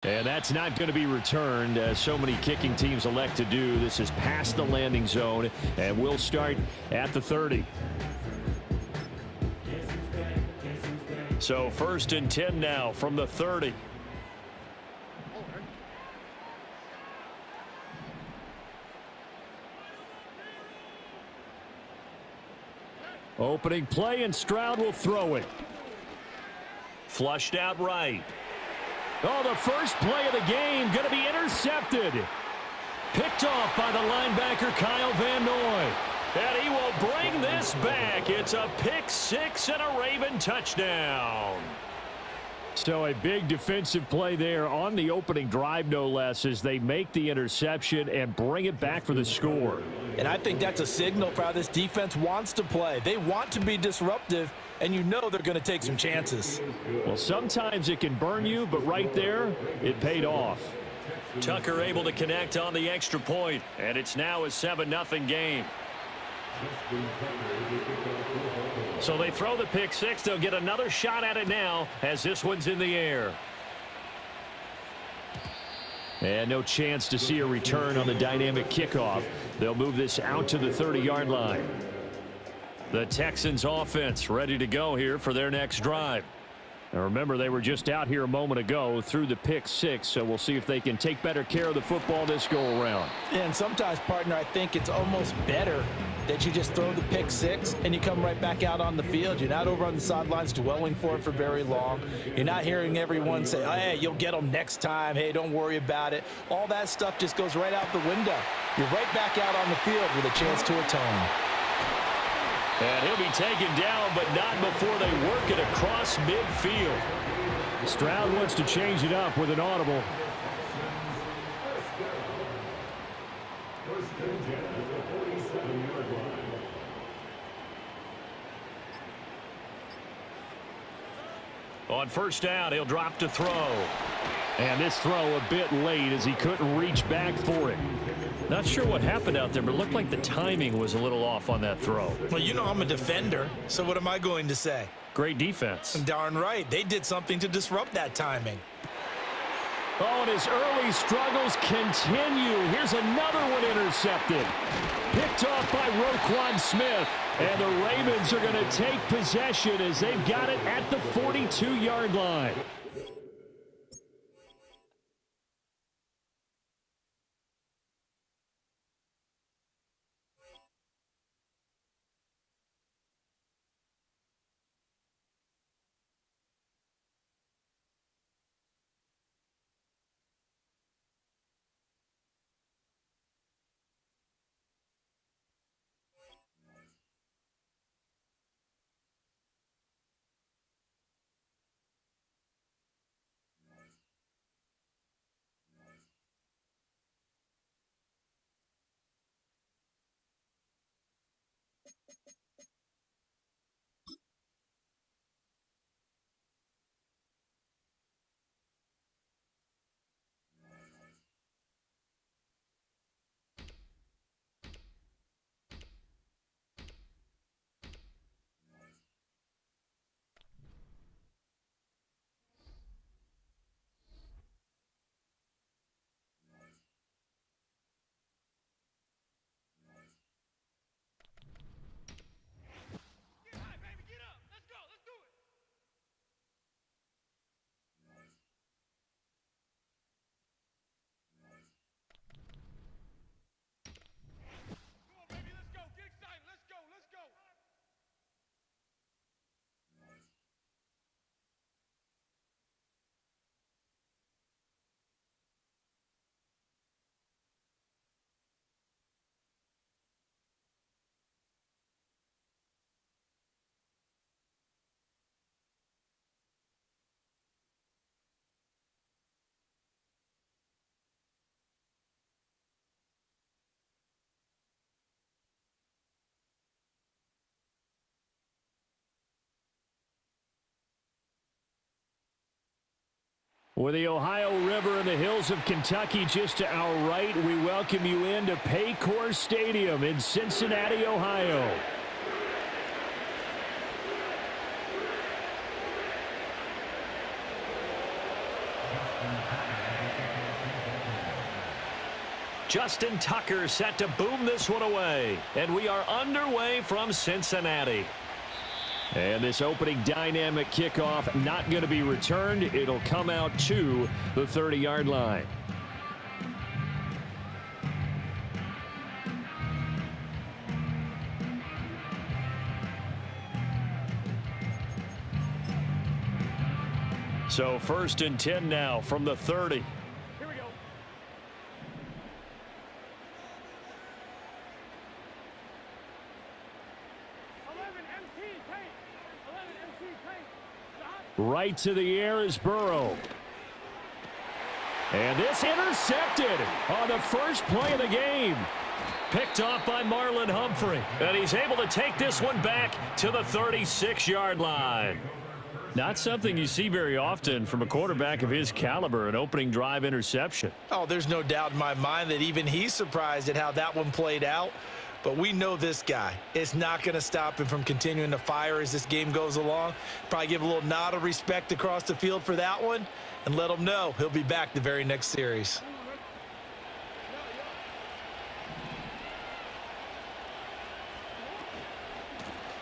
And that's not going to be returned, as so many kicking teams elect to do. This is past the landing zone, and we'll start at the 30. So 1st and 10 now from the 30. Opening play, and Stroud will throw it. Flushed out right. Oh, the first play of the game going to be intercepted. Picked off by the linebacker, Kyle Van Noy. And he will bring this back. It's a pick six and a Raven touchdown. So a big defensive play there on the opening drive, no less, as they make the interception and bring it back for the score. And I think that's a signal for how this defense wants to play. They want to be disruptive, and you know they're going to take some chances. Well, sometimes it can burn you, but right there, it paid off. Tucker able to connect on the extra point, and it's now a 7-0 game. So they throw the pick six. They'll get another shot at it now as this one's in the air. And no chance to see a return on the dynamic kickoff. They'll move this out to the 30-yard line. The Texans offense ready to go here for their next drive. Now remember, they were just out here a moment ago through the pick six, so we'll see if they can take better care of the football this go around. And sometimes, partner, I think it's almost better that you just throw the pick six and you come right back out on the field. You're not over on the sidelines dwelling for it for very long. You're not hearing everyone say, oh, hey, you'll get them next time. Hey, don't worry about it. All that stuff just goes right out the window. You're right back out on the field with a chance to atone. And he'll be taken down, but not before they work it across midfield. Stroud wants to change it up with an audible. On first down, he'll drop to throw. And this throw a bit late as he couldn't reach back for it. Not sure what happened out there, but it looked like the timing was a little off on that throw. Well, you know I'm a defender, so what am I going to say? Great defense. Darn right. They did something to disrupt that timing. Oh, and his early struggles continue. Here's another one intercepted. Picked off by Roquan Smith. And the Ravens are going to take possession as they've got it at the 42-yard line. With the Ohio River and the hills of Kentucky just to our right, we welcome you into Paycor Stadium in Cincinnati, Ohio. Justin Tucker set to boom this one away. And we are underway from Cincinnati. And this opening dynamic kickoff not going to be returned. It'll come out to the 30-yard line. So 1st and 10 now from the 30. Here we go. 11 MC tape. 11 MC tape. Stop. Right to the air is Burrow. And this intercepted on the first play of the game. Picked off by Marlon Humphrey. And he's able to take this one back to the 36-yard line. Not something you see very often from a quarterback of his caliber, an opening drive interception. Oh, there's no doubt in my mind that even he's surprised at how that one played out. But we know this guy. It's not going to stop him from continuing to fire as this game goes along. Probably give a little nod of respect across the field for that one and let him know he'll be back the very next series.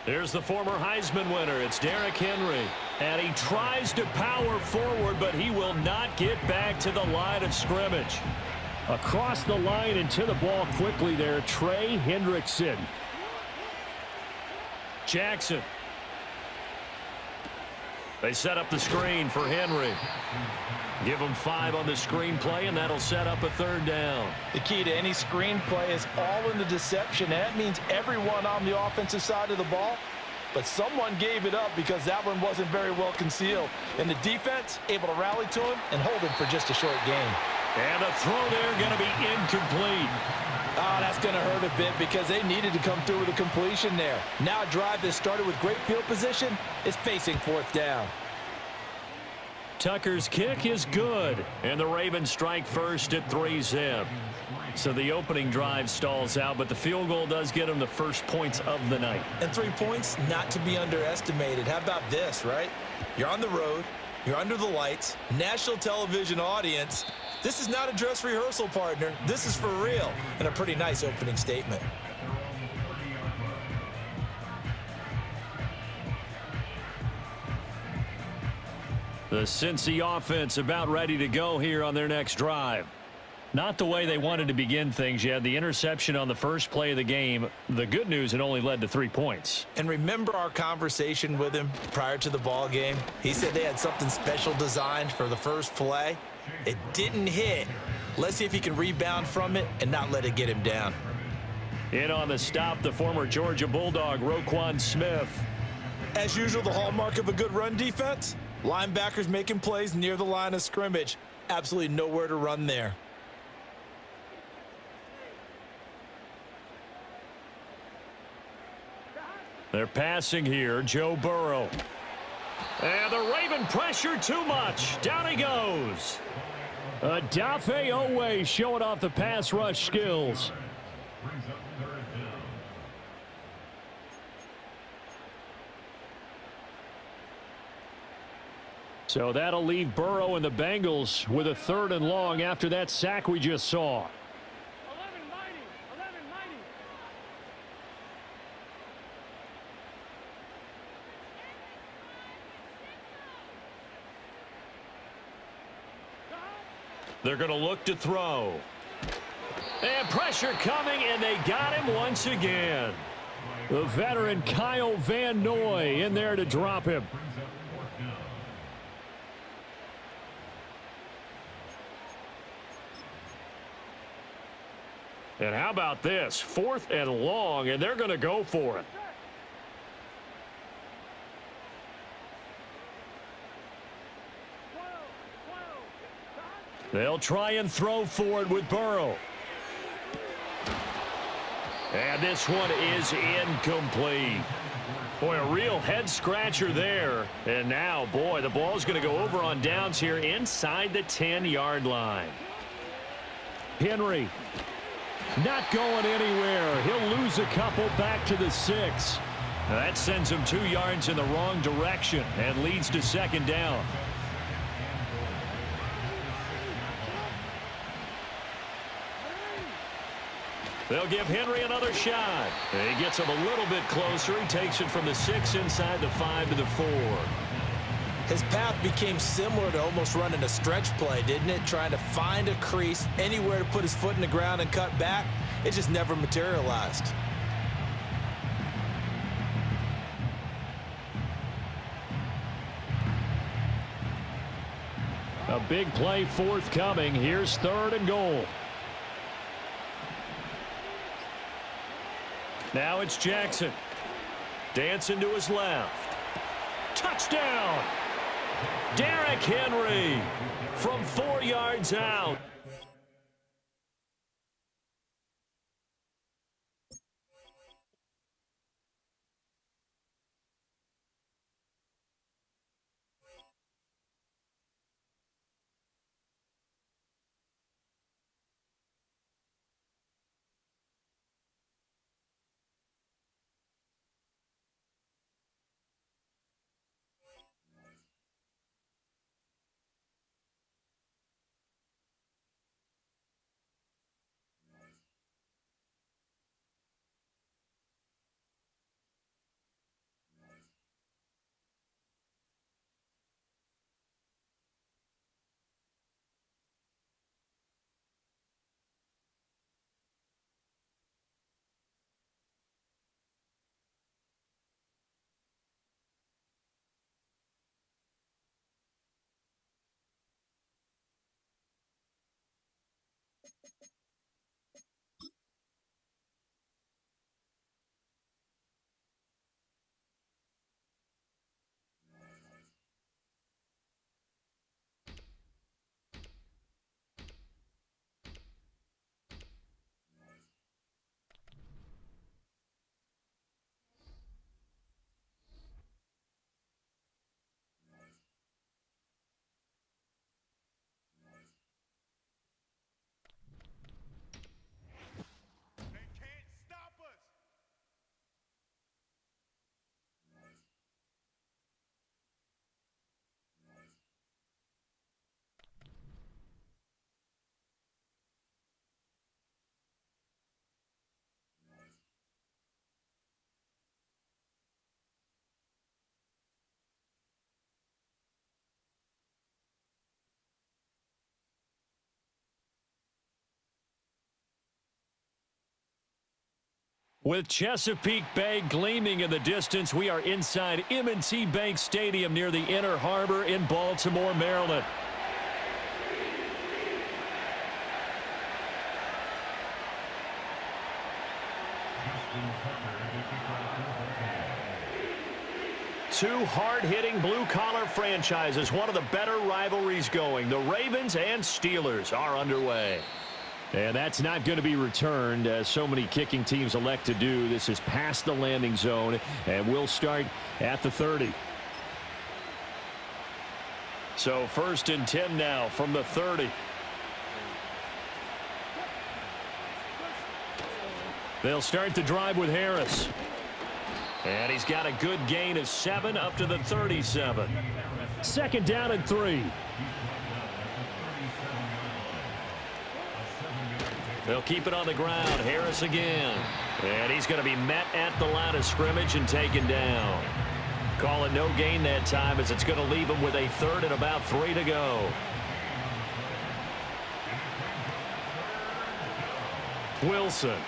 There's the former Heisman winner. It's Derrick Henry. And he tries to power forward, but he will not get back to the line of scrimmage. Across the line and to the ball quickly there, Trey Hendrickson. Jackson. They set up the screen for Henry. Give him 5 on the screen play, and that'll set up a 3rd down. The key to any screen play is all in the deception. That means everyone on the offensive side of the ball, but someone gave it up because that one wasn't very well concealed. And the defense able to rally to him and hold him for just a short gain. And the throw there going to be incomplete. Oh, that's going to hurt a bit because they needed to come through with a completion there. Now a drive that started with great field position is facing 4th down. Tucker's kick is good, and the Ravens strike first at 3-zip. So the opening drive stalls out, but the field goal does get them the first points of the night. And 3 points not to be underestimated. How about this, right? You're on the road. You're under the lights. National television audience. This is not a dress rehearsal, partner. This is for real, and a pretty nice opening statement. The Cincy offense about ready to go here on their next drive. Not the way they wanted to begin things. You had the interception on the first play of the game. The good news, it only led to 3 points. And remember our conversation with him prior to the ball game? He said they had something special designed for the first play. It didn't hit. Let's see if he can rebound from it and not let it get him down. In on the stop, the former Georgia Bulldog, Roquan Smith. As usual, the hallmark of a good run defense, linebackers making plays near the line of scrimmage. Absolutely nowhere to run there. They're passing here, Joe Burrow. And the Raven pressure too much. Down he goes. Dafe Owe showing off the pass rush skills. So that'll leave Burrow and the Bengals with a 3rd and long after that sack we just saw. 1190. 1190. They're going to look to throw. And pressure coming, and they got him once again. The veteran Kyle Van Noy in there to drop him. And how about this? 4th and long, and they're going to go for it. They'll try and throw for it with Burrow. And this one is incomplete. Boy, a real head-scratcher there. And now, boy, the ball's going to go over on downs here inside the 10-yard line. Henry not going anywhere. He'll lose a couple back to the 6. That sends him 2 yards in the wrong direction and leads to 2nd down. They'll give Henry another shot. He gets him a little bit closer. He takes it from the 6 inside the 5 to the 4. His path became similar to almost running a stretch play, didn't it? Trying to find a crease, anywhere to put his foot in the ground and cut back. It just never materialized. A big play forthcoming. Here's 3rd and goal. Now it's Jackson. Dancing to his left. Touchdown! Derrick Henry from 4 yards out. With Chesapeake Bay gleaming in the distance, we are inside M&T Bank Stadium near the Inner Harbor in Baltimore, Maryland. Two hard-hitting blue-collar franchises, one of the better rivalries going. The Ravens and Steelers are underway. And that's not going to be returned, as so many kicking teams elect to do. This is past the landing zone, and we'll start at the 30. So 1st and 10 now from the 30. They'll start the drive with Harris. And he's got a good gain of 7 up to the 37. 2nd down and 3. They'll keep it on the ground. Harris again. And he's going to be met at the line of scrimmage and taken down. Call it no gain that time, as it's going to leave him with a 3rd and about 3 to go. Wilson.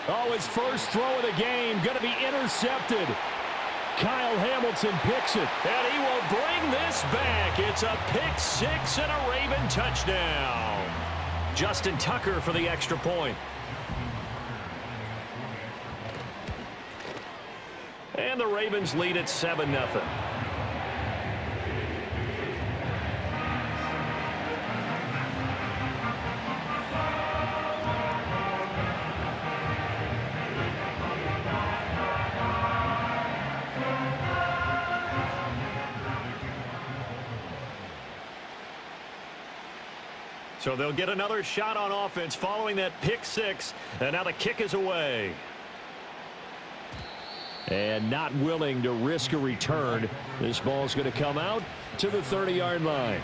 Oh, his first throw of the game going to be intercepted. Kyle Hamilton picks it, and he will bring this back. It's a pick 6 and a Raven touchdown. Justin Tucker for the extra point. And the Ravens lead at 7-0. So they'll get another shot on offense following that pick 6, and now the kick is away. And not willing to risk a return. This ball's going to come out to the 30-yard line.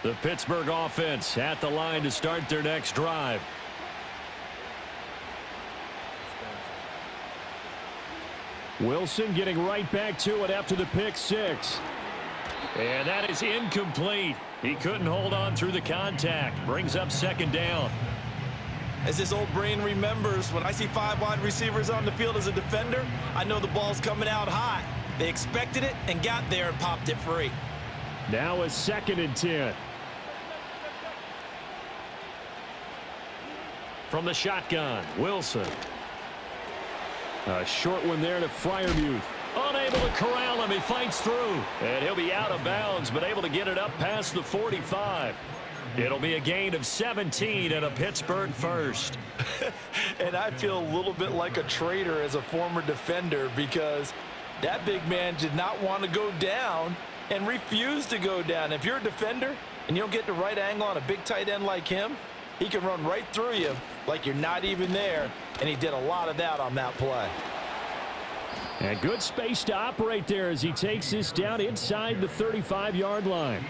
The Pittsburgh offense at the line to start their next drive. Wilson getting right back to it after the pick six. And that is incomplete. He couldn't hold on through the contact. Brings up second down. As his old brain remembers, when I see 5 wide receivers on the field as a defender, I know the ball's coming out hot. They expected it and got there and popped it free. Now a 2nd and 10. From the shotgun, Wilson. A short one there to Freiermuth. Unable to corral him. He fights through. And he'll be out of bounds, but able to get it up past the 45. It'll be a gain of 17 and a Pittsburgh first. And I feel a little bit like a traitor as a former defender because that big man did not want to go down and refused to go down. If you're a defender and you don't get the right angle on a big tight end like him, he can run right through you like you're not even there, and he did a lot of that on that play. And good space to operate there as he takes this down inside the 35-yard line.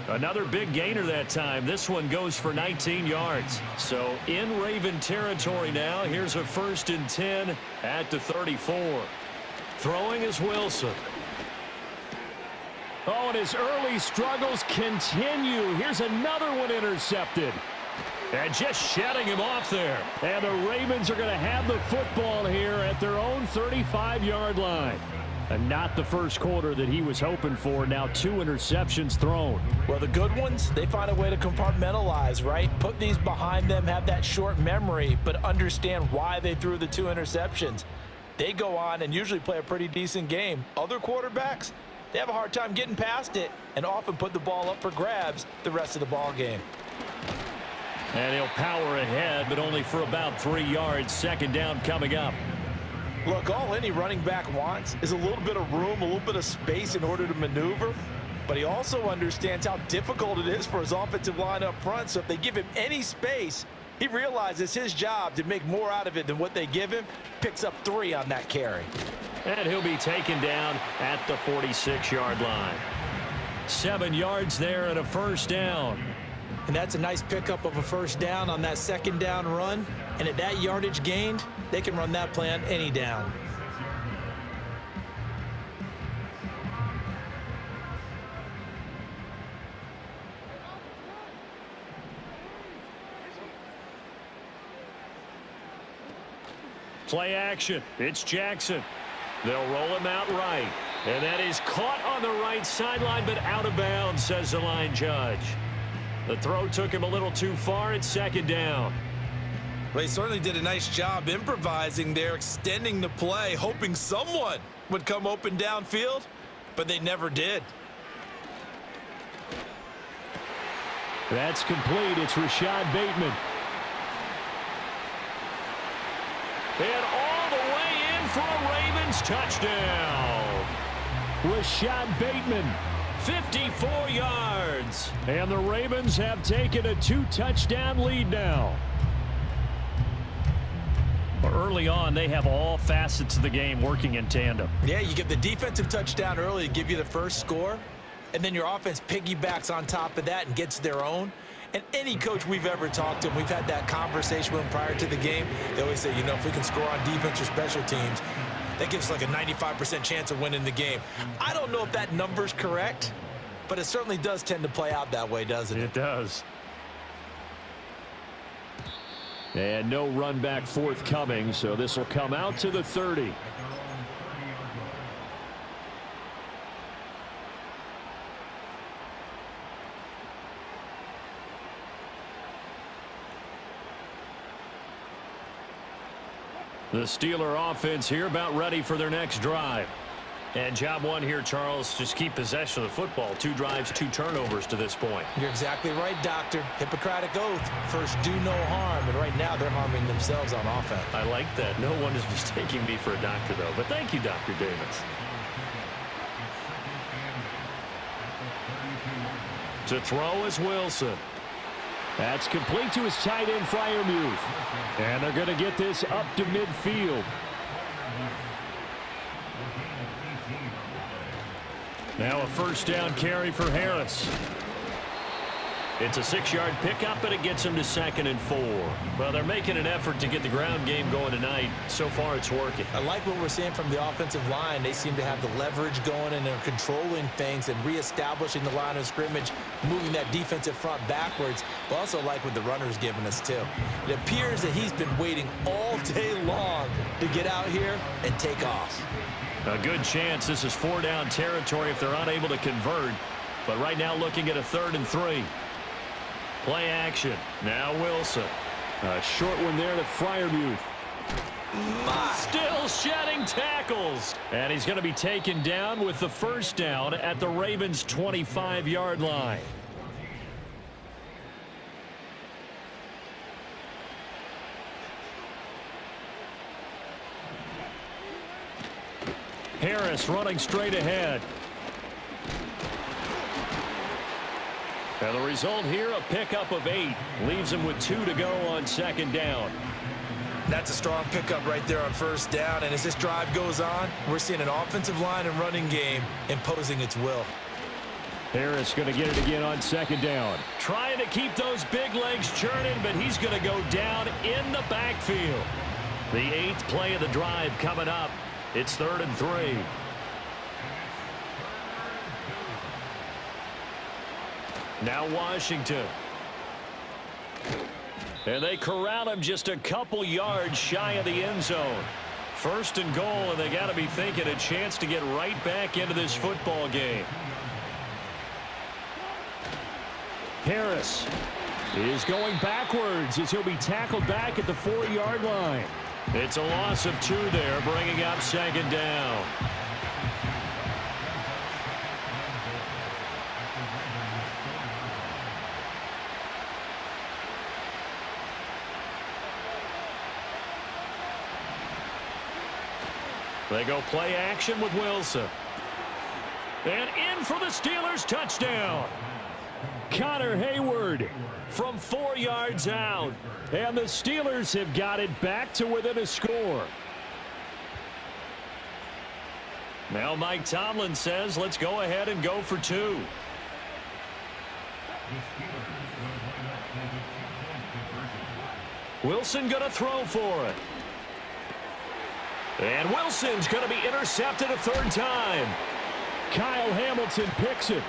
Another big gainer that time. This one goes for 19 yards. So in Raven territory now. Here's a 1st and 10 at the 34. Throwing is Wilson. Oh, and his early struggles continue. Here's another one intercepted. And just shedding him off there. And the Ravens are going to have the football here at their own 35-yard line. And not the first quarter that he was hoping for. Now 2 interceptions thrown. Well, the good ones, they find a way to compartmentalize, right? Put these behind them, have that short memory, but understand why they threw the 2 interceptions. They go on and usually play a pretty decent game. Other quarterbacks, they have a hard time getting past it and often put the ball up for grabs the rest of the ball game. And he'll power ahead, but only for about 3 yards. 2nd down coming up. Look, all any running back wants is a little bit of room, a little bit of space in order to maneuver. But he also understands how difficult it is for his offensive line up front. So if they give him any space, he realizes his job to make more out of it than what they give him. Picks up 3 on that carry. And he'll be taken down at the 46-yard line. 7 yards there and a 1st down. And that's a nice pickup of a 1st down on that 2nd down run. And at that yardage gained, they can run that play on any down. Play action. It's Jackson. They'll roll him out right. And that is caught on the right sideline, but out of bounds, says the line judge. The throw took him a little too far. It's 2nd down. Well, he certainly did a nice job improvising there, extending the play, hoping someone would come open downfield, but they never did. That's complete. It's Rashad Bateman. And all the way in for a Ravens touchdown. Rashad Bateman, 54 yards. And the Ravens have taken a 2-touchdown lead now. Early on, they have all facets of the game working in tandem. Yeah, you get the defensive touchdown early to give you the first score, and then your offense piggybacks on top of that and gets their own. And any coach we've ever talked to, and we've had that conversation with them prior to the game, they always say, you know, if we can score on defense or special teams, that gives us like a 95% chance of winning the game. I don't know if that number's correct, but it certainly does tend to play out that way, doesn't it? It does. And no run back forthcoming, so this will come out to the 30. The Steeler offense here about ready for their next drive. And job one here, Charles, just keep possession of the football. 2 drives, 2 turnovers to this point. You're exactly right, Doctor. Hippocratic oath. First, do no harm. And right now, they're harming themselves on offense. I like that. No one is mistaking me for a doctor, though. But thank you, Dr. Davis. To throw is Wilson. That's complete to his tight end, Freiermuth. And they're going to get this up to midfield. Now a 1st down carry for Harris. It's a 6-yard pickup, and it gets them to 2nd and 4. Well, they're making an effort to get the ground game going tonight. So far, it's working. I like what we're seeing from the offensive line. They seem to have the leverage going, and they're controlling things and reestablishing the line of scrimmage, moving that defensive front backwards. But also like what the runner's giving us, too. It appears that he's been waiting all day long to get out here and take off. A good chance this is 4-down territory if they're unable to convert. But right now looking at a 3rd and 3. Play action. Now Wilson. A short one there to Freiermuth. Still shedding tackles. And he's going to be taken down with the 1st down at the Ravens' 25-yard line. Harris running straight ahead. And the result here, a pickup of 8. Leaves him with 2 to go on 2nd down. That's a strong pickup right there on 1st down. And as this drive goes on, we're seeing an offensive line and running game imposing its will. Harris going to get it again on 2nd down. Trying to keep those big legs churning, but he's going to go down in the backfield. The 8th play of the drive coming up. It's 3rd and 3. Now Washington. And they corral him just a couple yards shy of the end zone. 1st and goal, and they got to be thinking a chance to get right back into this football game. Harris is going backwards as he'll be tackled back at the 4-yard line. It's a loss of 2 there, bringing up 2nd down. They go play action with Wilson. And in for the Steelers touchdown. Connor Hayward from 4 yards out. And the Steelers have got it back to within a score. Now Mike Tomlin says, let's go ahead and go for 2. Wilson going to throw for it. And Wilson's going to be intercepted a 3rd time. Kyle Hamilton picks it.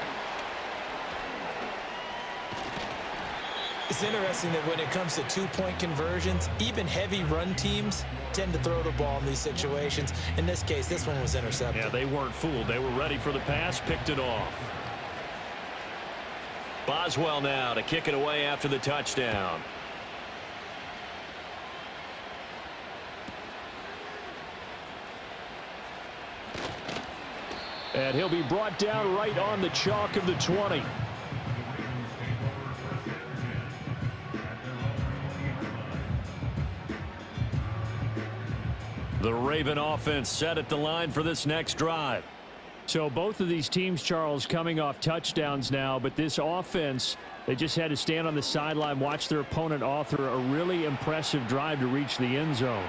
It's interesting that when it comes to 2-point conversions, even heavy run teams tend to throw the ball in these situations. In this case, this one was intercepted. Yeah, they weren't fooled. They were ready for the pass, picked it off. Boswell now to kick it away after the touchdown. And he'll be brought down right on the chalk of the 20. The Raven offense set at the line for this next drive. So both of these teams, Charles, coming off touchdowns now, but this offense, they just had to stand on the sideline, watch their opponent author a really impressive drive to reach the end zone.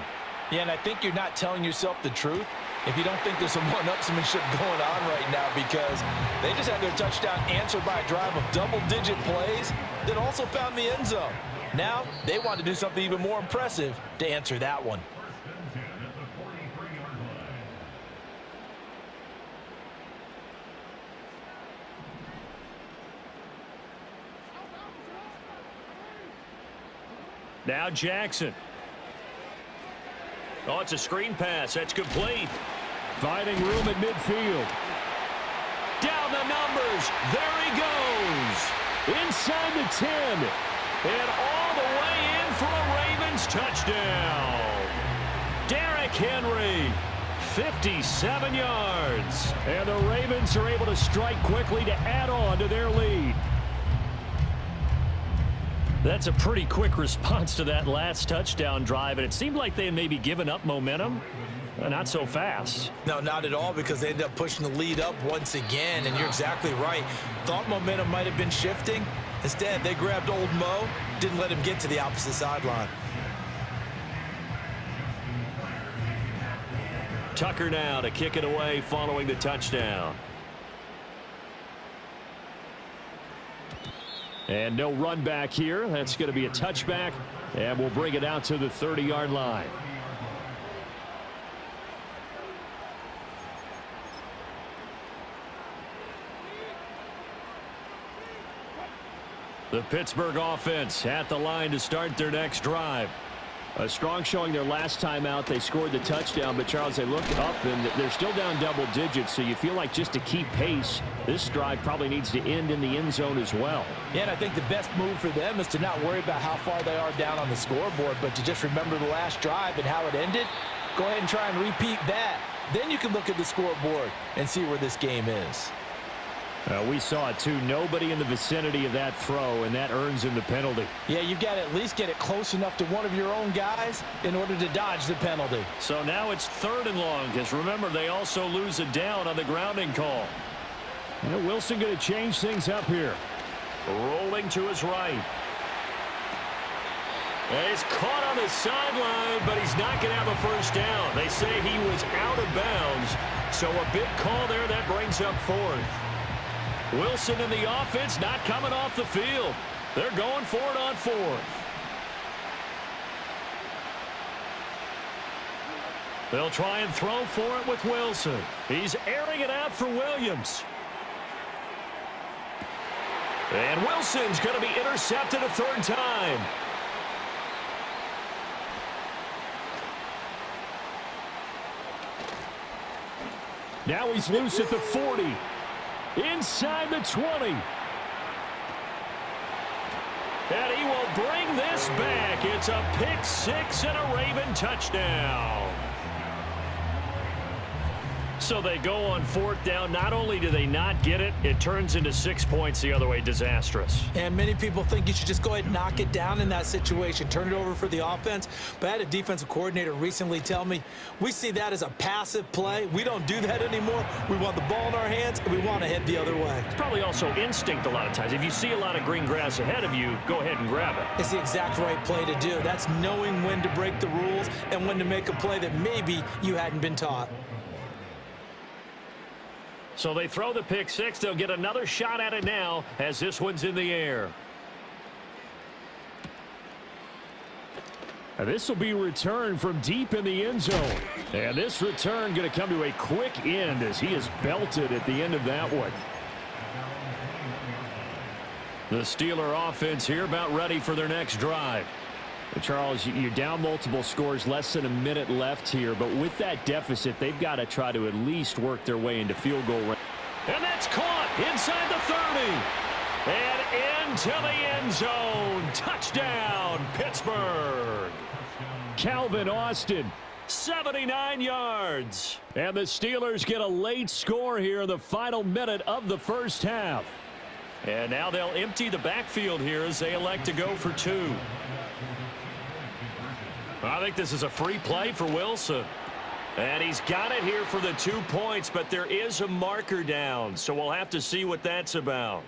Yeah, and I think you're not telling yourself the truth if you don't think there's some one-upsmanship going on right now, because they just had their touchdown answered by a drive of double-digit plays that also found the end zone. Now they want to do something even more impressive to answer that one. Now Jackson. Oh, it's a screen pass. That's complete. Finding room at midfield. Down the numbers. There he goes. Inside the 10. And all the way in for a Ravens touchdown. Derrick Henry, 57 yards. And the Ravens are able to strike quickly to add on to their lead. That's a pretty quick response to that last touchdown drive, and it seemed like they had maybe given up momentum. Not so fast. No, not at all, because they ended up pushing the lead up once again, and you're exactly right. Thought momentum might have been shifting. Instead, they grabbed old Mo, didn't let him get to the opposite sideline. Tucker now to kick it away following the touchdown. And no run back here. That's going to be a touchback, and we'll bring it out to the 30-yard line. The Pittsburgh offense at the line to start their next drive. A strong showing their last time out. They scored the touchdown, but Charles, they look up and they're still down double digits, so you feel like just to keep pace, this drive probably needs to end in the end zone as well. Yeah, and I think the best move for them is to not worry about how far they are down on the scoreboard, but to just remember the last drive and how it ended. Go ahead and try and repeat that. Then you can look at the scoreboard and see where this game is. We saw it too. Nobody in the vicinity of that throw, and that earns him the penalty. Yeah, you've got to at least get it close enough to one of your own guys in order to dodge the penalty. So now it's 3rd and long, because remember, they also lose a down on the grounding call. Wilson going to change things up here. Rolling to his right. And he's caught on the sideline, but he's not going to have a first down. They say he was out of bounds, so a big call there that brings up 4th. Wilson and the offense not coming off the field. They're going for it on 4th. They'll try and throw for it with Wilson. He's airing it out for Williams. And Wilson's going to be intercepted a 3rd time. Now he's loose at the 40. Inside the 20. And he will bring this back. It's a pick 6 and a Raven touchdown. So they go on 4th down. Not only do they not get it, it turns into 6 points the other way. Disastrous. And many people think you should just go ahead and knock it down in that situation. Turn it over for the offense. But I had a defensive coordinator recently tell me, we see that as a passive play. We don't do that anymore. We want the ball in our hands, and we want to head the other way. It's probably also instinct a lot of times. If you see a lot of green grass ahead of you, go ahead and grab it. It's the exact right play to do. That's knowing when to break the rules and when to make a play that maybe you hadn't been taught. So they throw the pick 6. They'll get another shot at it now as this one's in the air. And this will be returned from deep in the end zone. And this return going to come to a quick end as he is belted at the end of that one. The Steeler offense here about ready for their next drive. Charles, you're down multiple scores, less than a minute left here, but with that deficit, they've got to try to at least work their way into field goal range. And that's caught inside the 30. And into the end zone. Touchdown, Pittsburgh. Calvin Austin. 79 yards. And the Steelers get a late score here in the final minute of the first half. And now they'll empty the backfield here as they elect to go for 2. I think this is a free play for Wilson. And he's got it here for the 2 points, but there is a marker down, so we'll have to see what that's about.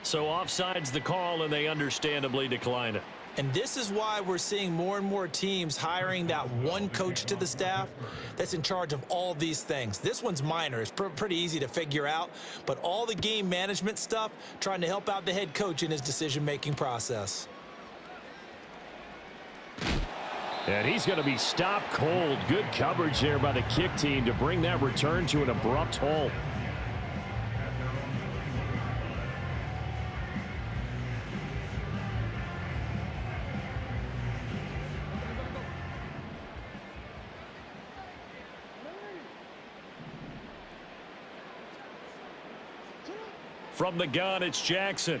So offside's the call, and they understandably decline it. And this is why we're seeing more and more teams hiring that one coach to the staff that's in charge of all these things. This one's minor. It's pretty easy to figure out. But all the game management stuff, trying to help out the head coach in his decision-making process. And he's going to be stopped cold. Good coverage there by the kick team to bring that return to an abrupt halt. From the gun, it's Jackson.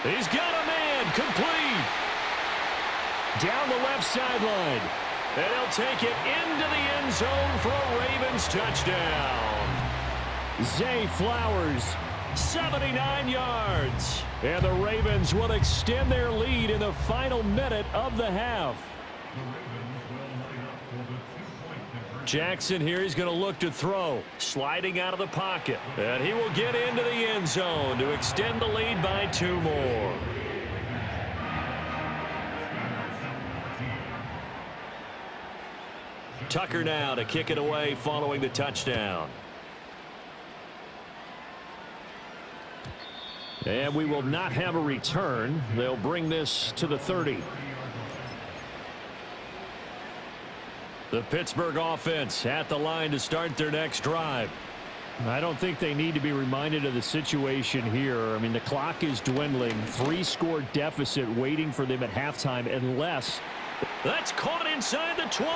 He's got a man, complete. Down the left sideline. And he'll take it into the end zone for a Ravens touchdown. Zay Flowers. 79 yards. And the Ravens will extend their lead in the final minute of the half. Jackson here, he's going to look to throw. Sliding out of the pocket. And he will get into the end zone to extend the lead by 2 more. Tucker now to kick it away following the touchdown. And we will not have a return. They'll bring this to the 30. The Pittsburgh offense at the line to start their next drive. I don't think they need to be reminded of the situation here. I mean, the clock is dwindling. 3-score deficit waiting for them at halftime unless... That's caught inside the 20.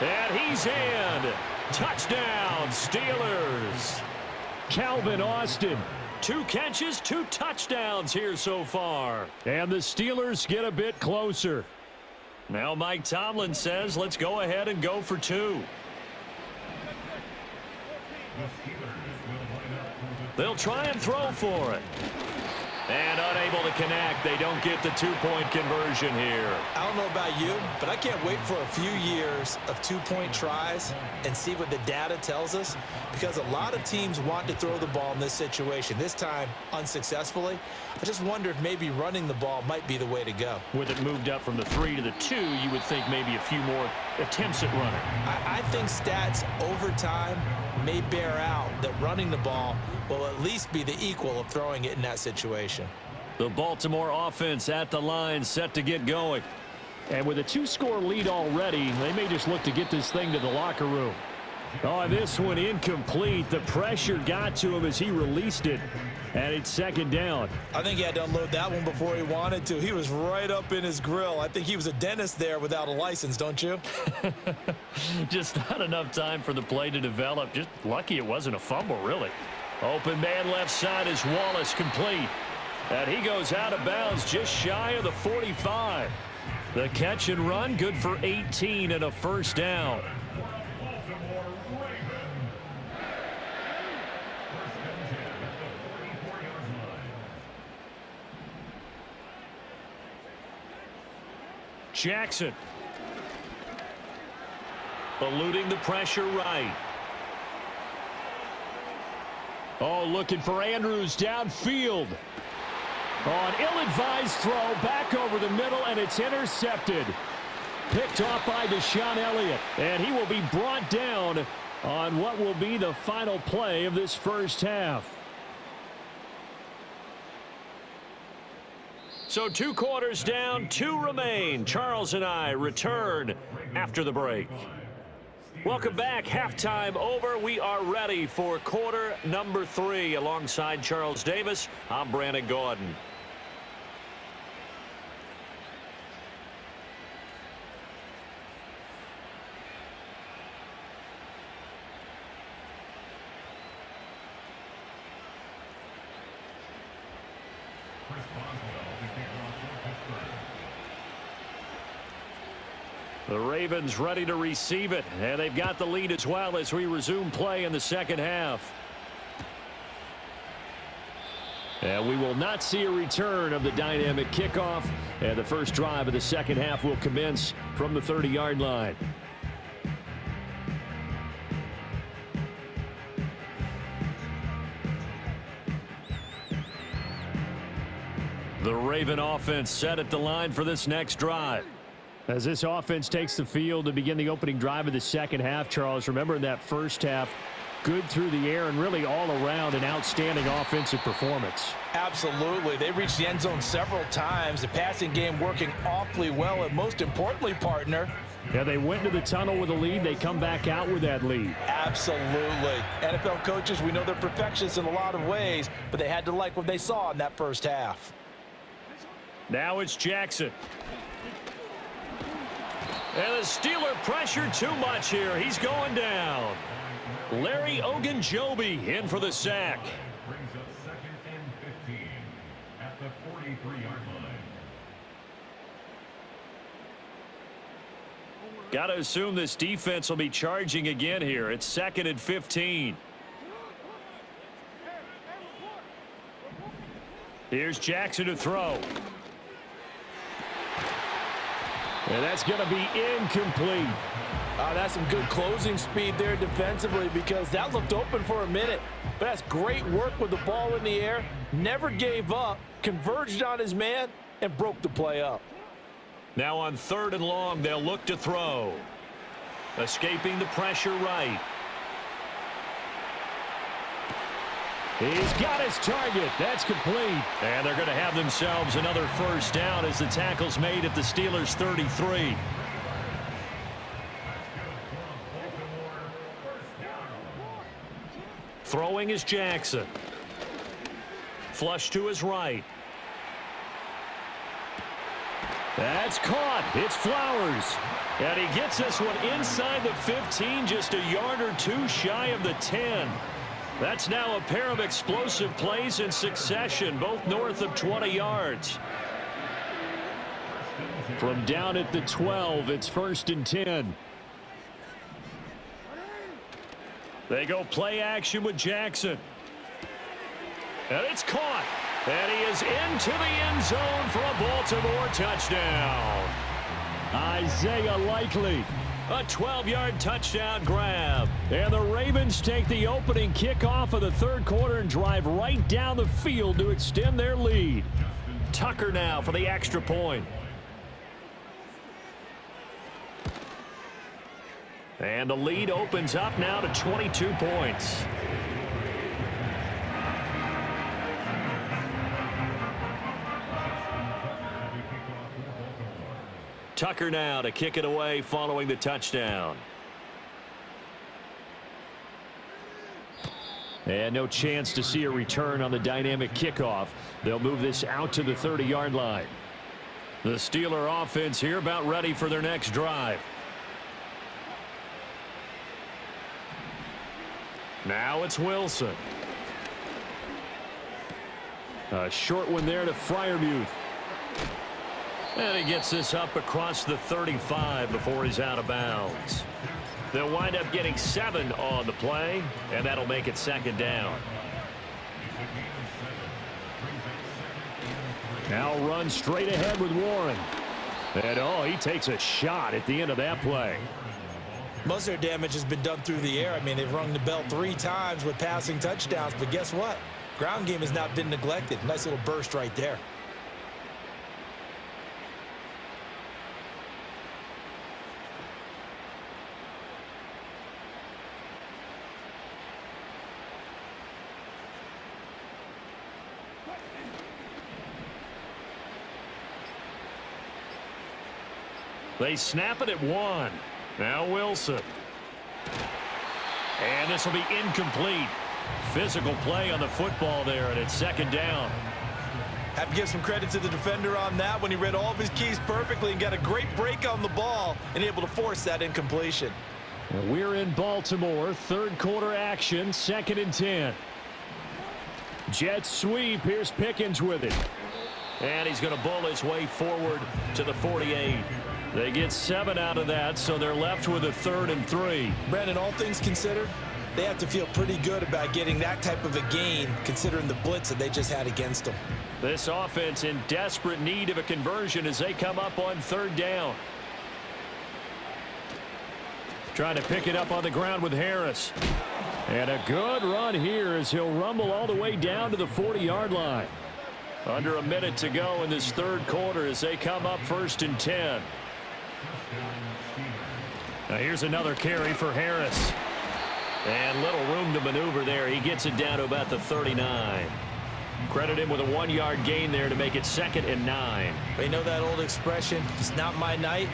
And he's in. Touchdown, Steelers. Calvin Austin. 2 catches, 2 touchdowns here so far. And the Steelers get a bit closer. Now Mike Tomlin says, let's go ahead and go for 2. They'll try and throw for it. And unable to connect. They don't get the 2-point conversion here. I don't know about you, but I can't wait for a few years of 2-point tries and see what the data tells us, because a lot of teams want to throw the ball in this situation. This time, unsuccessfully. I just wonder if maybe running the ball might be the way to go. With it moved up from the 3 to the 2, you would think maybe a few more attempts at running. I think stats over time may bear out that running the ball will at least be the equal of throwing it in that situation. The Baltimore offense at the line, set to get going. And with a 2-score lead already, they may just look to get this thing to the locker room. Oh, this one incomplete. The pressure got to him as he released it. And it's 2nd down. I think he had to unload that one before he wanted to. He was right up in his grill. I think he was a dentist there without a license, don't you? Just not enough time for the play to develop. Just lucky it wasn't a fumble, really. Open man left side is Wallace, complete. And he goes out of bounds just shy of the 45. The catch and run, good for 18 and a 1st down. Jackson. Eluding the pressure right. Oh, looking for Andrews downfield. Oh, an ill-advised throw back over the middle, and it's intercepted. Picked off by Deshaun Elliott, and he will be brought down on what will be the final play of this first half. So 2 quarters down, 2 remain. Charles and I return after the break. Welcome back. Halftime over. We are ready for quarter number 3. Alongside Charles Davis, I'm Brandon Gordon. The Ravens ready to receive it, and they've got the lead as well as we resume play in the second half. And we will not see a return of the dynamic kickoff, and the first drive of the second half will commence from the 30-yard line. The Raven offense set at the line for this next drive. As this offense takes the field to begin the opening drive of the second half, Charles, remember in that first half, good through the air and really all around an outstanding offensive performance. Absolutely. They reached the end zone several times. The passing game working awfully well, and most importantly, partner, yeah, they went to the tunnel with a lead. They come back out with that lead. Absolutely. NFL coaches, we know they're perfectionists in a lot of ways, but they had to like what they saw in that first half. Now it's Jackson. And the Steeler pressure too much here. He's going down. Larry Ogunjobi in for the sack. Brings up 2nd and 15 at the 43-yard line. Got to assume this defense will be charging again here. It's 2nd and 15. Here's Jackson to throw. And that's going to be incomplete. That's some good closing speed there defensively, because that looked open for a minute. But that's great work with the ball in the air. Never gave up, converged on his man, and broke the play up. Now on 3rd and long, they'll look to throw. Escaping the pressure right. He's got his target. That's complete. And they're going to have themselves another first down as the tackle's made at the Steelers' 33. Throwing is Jackson. Flush to his right. That's caught. It's Flowers. And he gets this one inside the 15, just a yard or two shy of the 10. That's now a pair of explosive plays in succession, both north of 20 yards. From down at the 12, it's 1st and 10. They go play action with Jackson. And it's caught. And he is into the end zone for a Baltimore touchdown. Isaiah Likely. A 12-yard touchdown grab. And the Ravens take the opening kickoff of the third quarter and drive right down the field to extend their lead. Tucker now for the extra point. And the lead opens up now to 22 points. Tucker now to kick it away following the touchdown. And no chance to see a return on the dynamic kickoff. They'll move this out to the 30-yard line. The Steeler offense here about ready for their next drive. Now it's Wilson. A short one there to Freiermuth. And he gets this up across the 35 before he's out of bounds. They'll wind up getting 7 on the play, and that'll make it 2nd down. Now run straight ahead with Warren. And he takes a shot at the end of that play. Most of their damage has been done through the air. I mean, they've rung the bell 3 times with passing touchdowns, but guess what? Ground game has not been neglected. Nice little burst right there. They snap it at 1. Now Wilson. And this will be incomplete. Physical play on the football there, and it's 2nd down. Have to give some credit to the defender on that when he read all of his keys perfectly and got a great break on the ball and able to force that incompletion. We're in Baltimore. 3rd quarter action. 2nd and 10. Jet sweep. Here's Pickens with it. And he's going to bull his way forward to the 48. They get 7 out of that, so they're left with a 3rd and 3. Brandon, all things considered, they have to feel pretty good about getting that type of a gain, considering the blitz that they just had against them. This offense in desperate need of a conversion as they come up on 3rd down. Trying to pick it up on the ground with Harris. And a good run here as he'll rumble all the way down to the 40-yard line. Under a minute to go in this 3rd quarter as they come up 1st and 10. Now here's another carry for Harris. And little room to maneuver there. He gets it down to about the 39. Credit him with a 1-yard gain there to make it 2nd and 9. They know that old expression, it's not my night.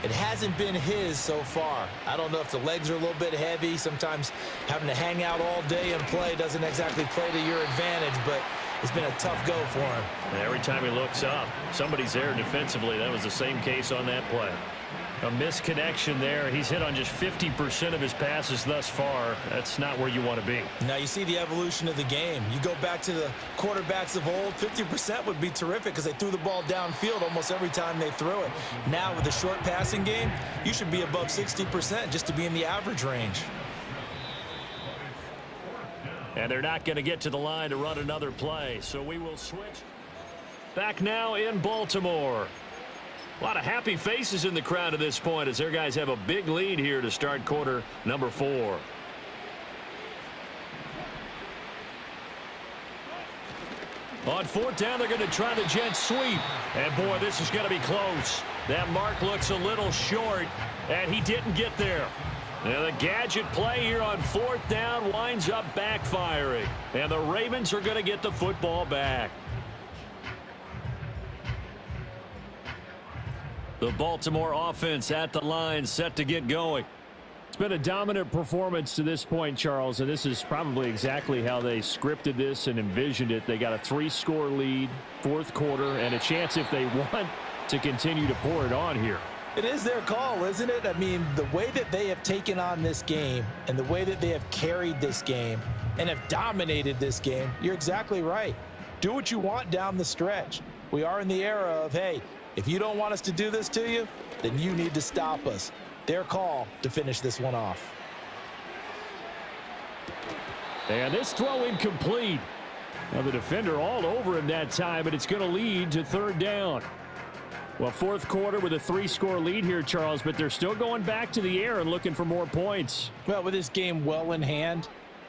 It hasn't been his so far. I don't know if the legs are a little bit heavy. Sometimes having to hang out all day and play doesn't exactly play to your advantage, but it's been a tough go for him. Every time he looks up, somebody's there defensively. That was the same case on that play. A misconnection there. He's hit on just 50% of his passes thus far. That's not where you want to be. Now you see the evolution of the game. You go back to the quarterbacks of old, 50% would be terrific because they threw the ball downfield almost every time they threw it. Now with the short passing game, you should be above 60% just to be in the average range. And they're not going to get to the line to run another play, so we will switch. Back now in Baltimore. A lot of happy faces in the crowd at this point as their guys have a big lead here to start quarter number 4. On 4th down, they're going to try the jet sweep. And, boy, this is going to be close. That mark looks a little short, and he didn't get there. And the gadget play here on 4th down winds up backfiring. And the Ravens are going to get the football back. The Baltimore offense at the line, set to get going. It's been a dominant performance to this point, Charles, and this is probably exactly how they scripted this and envisioned it. They got a 3-score lead, 4th quarter, and a chance, if they want, to continue to pour it on here. It is their call, isn't it? I mean, the way that they have taken on this game and the way that they have carried this game and have dominated this game, you're exactly right. Do what you want down the stretch. We are in the era of, hey, if you don't want us to do this to you, then you need to stop us. Their call to finish this one off. And this throw incomplete. Now the defender all over him that time, but it's going to lead to 3rd down. Well, 4th quarter with a 3-score lead here, Charles, but they're still going back to the air and looking for more points. Well, with this game well in hand,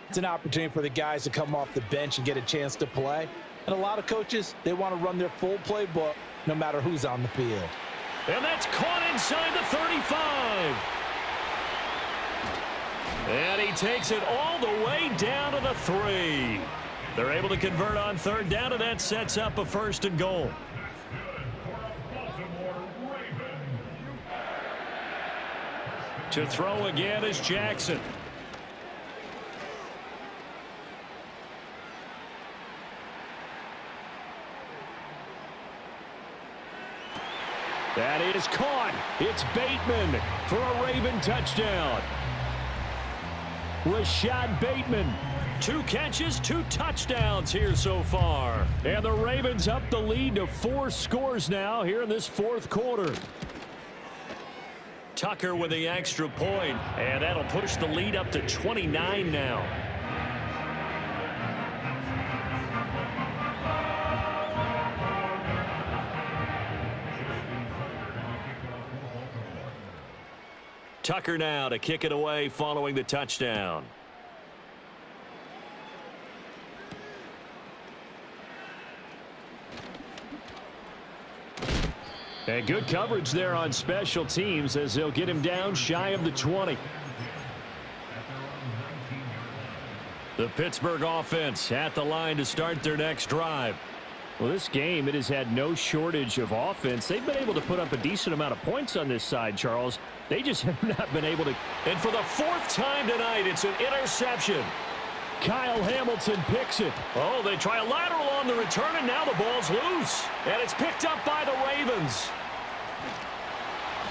it's an opportunity for the guys to come off the bench and get a chance to play. And a lot of coaches, they want to run their full playbook no matter who's on the field. And that's caught inside the 35. And he takes it all the way down to the 3. They're able to convert on 3rd down, and that sets up a 1st and goal. To throw again is Jackson. That is caught. It's Bateman for a Raven touchdown. Rashad Bateman. 2 catches, 2 touchdowns here so far. And the Ravens up the lead to 4 scores now here in this 4th quarter. Tucker with the extra point, and that'll push the lead up to 29 now. Tucker now to kick it away following the touchdown. And good coverage there on special teams as they'll get him down shy of the 20. The Pittsburgh offense at the line to start their next drive. Well, this game, it has had no shortage of offense. They've been able to put up a decent amount of points on this side, Charles. They just have not been able to. And for the 4th time tonight, it's an interception. Kyle Hamilton picks it. Oh, they try a lateral on the return, and now the ball's loose. And it's picked up by the Ravens.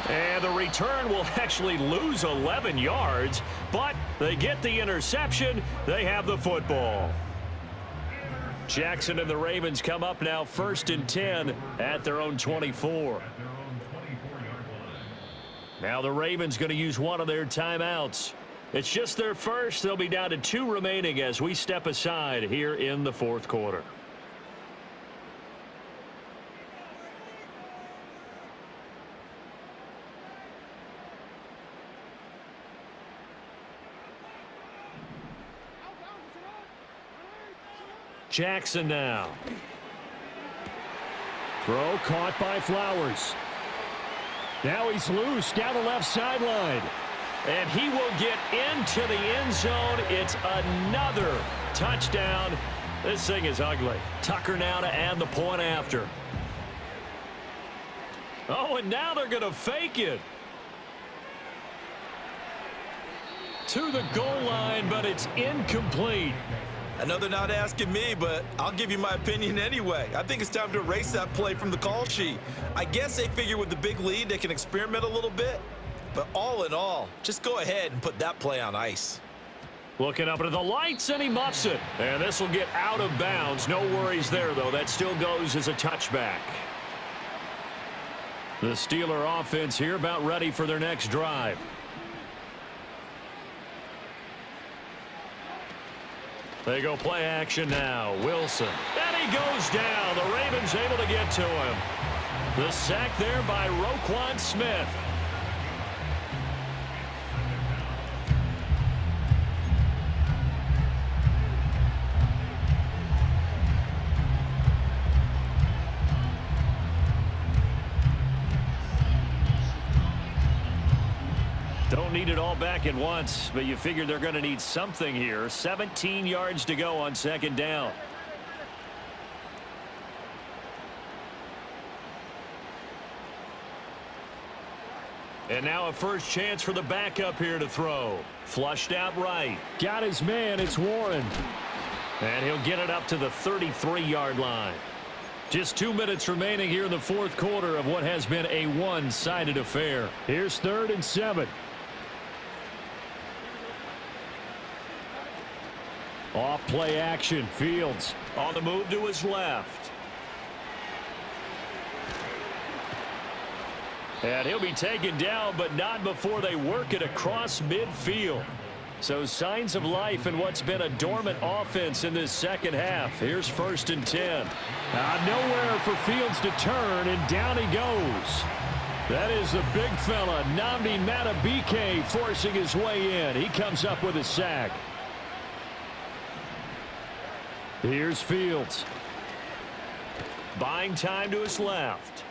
And the return will actually lose 11 yards, but they get the interception. They have the football. Jackson and the Ravens come up now 1st and 10 at their own 24. Now the Ravens going to use one of their timeouts. It's just their first. They'll be down to 2 remaining as we step aside here in the 4th quarter. Jackson now. Throw caught by Flowers. Now he's loose down the left sideline. And he will get into the end zone. It's another touchdown. This thing is ugly. Tucker now to add the point after. Oh, and now they're going to fake it. To the goal line, but it's incomplete. I know they're not asking me, but I'll give you my opinion anyway. I think it's time to erase that play from the call sheet. I guess they figure with the big lead they can experiment a little bit. But all in all, just go ahead and put that play on ice. Looking up into the lights, and he muffs it. And this will get out of bounds. No worries there, though. That still goes as a touchback. The Steeler offense here about ready for their next drive. They go play action now. Wilson. And he goes down. The Ravens able to get to him. The sack there by Roquan Smith. Don't don't need it all back at once, but you figure they're going to need something here. 17 yards to go on second down. And now a first chance for the backup here to throw. Flushed out right. Got his man. It's Warren. And he'll get it up to the 33-yard line. Just 2 minutes remaining here in the fourth quarter of what has been a one-sided affair. Here's 3rd and 7. Off play action. Fields on the move to his left. And he'll be taken down, but not before they work it across midfield. So signs of life in what's been a dormant offense in this second half. Here's 1st and 10. Nowhere for Fields to turn, and down he goes. That is the big fella, Nnamdi Madubuike, forcing his way in. He comes up with a sack. Here's Fields. Buying time to his left.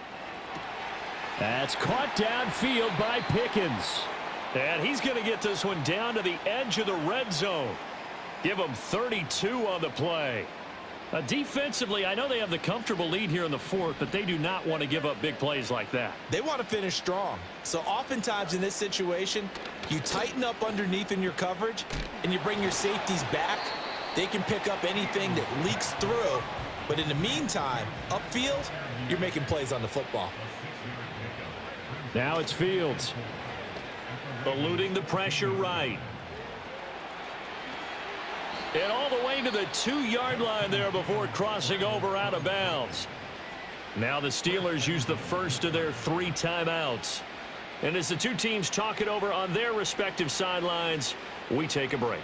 That's caught downfield by Pickens. And he's going to get this one down to the edge of the red zone. Give him 32 on the play. Defensively, I know they have the comfortable lead here in the fourth, but they do not want to give up big plays like that. They want to finish strong. So oftentimes in this situation, you tighten up underneath in your coverage, and you bring your safeties back. They can pick up anything that leaks through. But in the meantime, upfield, you're making plays on the football. Now it's Fields. Eluding the pressure right. And all the way to the 2-yard line there before crossing over out of bounds. Now the Steelers use the first of their 3 timeouts. And as the two teams talk it over on their respective sidelines, we take a break.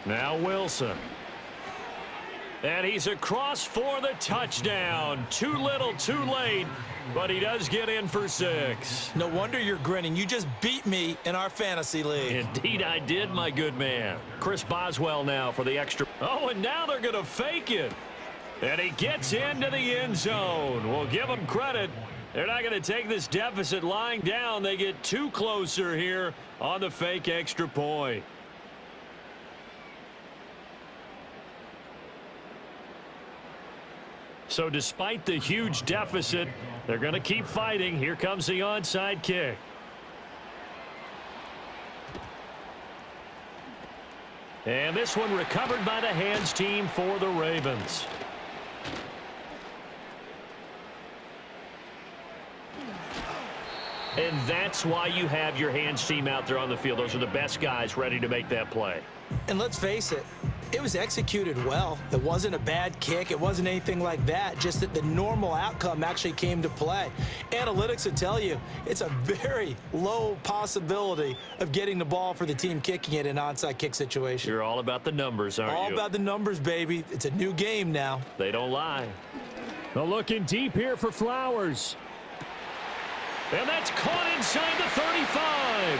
Now Wilson. And he's across for the touchdown. Too little, too late, but he does get in for 6. No wonder you're grinning. You just beat me in our fantasy league. Indeed I did, my good man. Chris Boswell now for the extra. Oh, and now they're going to fake it. And he gets into the end zone. We'll give him credit. They're not going to take this deficit lying down. They get 2 closer here on the fake extra point. So despite the huge deficit, they're going to keep fighting. Here comes the onside kick. And this one recovered by the hands team for the Ravens. And that's why you have your hands team out there on the field. Those are the best guys ready to make that play. And let's face it, it was executed well. It wasn't a bad kick. It wasn't anything like that. Just that the normal outcome actually came to play. Analytics would tell you it's a very low possibility of getting the ball for the team kicking it in an onside kick situation. You're all about the numbers, aren't you? All about the numbers, baby. It's a new game now. They don't lie. They're looking deep here for Flowers. And that's caught inside the 35.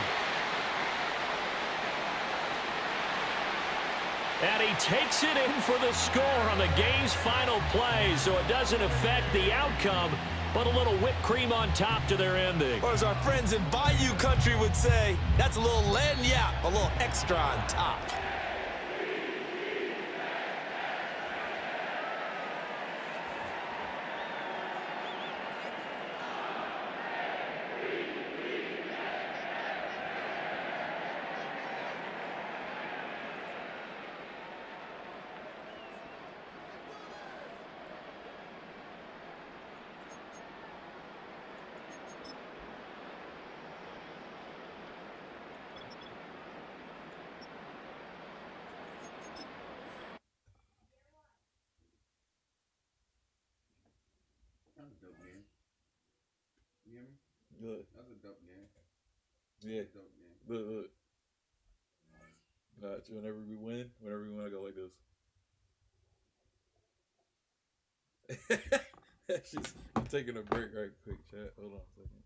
And he takes it in for the score on the game's final play, so it doesn't affect the outcome, but a little whipped cream on top to their ending. Or as our friends in Bayou Country would say, that's a little lagniappe, a little extra on top. That's a dope game. You hear me? Look. That's a dope game. Yeah. Dope game. Look. Watch, whenever we win, I go like this. I'm taking a break right quick, chat. Hold on a second.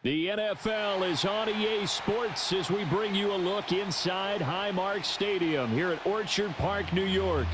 The NFL is on EA Sports as we bring you a look inside Highmark Stadium here at Orchard Park, New York.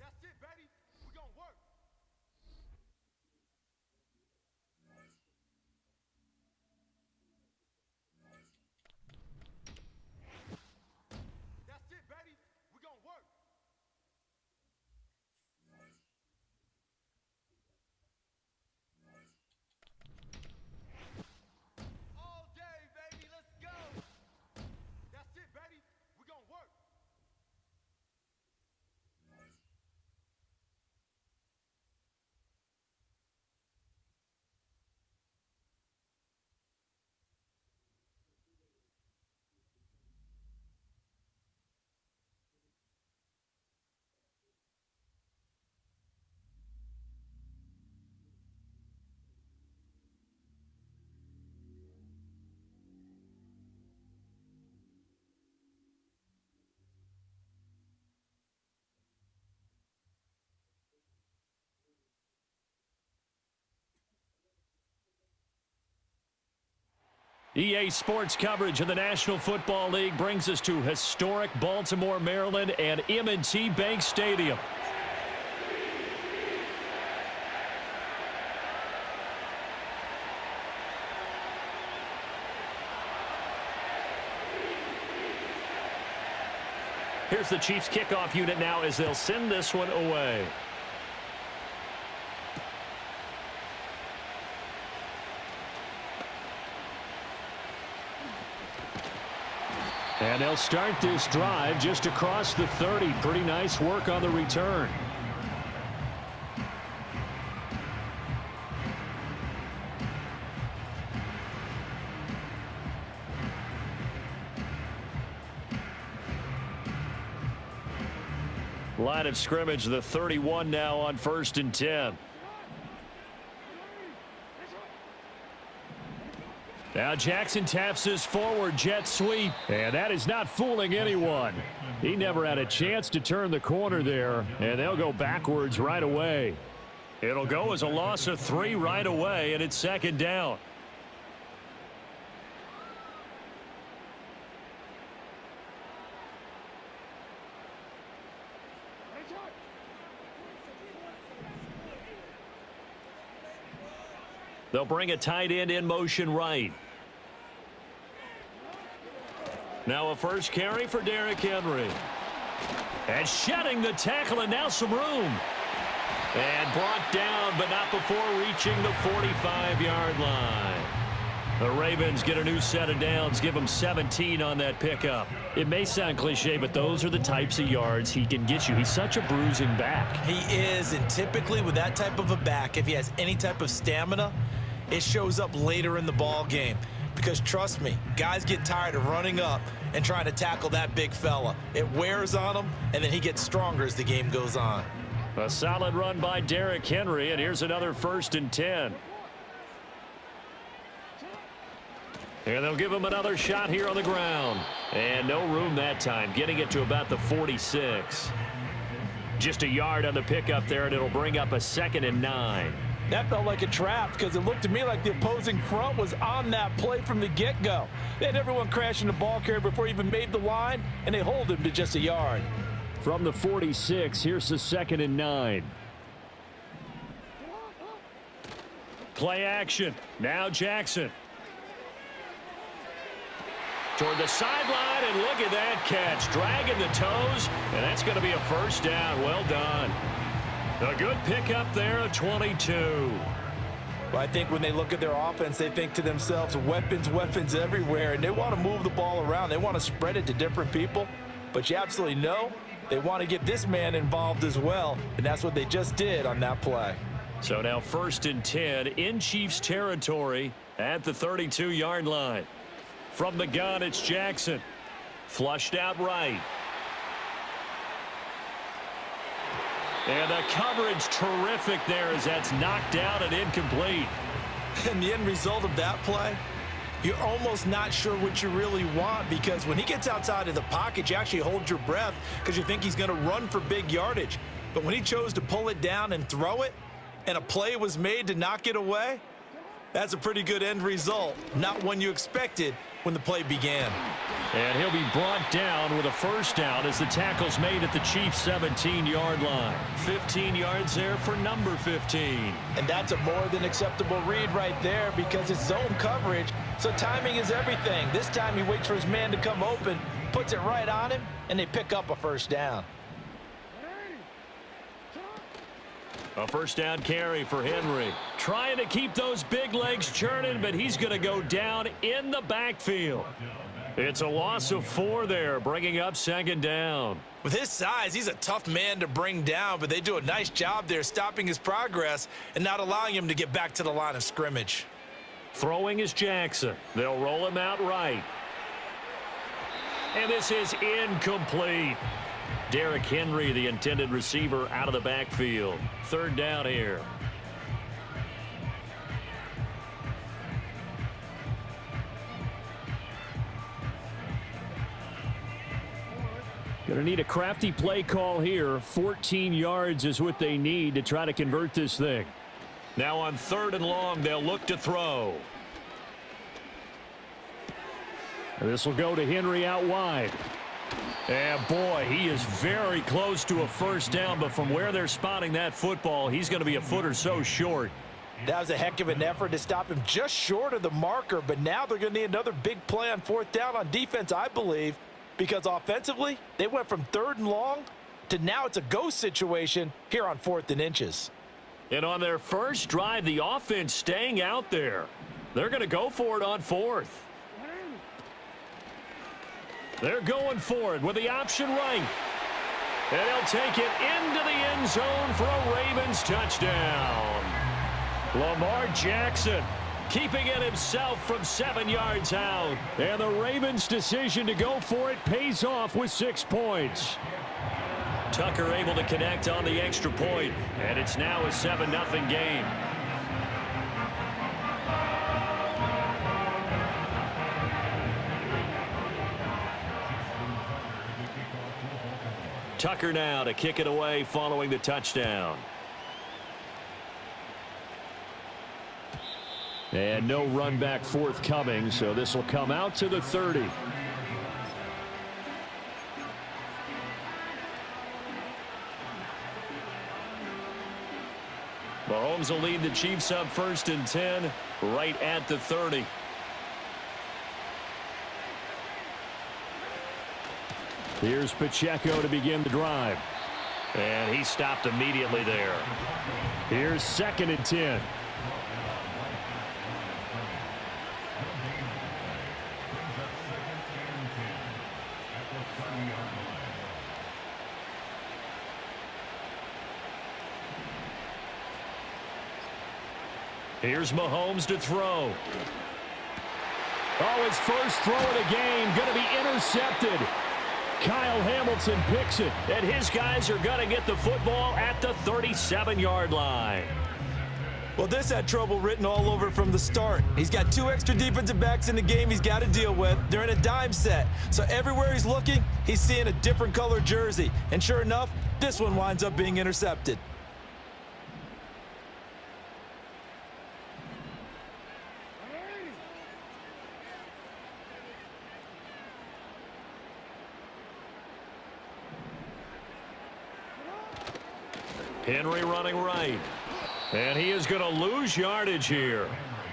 That's it, baby. We're gonna work. That's it, baby. We're gonna work. All day, baby. Let's go. That's it, baby. We're gonna work. EA Sports coverage of the National Football League brings us to historic Baltimore, Maryland, and M&T Bank Stadium. Here's the Chiefs kickoff unit now as they'll send this one away. And they'll start this drive just across the 30. Pretty nice work on the return. Line of scrimmage, the 31 now on 1st and 10. Now Jackson taps his forward jet sweep, and that is not fooling anyone. He never had a chance to turn the corner there, and they'll go backwards right away. It'll go as a loss of 3 right away, and it's 2nd down. They'll bring a tight end in motion right. Now a first carry for Derrick Henry. And shedding the tackle, and now some room. And brought down, but not before reaching the 45-yard line. The Ravens get a new set of downs, give them 17 on that pickup. It may sound cliche, but those are the types of yards he can get you. He's such a bruising back. He is, and typically with that type of a back, if he has any type of stamina, it shows up later in the ball game. Because trust me, guys get tired of running up and trying to tackle that big fella. It wears on him, and then he gets stronger as the game goes on. A solid run by Derrick Henry, and here's another 1st and 10. And they'll give him another shot here on the ground. And no room that time, getting it to about the 46. Just a yard on the pickup there, and it'll bring up a 2nd and 9. That felt like a trap because it looked to me like the opposing front was on that play from the get-go. They had everyone crashing the ball carrier before he even made the line, and they hold him to just a yard. From the 46, here's the 2nd and 9. Play action. Now Jackson. Toward the sideline, and look at that catch. Dragging the toes, and that's going to be a 1st down. Well done. A good pickup there at 22. Well, I think when they look at their offense, they think to themselves, weapons everywhere, and they want to move the ball around. They want to spread it to different people, but you absolutely know they want to get this man involved as well, and that's what they just did on that play. So now 1st and 10 in Chiefs territory at the 32-yard line. From the gun, it's Jackson. Flushed out right. And the coverage terrific there as that's knocked down and incomplete. And the end result of that play, you're almost not sure what you really want, because when he gets outside of the pocket, you actually hold your breath because you think he's going to run for big yardage. But when he chose to pull it down and throw it, and a play was made to knock it away, that's a pretty good end result. Not one you expected when the play began. And he'll be brought down with a 1st down as the tackle's made at the Chiefs' 17-yard line. 15 yards there for number 15. And that's a more than acceptable read right there because it's zone coverage, so timing is everything. This time he waits for his man to come open, puts it right on him, and they pick up a 1st down. A 1st down carry for Henry. Trying to keep those big legs churning, but he's going to go down in the backfield. It's a loss of 4 there, bringing up 2nd down. With his size, he's a tough man to bring down, but they do a nice job there stopping his progress and not allowing him to get back to the line of scrimmage. Throwing is Jackson. They'll roll him out right. And this is incomplete. Derrick Henry, the intended receiver, out of the backfield. 3rd down here. Going to need a crafty play call here. 14 yards is what they need to try to convert this thing. Now on 3rd and long, they'll look to throw. This will go to Henry out wide. And boy, he is very close to a 1st down, but from where they're spotting that football, he's going to be a foot or so short. That was a heck of an effort to stop him just short of the marker, but now they're going to need another big play on 4th down on defense, I believe, because offensively, they went from 3rd and long to now it's a go situation here on 4th and inches. And on their first drive, the offense staying out there. They're going to go for it on 4th. They're going for it with the option right. And he'll take it into the end zone for a Ravens touchdown. Lamar Jackson keeping it himself from 7 yards out. And the Ravens' decision to go for it pays off with 6 points. Tucker able to connect on the extra point, and it's now a 7-0 game. Tucker now to kick it away following the touchdown. And no run back forthcoming, so this will come out to the 30. Mahomes will lead the Chiefs up 1st and 10 right at the 30. Here's Pacheco to begin the drive. And he stopped immediately there. Here's 2nd and 10. Here's Mahomes to throw. Oh, his first throw of the game going to be intercepted. Kyle Hamilton picks it, and his guys are going to get the football at the 37-yard line. Well, this had trouble written all over from the start. He's got 2 extra defensive backs in the game he's got to deal with. They're in a dime set, so everywhere he's looking, he's seeing a different color jersey. And sure enough, this one winds up being intercepted. Henry running right. And he is going to lose yardage here.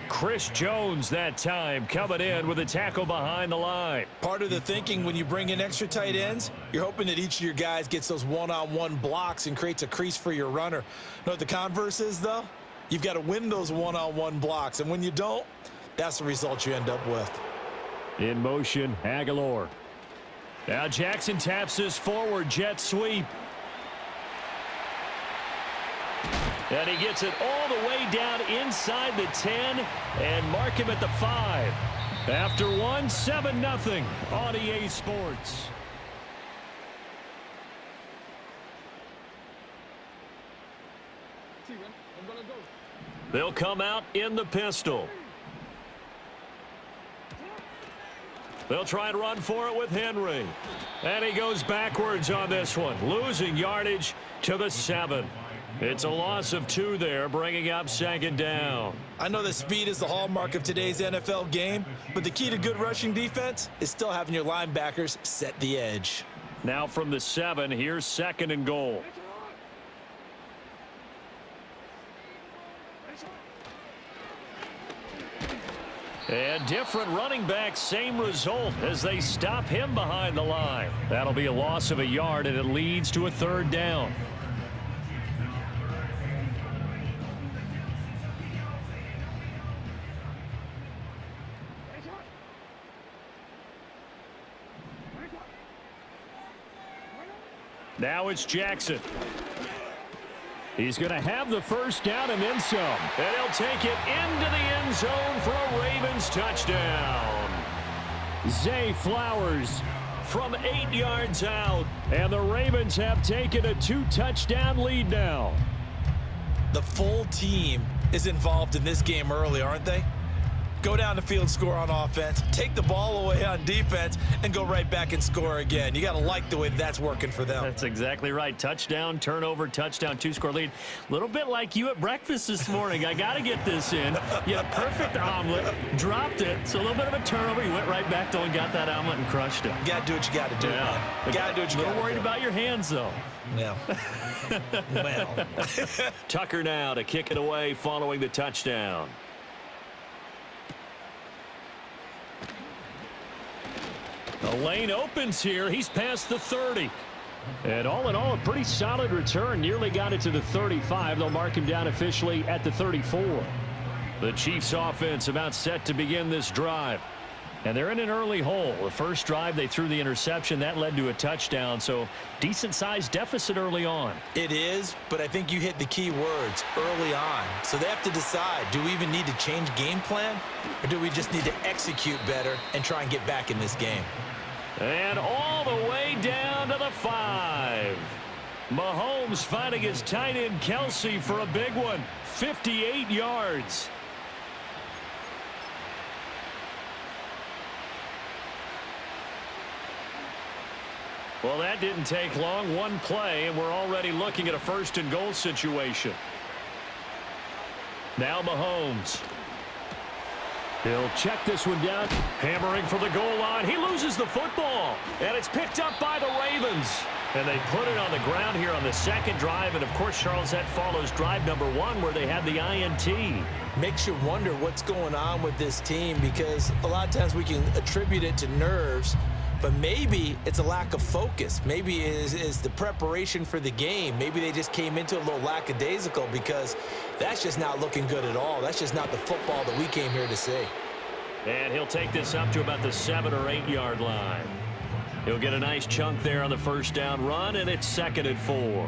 Chris Jones that time coming in with a tackle behind the line. Part of the thinking when you bring in extra tight ends, you're hoping that each of your guys gets those one-on-one blocks and creates a crease for your runner. You know what the converse is, though? You've got to win those one-on-one blocks, and when you don't, that's the result you end up with. In motion, Aguilar. Now Jackson taps his forward jet sweep. And he gets it all the way down inside the 10 and mark him at the 5. After 7-0 on EA Sports. They'll come out in the pistol. They'll try and run for it with Henry. And he goes backwards on this one, losing yardage to the 7. It's a loss of 2 there, bringing up 2nd down. I know that speed is the hallmark of today's NFL game, but the key to good rushing defense is still having your linebackers set the edge. Now from the 7, here's 2nd and goal. And different running backs, same result as they stop him behind the line. That'll be a loss of a yard, and it leads to a 3rd down. Now it's Jackson. He's going to have the 1st down and then some. And he'll take it into the end zone for a Ravens touchdown. Zay Flowers from 8 yards out. And the Ravens have taken a 2-touchdown lead now. The full team is involved in this game early, aren't they? Go down the field, score on offense, take the ball away on defense, and go right back and score again. You got to like the way that's working for them. That's exactly right. Touchdown, turnover, touchdown, 2-score lead. A little bit like you at breakfast this morning. I got to get this in. You had a perfect omelet, dropped it, so a little bit of a turnover. You went right back to and got that omelet and crushed it. You got to do what you got to do. Yeah. You got to do what you got to do. A little worried about your hands, though. Yeah. Well. Tucker now to kick it away following the touchdown. The lane opens here. He's past the 30. And all in all, a pretty solid return. Nearly got it to the 35. They'll mark him down officially at the 34. The Chiefs offense about set to begin this drive. And they're in an early hole. The first drive, they threw the interception. That led to a touchdown. So decent-sized deficit early on. It is, but I think you hit the key words early on. So they have to decide, do we even need to change game plan? Or do we just need to execute better and try and get back in this game? And all the way down to the 5. Mahomes finding his tight end Kelsey for a big one. 58 yards. Well, that didn't take long. One play, and we're already looking at a 1st and goal situation. Now Mahomes. He'll check this one down. Hammering for the goal line. He loses the football. And it's picked up by the Ravens. And they put it on the ground here on the 2nd drive. And, of course, Charles, that follows drive number 1 where they had the INT. Makes you wonder what's going on with this team because a lot of times we can attribute it to nerves. But maybe it's a lack of focus. Maybe it is the preparation for the game. Maybe they just came into a little lackadaisical because that's just not looking good at all. That's just not the football that we came here to see. And he'll take this up to about the 7 or 8 yard line. He'll get a nice chunk there on the 1st down run, and it's 2nd and 4.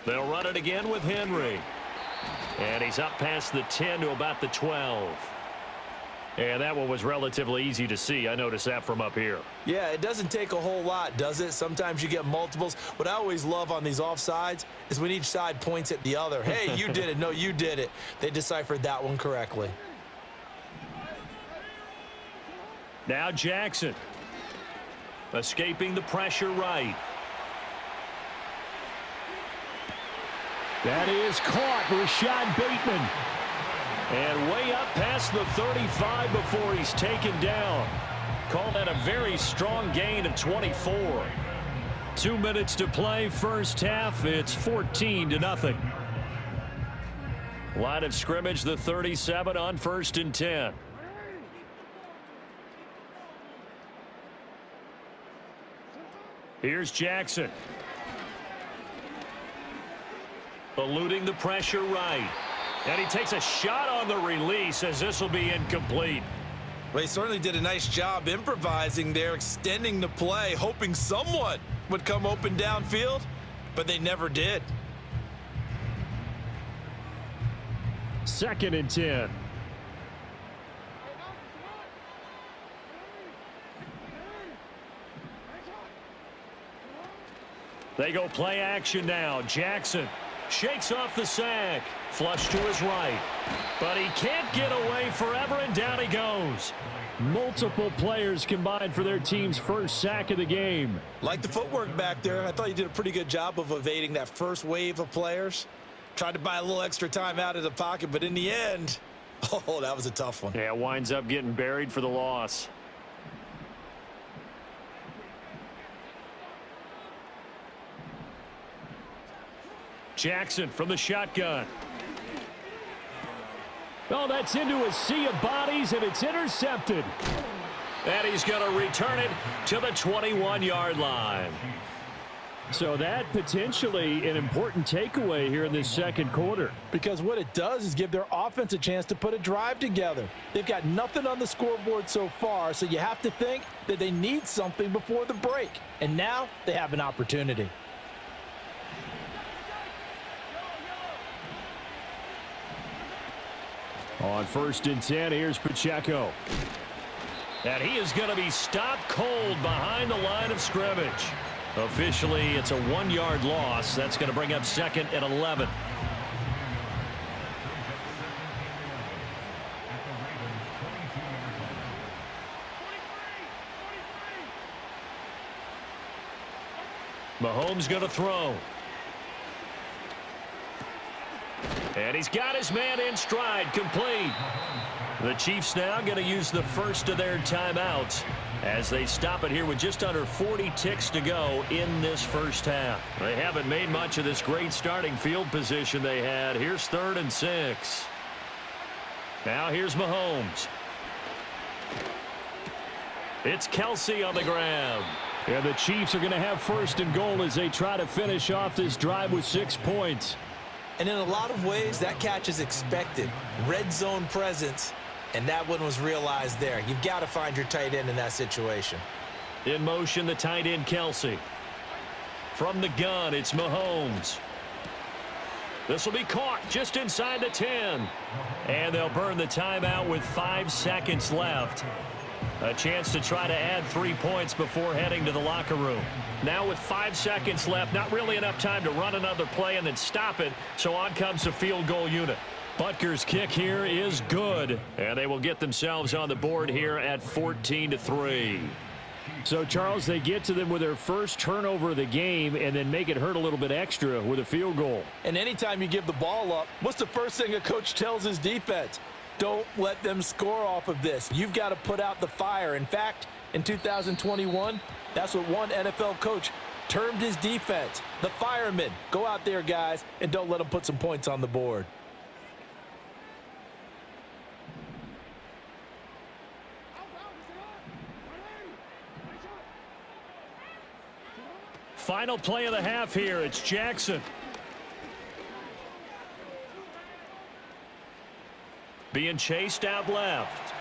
They'll run it again with Henry. And he's up past the 10 to about the 12. And that one was relatively easy to see. I noticed that from up here. Yeah, it doesn't take a whole lot, does it? Sometimes you get multiples. What I always love on these offsides is when each side points at the other. Hey, you did it. No, you did it. They deciphered that one correctly. Now Jackson. Escaping the pressure right. That is caught. Rashad Bateman. And way up past the 35 before he's taken down. Call that a very strong gain of 24. 2 minutes to play, first half. It's 14-0. Line of scrimmage, the 37 on 1st and 10. Here's Jackson. Eluding the pressure right. And he takes a shot on the release as this will be incomplete. Well, he certainly did a nice job improvising there, extending the play, hoping someone would come open downfield, but they never did. 2nd and 10. They go play action now. Jackson shakes off the sack. Flush to his right. But he can't get away forever, and down he goes. Multiple players combined for their team's first sack of the game. Like the footwork back there, I thought you did a pretty good job of evading that first wave of players. Tried to buy a little extra time out of the pocket, but in the end, oh, that was a tough one. Yeah, winds up getting buried for the loss. Jackson from the shotgun. Oh, that's into a sea of bodies, and it's intercepted. And he's going to return it to the 21-yard line. So that potentially an important takeaway here in this second quarter. Because what it does is give their offense a chance to put a drive together. They've got nothing on the scoreboard so far, so you have to think that they need something before the break. And now they have an opportunity. On 1st and 10, here's Pacheco. And he is going to be stopped cold behind the line of scrimmage. Officially, it's a 1-yard loss. That's going to bring up 2nd and 11. Mahomes going to throw. And he's got his man in stride, complete. The Chiefs now going to use the first of their timeouts as they stop it here with just under 40 ticks to go in this first half. They haven't made much of this great starting field position they had. Here's 3rd and 6. Now here's Mahomes. It's Kelsey on the ground. And the Chiefs are going to have 1st and goal as they try to finish off this drive with 6 points. And in a lot of ways, that catch is expected. Red zone presence, and that one was realized there. You've got to find your tight end in that situation. In motion, the tight end, Kelsey. From the gun, it's Mahomes. This will be caught just inside the 10. And they'll burn the timeout with 5 seconds left. A chance to try to add 3 points before heading to the locker room. Now with 5 seconds left, not really enough time to run another play and then stop it, so on comes the field goal unit. Butker's kick here is good, and they will get themselves on the board here at 14-3. So, Charles, they get to them with their first turnover of the game and then make it hurt a little bit extra with a field goal. And anytime you give the ball up, what's the first thing a coach tells his defense? Don't let them score off of this. You've got to put out the fire. In fact, in 2021, that's what one NFL coach termed his defense. The firemen. Go out there, guys, and don't let them put some points on the board. Final play of the half here. It's Jackson. Being chased out left.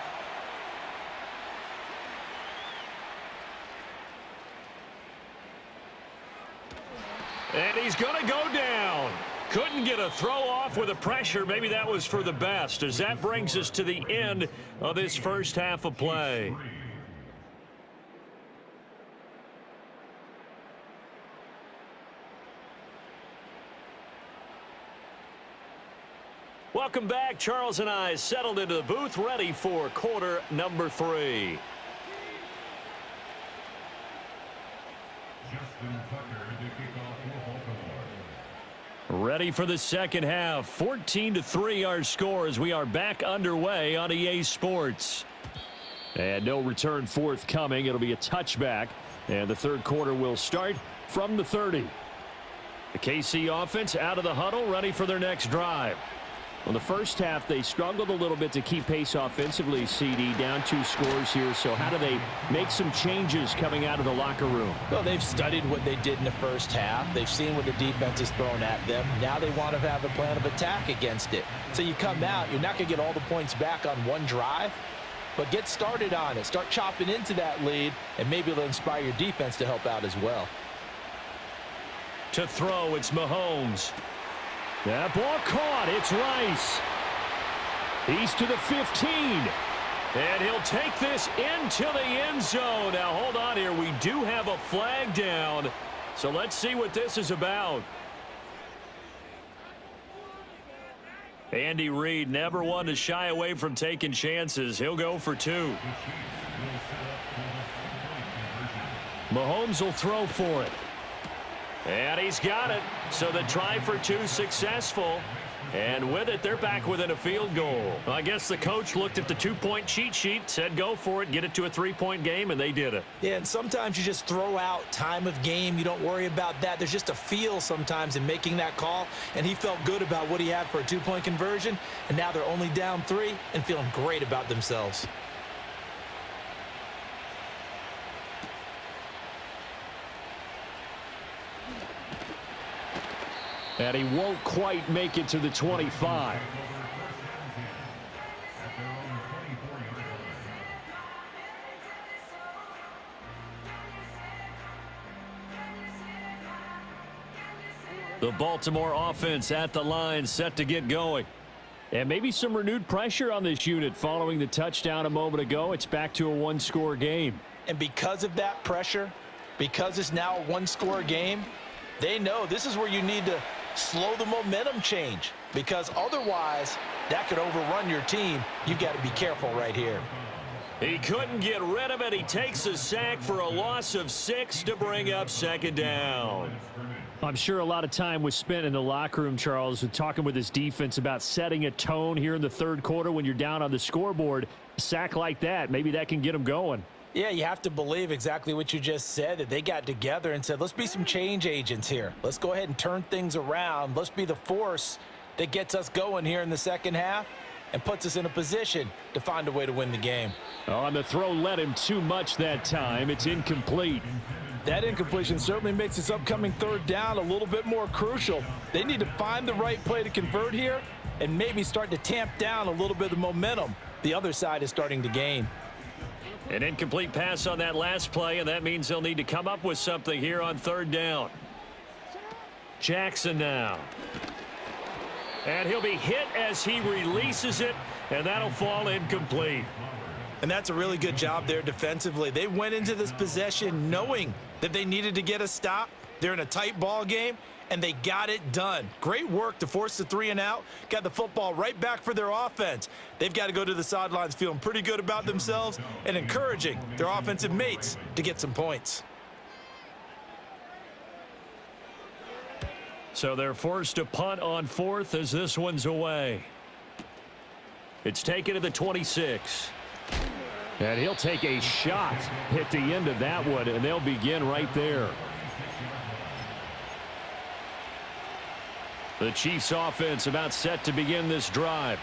And he's going to go down. Couldn't get a throw off with the pressure. Maybe that was for the best, as that brings us to the end of this first half of play. Welcome back. Charles and I settled into the booth, ready for quarter number 3. Ready for the second half. 14-3 our score as we are back underway on EA Sports. And no return forthcoming. It'll be a touchback. And the third quarter will start from the 30. The KC offense out of the huddle, ready for their next drive. Well, the first half, they struggled a little bit to keep pace offensively, CD, down 2 scores here. So how do they make some changes coming out of the locker room? Well, they've studied what they did in the first half. They've seen what the defense has thrown at them. Now they want to have a plan of attack against it. So you come out, you're not going to get all the points back on one drive, but get started on it. Start chopping into that lead, and maybe it'll inspire your defense to help out as well. To throw, it's Mahomes. That ball caught. It's Rice. He's to the 15. And he'll take this into the end zone. Now, hold on here. We do have a flag down. So let's see what this is about. Andy Reid, never one to shy away from taking chances. He'll go for 2. Mahomes will throw for it. And he's got it. So the try for 2 successful. And with it, they're back within a field goal. Well, I guess the coach looked at the 2-point cheat sheet, said go for it, get it to a 3-point game, and they did it. Yeah, and sometimes you just throw out time of game. You don't worry about that. There's just a feel sometimes in making that call, and he felt good about what he had for a 2-point conversion, and now they're only down 3 and feeling great about themselves. And he won't quite make it to the 25. The Baltimore offense at the line, set to get going. And maybe some renewed pressure on this unit following the touchdown a moment ago. It's back to a 1-score game. And because of that pressure, because it's now a 1-score game, they know this is where you need to slow the momentum change, because otherwise that could overrun your team. You've got to be careful right here. He couldn't get rid of it. He takes a sack for a loss of 6 to bring up second down. I'm sure a lot of time was spent in the locker room, Charles, talking with his defense about setting a tone here in the third quarter when you're down on the scoreboard. A sack like that, maybe that can get them going. Yeah, you have to believe exactly what you just said, that they got together and said, let's be some change agents here. Let's go ahead and turn things around. Let's be the force that gets us going here in the second half and puts us in a position to find a way to win the game. On the throw, led him too much that time. It's incomplete. That incompletion certainly makes this upcoming third down a little bit more crucial. They need to find the right play to convert here and maybe start to tamp down a little bit of the momentum the other side is starting to gain. An incomplete pass on that last play, and that means they'll need to come up with something here on third down. Jackson now. And he'll be hit as he releases it, and that'll fall incomplete. And that's a really good job there defensively. They went into this possession knowing that they needed to get a stop. They're in a tight ball game, and they got it done. Great work to force the 3 and out. Got the football right back for their offense. They've got to go to the sidelines feeling pretty good about themselves and encouraging their offensive mates to get some points. So they're forced to punt on 4th as this one's away. It's taken to the 26. And he'll take a shot at the end of that one, and they'll begin right there. The Chiefs offense about set to begin this drive.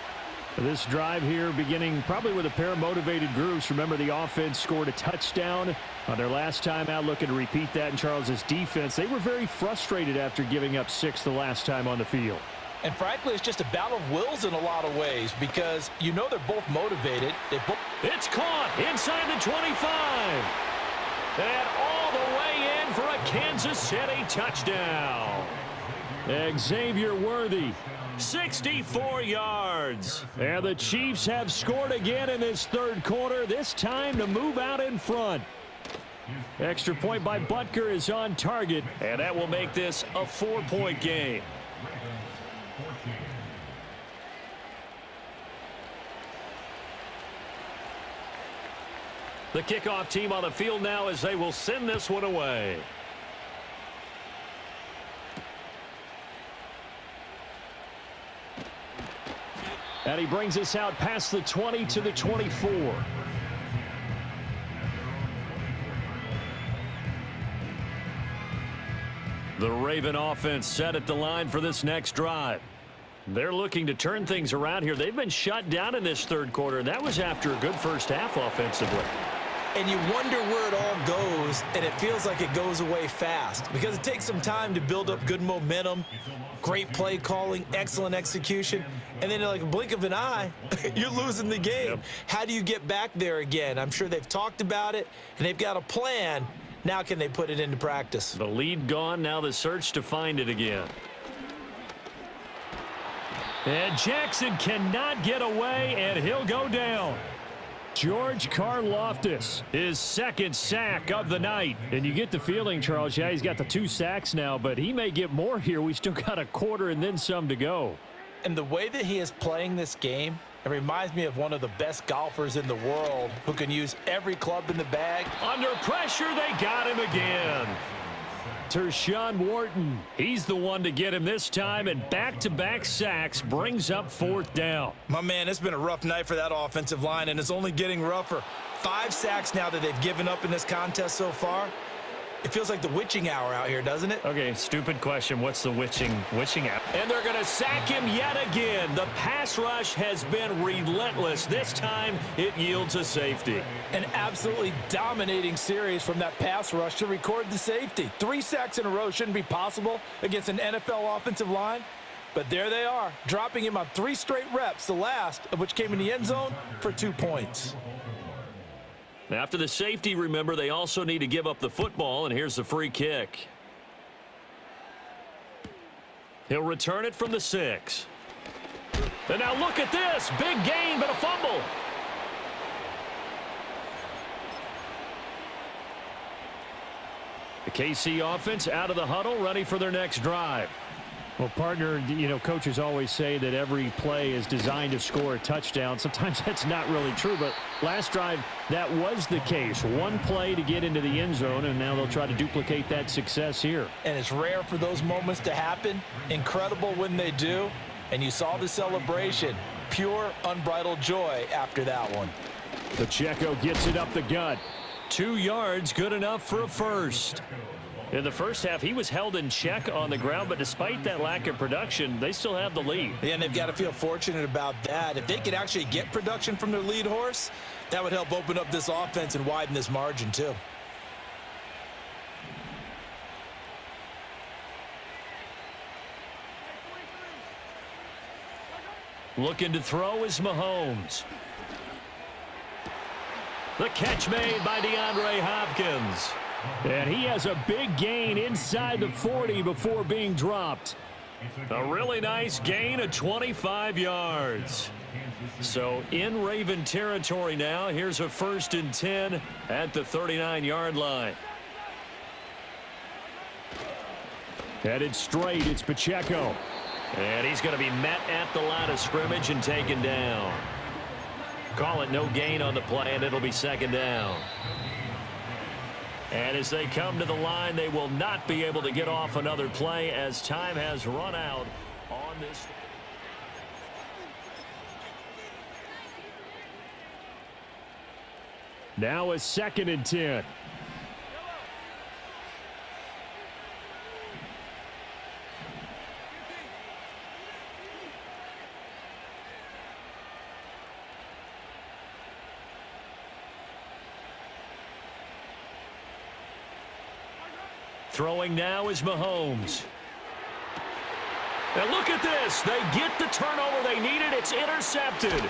This drive here beginning probably with a pair of motivated groups. Remember, the offense scored a touchdown on their last time out, looking to repeat that in Charles's defense. They were very frustrated after giving up 6 the last time on the field. And frankly, it's just a battle of wills in a lot of ways, because you know they're both motivated. It's caught inside the 25. And all the way in for a Kansas City touchdown. Xavier Worthy. 64 yards. And the Chiefs have scored again in this third quarter, this time to move out in front. Extra point by Butker is on target, And that will make this a 4-point game. The kickoff team on the field now as they will send this one away. and he brings us out past the 20 to the 24. The Raven offense set at the line for this next drive. They're looking to turn things around here. They've been shut down in this third quarter, and that was after a good first half offensively. And you wonder where it all goes, and it feels like it goes away fast because it takes some time to build up good momentum, great play calling, excellent execution, and then like a blink of an eye, you're losing the game. Yep. How do you get back there again? I'm sure they've talked about it, and they've got a plan. Now can they put it into practice? The lead gone, now the search to find it again. And Jackson cannot get away, and he'll go down. George Karlaftis, his second sack of the night. And you get the feeling, Charles, yeah, he's got the 2 sacks now, but he may get more here. We still got a quarter and then some to go. And the way that he is playing this game, it reminds me of one of the best golfers in the world who can use every club in the bag. Under pressure, they got him again. Tershawn Wharton, He's the one to get him this time, and back-to-back sacks brings up 4th down. My man, it's been a rough night for that offensive line, and it's only getting rougher. 5 sacks now that they've given up in this contest so far. It feels like the witching hour out here, doesn't it? Okay, stupid question. What's the witching hour? and they're going to sack him yet again. The pass rush has been relentless. This time, it yields a safety. An absolutely dominating series from that pass rush to record the safety. 3 sacks in a row shouldn't be possible against an NFL offensive line. But there they are, dropping him on 3 straight reps, the last of which came in the end zone for 2 points. After the safety, remember, they also need to give up the football, and here's the free kick. He'll return it from the 6. And now look at this. Big gain, but a fumble. The KC offense out of the huddle, ready for their next drive. Well, partner, you know, coaches always say that every play is designed to score a touchdown. Sometimes that's not really true, but last drive, that was the case. 1 play to get into the end zone, and now they'll try to duplicate that success here. And it's rare for those moments to happen. Incredible when they do. And you saw the celebration. Pure, unbridled joy after that one. Pacheco gets it up the gut. 2 yards, good enough for a first. In the first half, he was held in check on the ground, but despite that lack of production, they still have the lead. Yeah, and they've got to feel fortunate about that. If they could actually get production from their lead horse, that would help open up this offense and widen this margin too. Looking to throw is Mahomes. The catch made by DeAndre Hopkins. And he has a big gain inside the 40 before being dropped. A really nice gain of 25 yards. So in Raven territory now, here's a 1st and 10 at the 39-yard line. Headed straight, it's Pacheco. And he's going to be met at the line of scrimmage and taken down. Call it no gain on the play, and it'll be 2nd down. And as they come to the line, they will not be able to get off another play as time has run out on this. Now a 2nd and 10. Throwing now is Mahomes. And look at this. They get the turnover they needed. It's intercepted.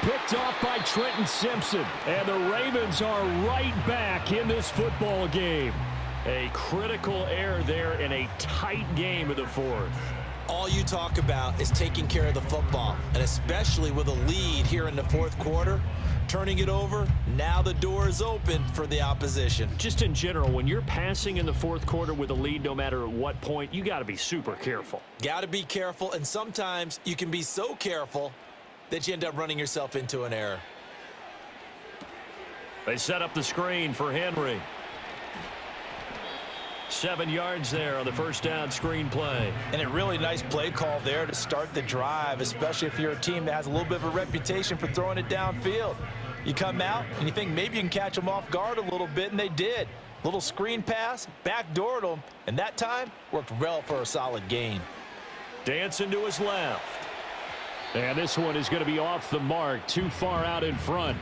Picked off by Trenton Simpson. And the Ravens are right back in this football game. A critical error there in a tight game of the fourth. All you talk about is taking care of the football, and especially with a lead here in the fourth quarter, turning it over, now the door is open for the opposition. Just in general, when you're passing in the fourth quarter with a lead, no matter at what point, you got to be super careful. Got to be careful, and sometimes you can be so careful that you end up running yourself into an error. They set up the screen for Henry. 7 yards there on the first down screen play. And a really nice play call there to start the drive, especially if you're a team that has a little bit of a reputation for throwing it downfield. You come out and you think maybe you can catch them off guard a little bit, and they did. Little screen pass, backdoored them, and that time worked well for a solid gain. Dancing to his left. And this one is going to be off the mark, too far out in front.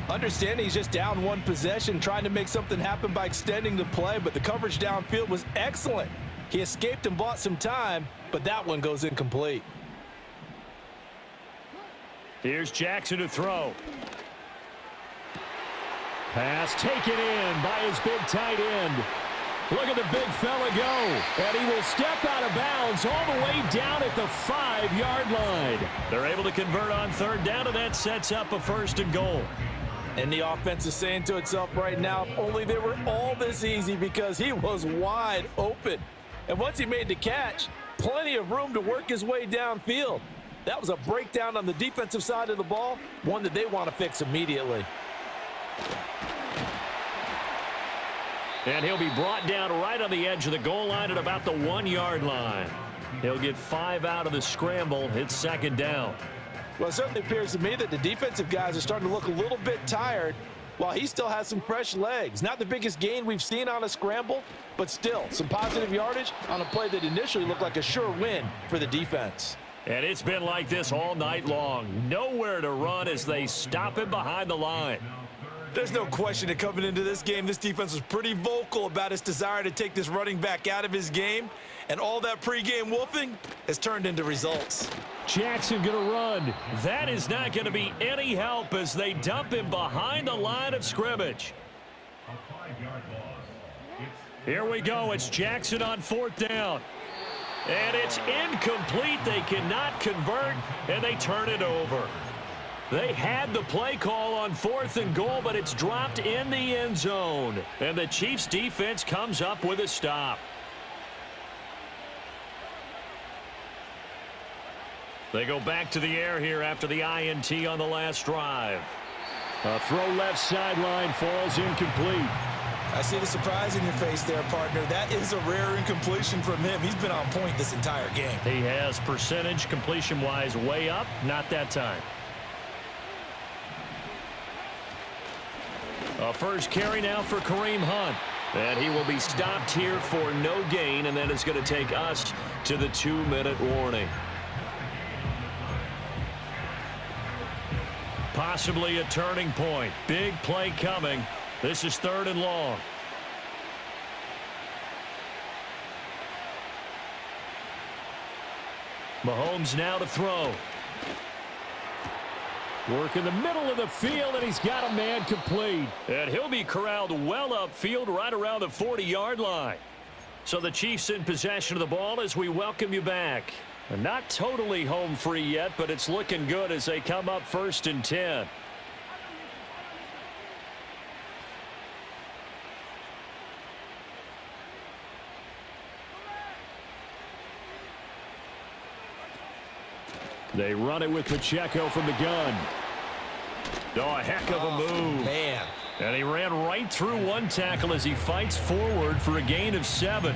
Understanding he's just down one possession, trying to make something happen by extending the play, but the coverage downfield was excellent. He escaped and bought some time, but that one goes incomplete. Here's Jackson to throw. Pass taken in by his big tight end. Look at the big fella go. And he will step out of bounds all the way down at the 5-yard line. They're able to convert on third down, and that sets up a 1st and goal. And the offense is saying to itself right now, only they were all this easy because he was wide open. And once he made the catch, plenty of room to work his way downfield. That was a breakdown on the defensive side of the ball, one that they want to fix immediately. And he'll be brought down right on the edge of the goal line at about the 1-yard line. He'll get 5 out of the scramble. It's 2nd down. Well, it certainly appears to me that the defensive guys are starting to look a little bit tired while he still has some fresh legs. Not the biggest gain we've seen on a scramble, but still some positive yardage on a play that initially looked like a sure win for the defense. And it's been like this all night long. Nowhere to run as they stop him behind the line. There's no question that coming into this game, this defense was pretty vocal about its desire to take this running back out of his game. And all that pregame wolfing has turned into results. Jackson going to run. That is not going to be any help as they dump him behind the line of scrimmage. A 5-yard loss. Here we go. It's Jackson on 4th down. And it's incomplete. They cannot convert, and they turn it over. They had the play call on 4th and goal, but it's dropped in the end zone. And the Chiefs defense comes up with a stop. They go back to the air here after the INT on the last drive. A throw left sideline falls incomplete. I see the surprise in your face there, partner. That is a rare incompletion from him. He's been on point this entire game. He has percentage completion-wise way up, not that time. A first carry now for Kareem Hunt. And he will be stopped here for no gain, and then it's going to take us to the 2-minute warning. Possibly a turning point. Big play coming. This is 3rd and long. Mahomes now to throw. Work in the middle of the field, and he's got a man complete. And he'll be corralled well upfield right around the 40-yard line. So the Chiefs in possession of the ball as we welcome you back. Not totally home free yet, but it's looking good as they come up 1st and 10. They run it with Pacheco from the gun. Oh, a heck of a move. Man. And he ran right through one tackle as he fights forward for a gain of 7.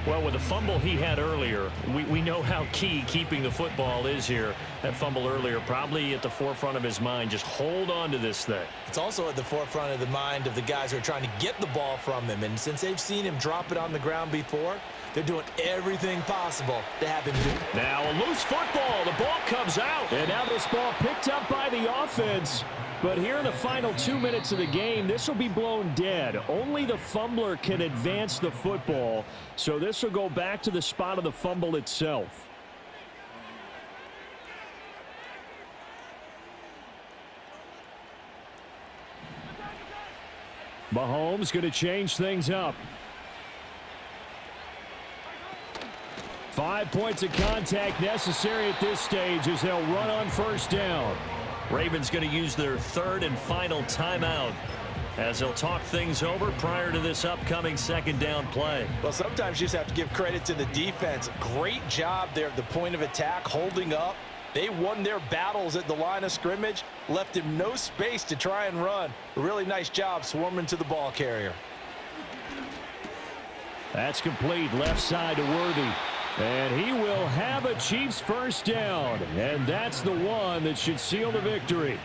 Well, with the fumble he had earlier, we know how key keeping the football is here. That fumble earlier probably at the forefront of his mind. Just hold on to this thing. It's also at the forefront of the mind of the guys who are trying to get the ball from him. And since they've seen him drop it on the ground before, they're doing everything possible to have him do it. Now a loose football. The ball comes out. And now this ball picked up by the offense. But here in the final 2 minutes of the game, this will be blown dead. Only the fumbler can advance the football. So this will go back to the spot of the fumble itself. Mahomes going to change things up. 5 points of contact necessary at this stage as they'll run on first down. Ravens going to use their third and final timeout as they'll talk things over prior to this upcoming second down play. Well, sometimes you just have to give credit to the defense. Great job there at the point of attack, holding up. They won their battles at the line of scrimmage, left him no space to try and run. A really nice job swarming to the ball carrier. That's complete, left side to Worthy. And he will have a Chiefs first down. And that's the one that should seal the victory.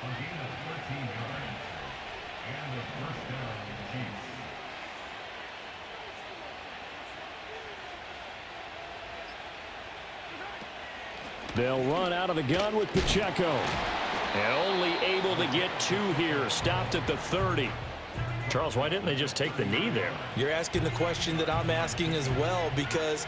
A gain of 13 yards. And a first down, Chiefs. They'll run out of the gun with Pacheco. And only able to get 2 here. Stopped at the 30. Charles, why didn't they just take the knee there? You're asking the question that I'm asking as well, because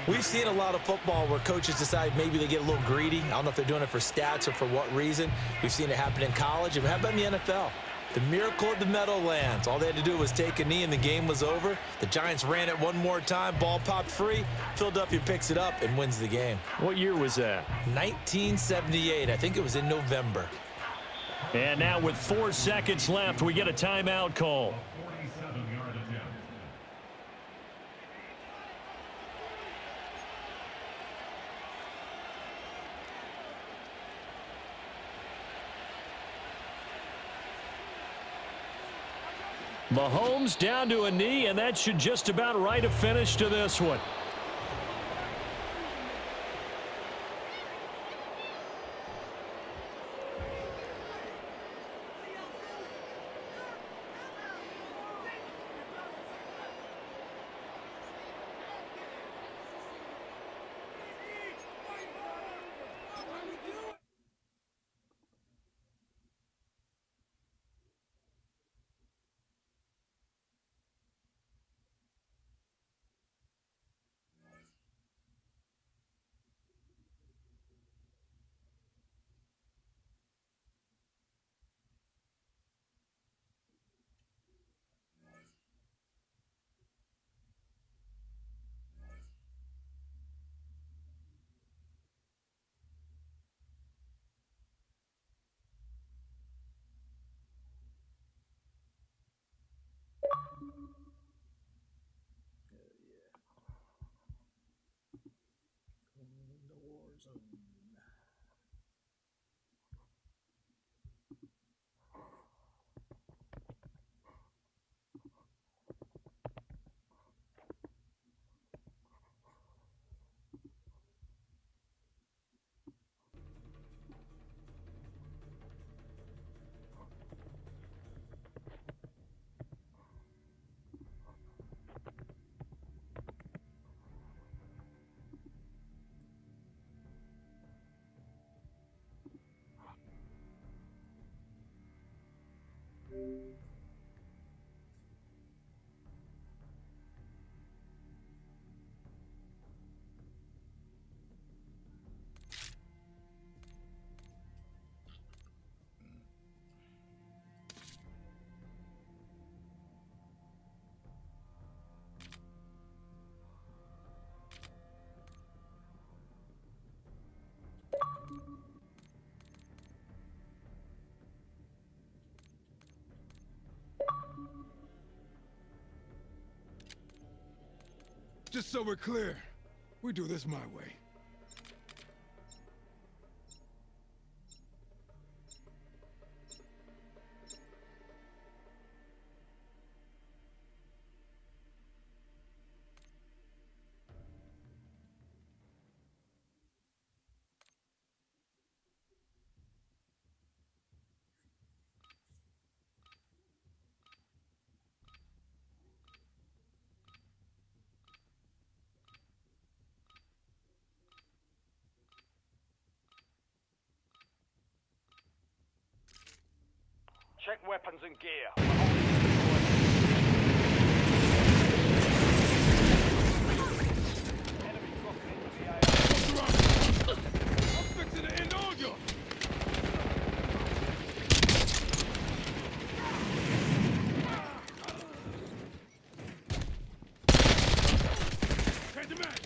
we've seen a lot of football where coaches decide maybe they get a little greedy. I don't know if they're doing it for stats or for what reason. We've seen it happen in college, and how about in the NFL? The miracle of the Meadowlands. All they had to do was take a knee, and the game was over. The Giants ran it one more time. Ball popped free. Philadelphia picks it up and wins the game. What year was that? 1978. I think it was in November. And now with 4 seconds left, we get a timeout call. 47-yard attempt. Mahomes down to a knee, and that should just about write a finish to this one. Just so we're clear, we do this my way. Check weapons and gear. I'm fixing to end all you! Catch him out!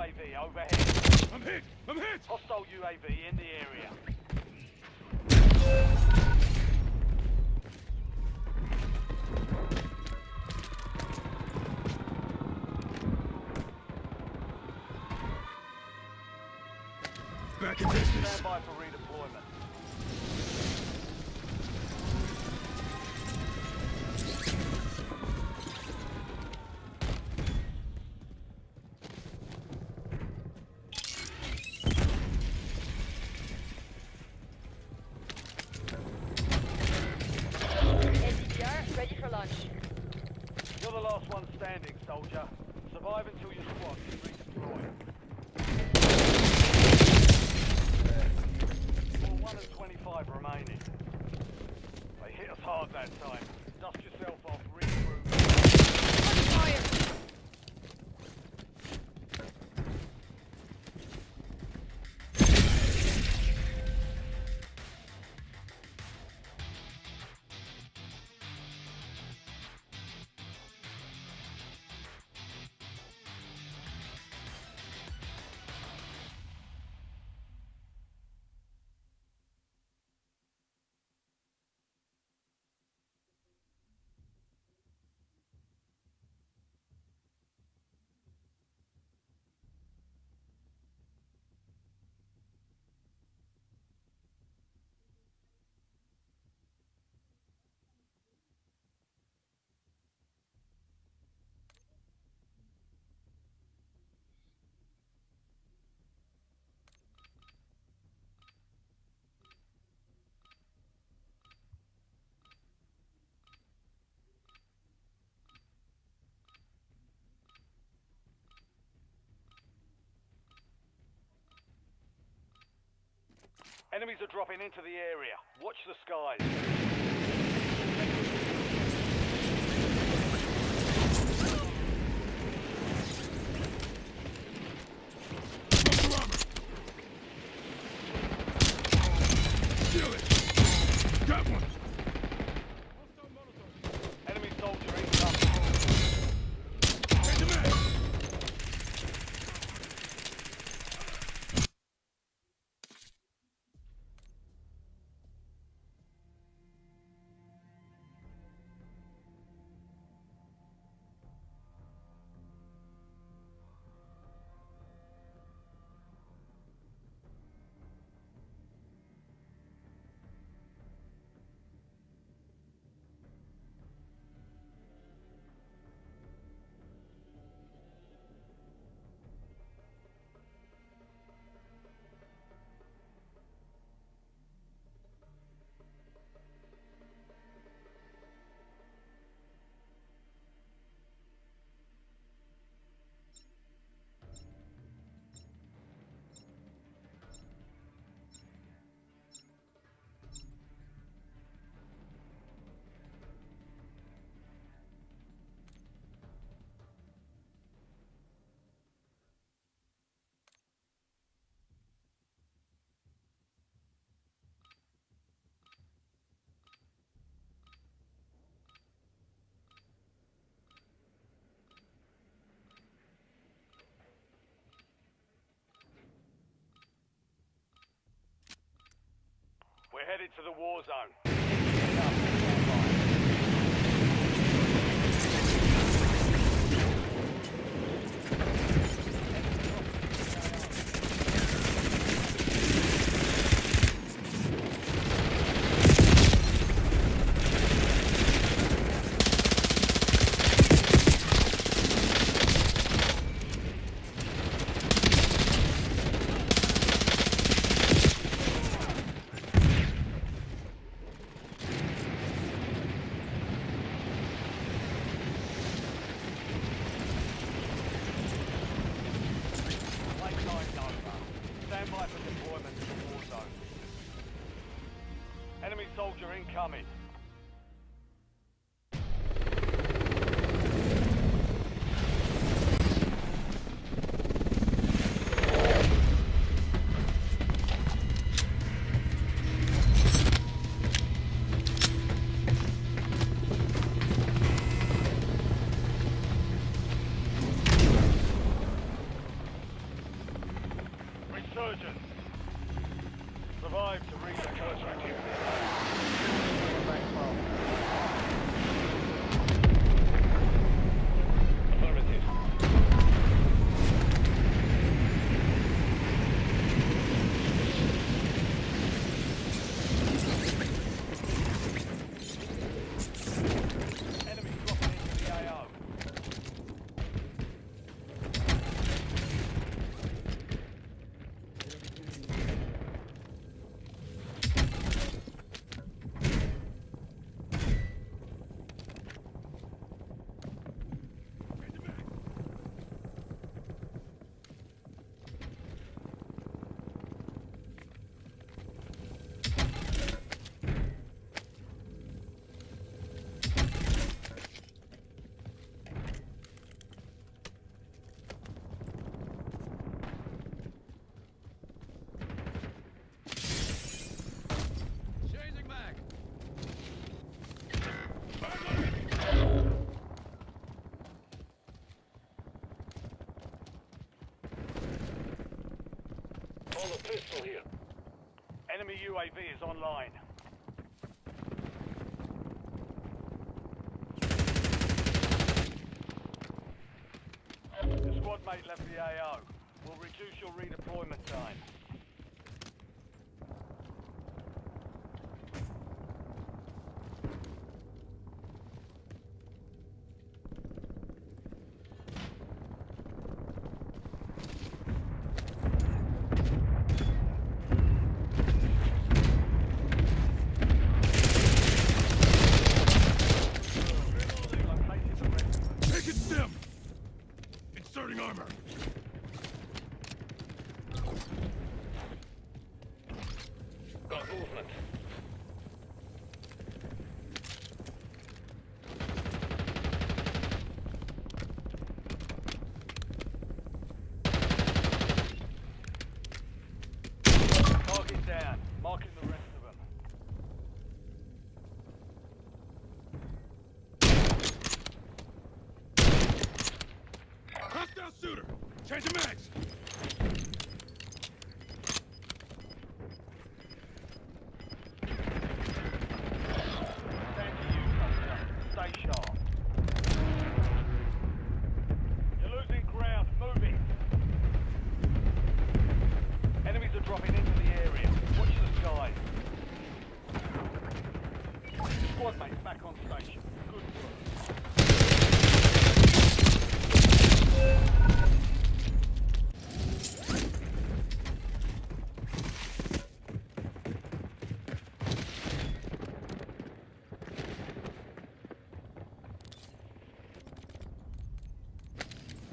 UAV overhead. I'm hit! I'm hit! Hostile UAV in the area. Back in business. Stand by for redeployment. SDR, ready for launch. You're the last one standing, soldier. Survive until your squad is redeployed. Well, 1 and 25 remaining. They hit us hard that time. Dust yourself off, regroup. Under fire. Enemies are dropping into the area. Watch the skies. Steal it! Got one! Enemy soldier incoming. Take the man! We're headed to the war zone. Stand by for deployment to the war zone. Enemy soldier incoming. Resurgence. Survive to reach the contract. Affirmative. Enemy dropping into the AO. Call a pistol here. Enemy UAV is online. The squad mate left the AO. Will reduce your redeployment time. Located the rest. Taking stim! Inserting armor. Got movement. Target down. Marking the rest of them. Hostile shooter! Changing mags! Stand to you, Hunter. Stay sharp. You're losing ground. Moving. Enemies are dropping into the area. Watch the skies. Squad mates back on station. Good work.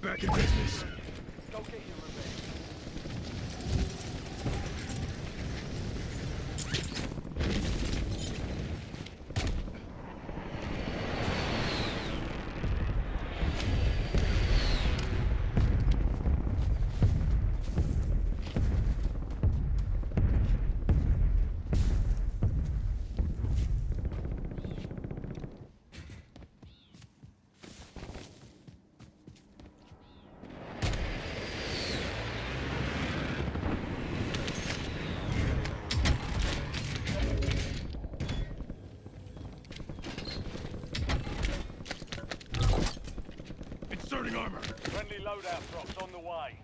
Back in business. Go get your revenge. Inserting armor. Friendly loadout drops on the way.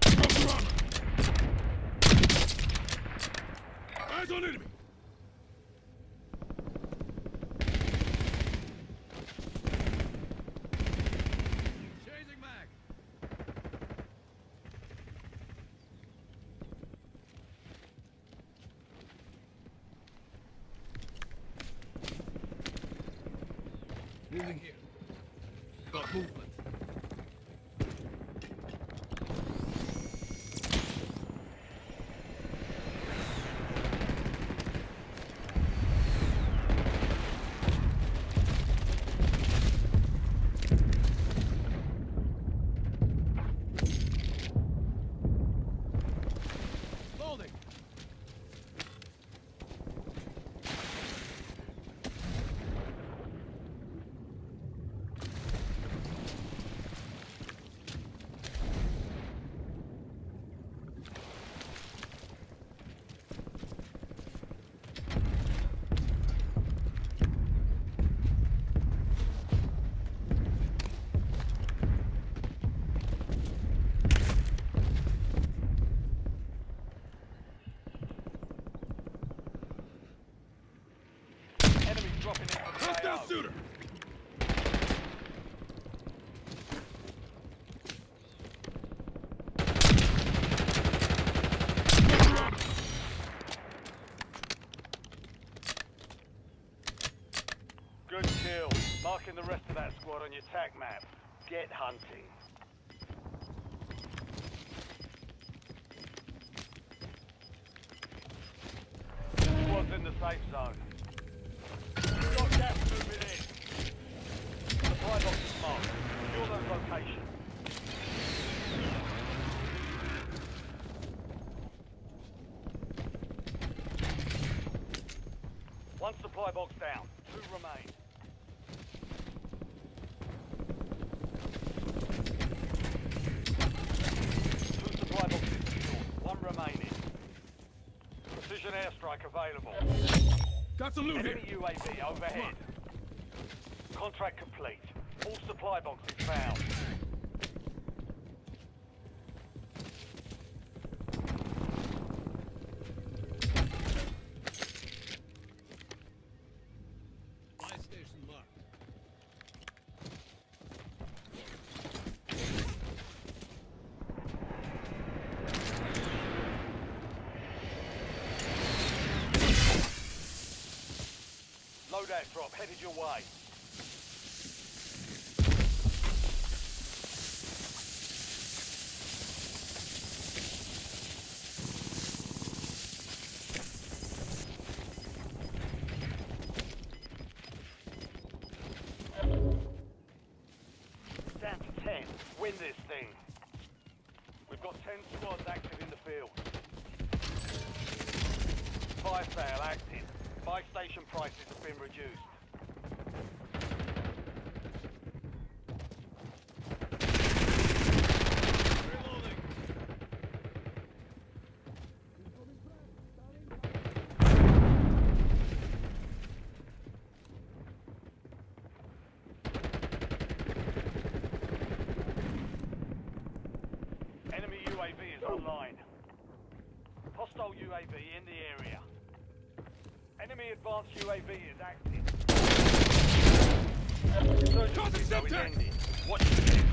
Drop your armor. Eyes on enemy. Changing mag. Moving here. Got movement. Loading. dropping into the Hostile AO. shooter! Good kill. Marking the rest of that squad on your tac map. Get hunting. Squad's in the safe zone. Got gas moving in. Supply box is marked. Secure those locations. One supply box down. 2 remain. Two supply boxes secured. 1 remaining. Precision airstrike available. Got some loot here! Enemy UAV overhead. Contract complete. All supply boxes found. Buy station marked. Loadout drop headed your way. Down to 10. Win this thing. We've got 10 squads active in the field. Fire sale active. Buy station prices have been reduced. Enemy UAV is online. Hostile UAV in the area. Enemy advanced UAV is active. Insurgency is ending. Watch the kill.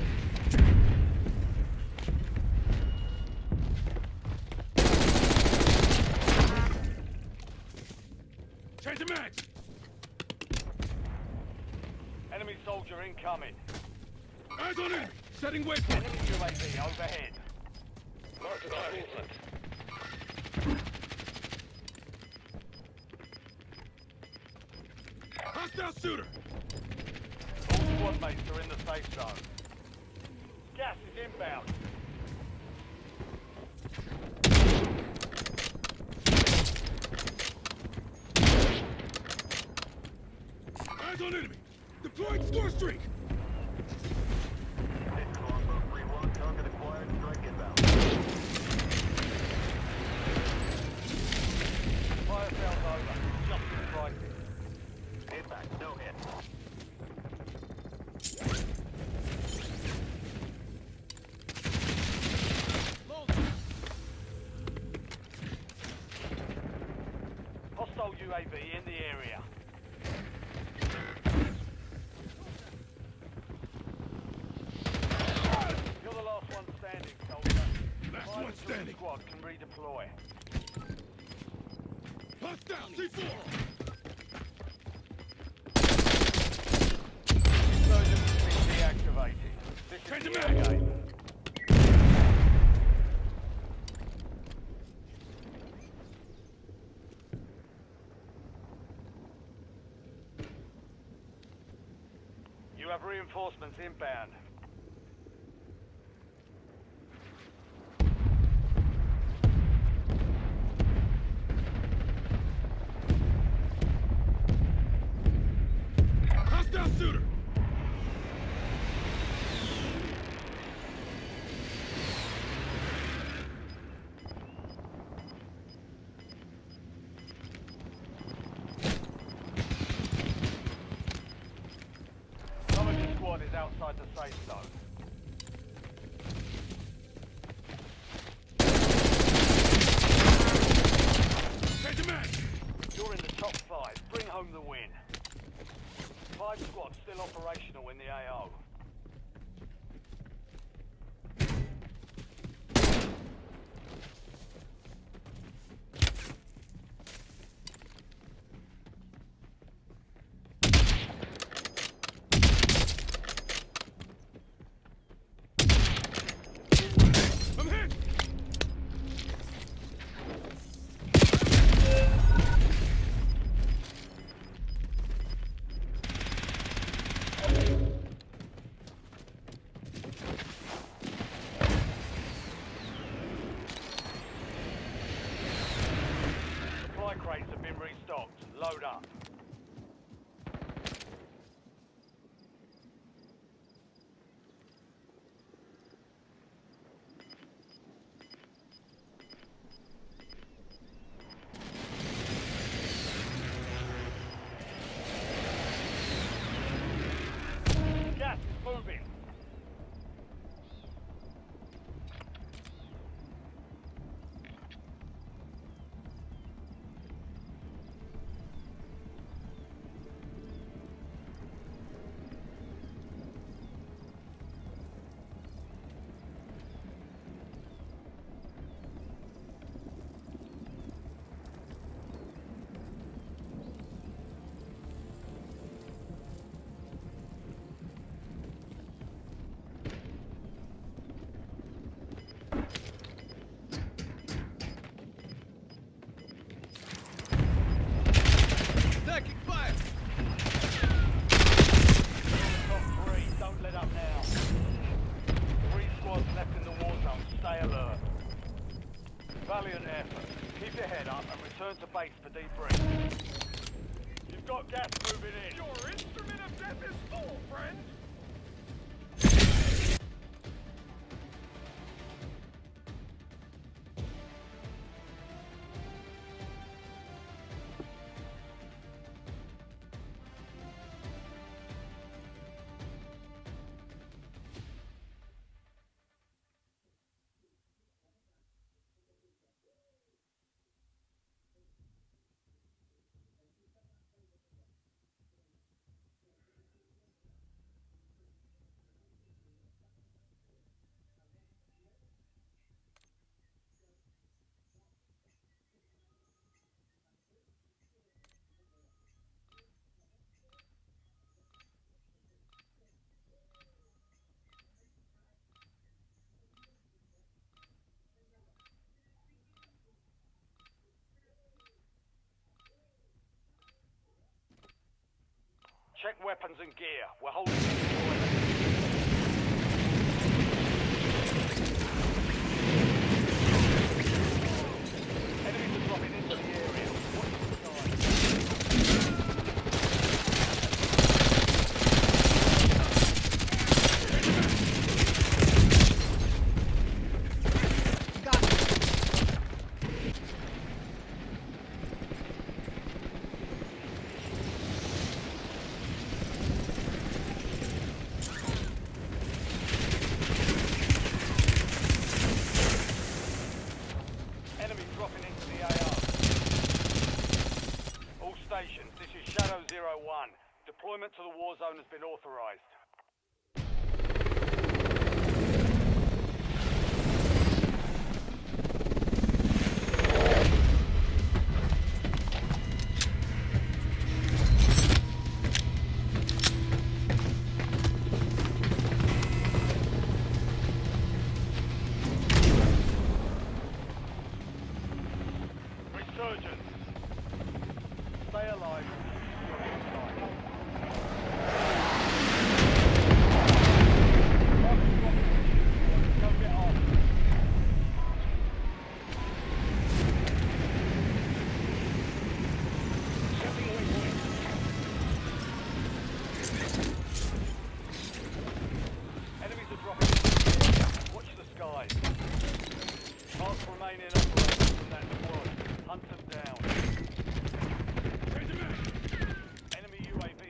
Change the mags! Enemy soldier incoming. Eyes on enemy! Setting waypoint! Enemy UAV overhead. Hostile shooter! All squad mates are in the safe zone. Gas is inbound. Eyes on enemy! Deploying score streak! Fire sales over. Just in crisis. Impact, no hit. Hostile UAV in the area. You're the last one standing, soldier. Last Fire one until the standing. Squad can redeploy. Hostile C4! Insurgents has been deactivated. This Change is the the mag. game. You have reinforcements inbound. Hostile shooter! Some of your squad is outside the safe zone. Change the mag! You're in the top 5. Bring home the win. 5 squads still operational in the AO. Supply crates have been restocked. Load up. Gas is moving. Taking fire! Top 3, don't let up now. 3 squads left in the war zone. Stay alert. Valiant effort. Keep your head up and return to base for debrief. You've got gas moving in. Your instrument of death is full, friend! Check weapons and gear. We're holding the enemies are dropping into the area. Watch the sky. Enemy dropping into the AR. All stations, this is Shadow 01. Deployment to the war zone has been authorized. Resurgence. Stay alive. You're inside. Don't get off. Setting waypoint. Enemies are dropping. Watch the skies. Marks remain in operation from that squad. Hunt them down. Enemy UAV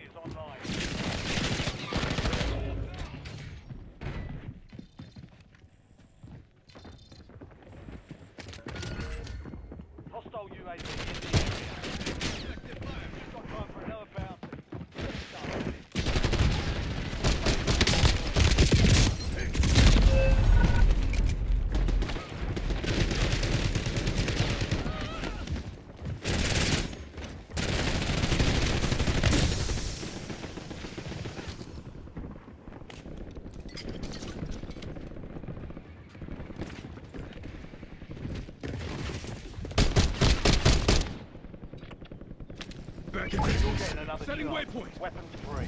You're getting another Setting job. waypoint. Weapons free.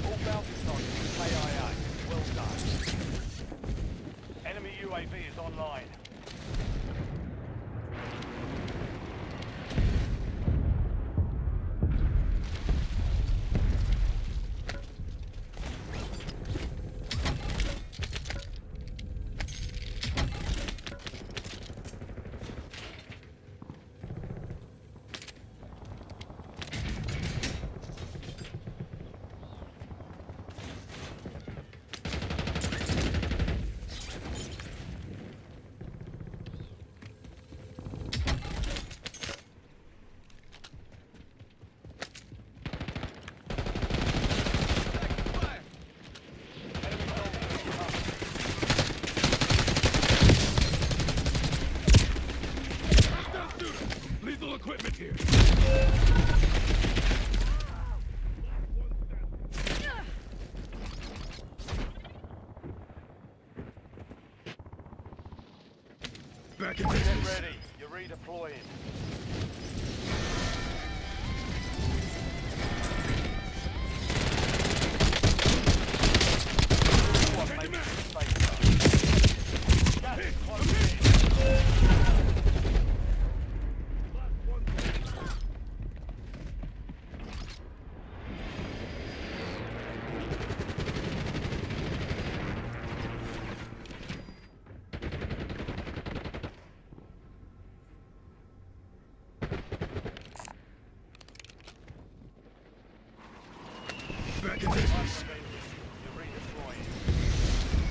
All bounty targets KIA. Well done. Enemy UAV is online. Lethal equipment here. Back in Get business. ready. You're redeploying. What makes it safer? Gas is closing in. Back in business. You're redeploying.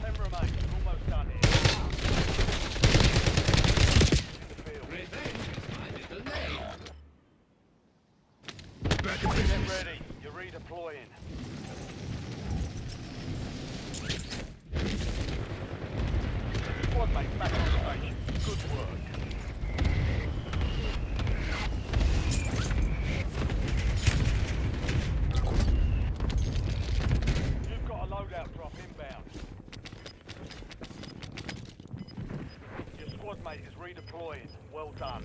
Ten remain. Almost done here. In the field. Back in Get business. ready. You're redeploying. Squad mate back on station. Good work. You've got a loadout drop inbound. Your squad mate is redeploying. Well done.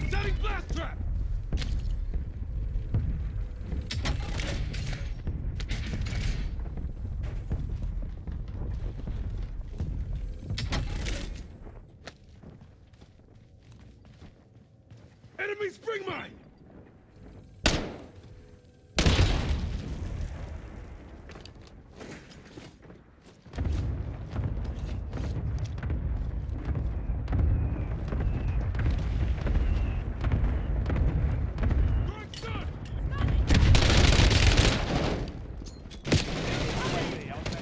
Setting blast trap. Enemy spring mine. Going stun. Ready, out there.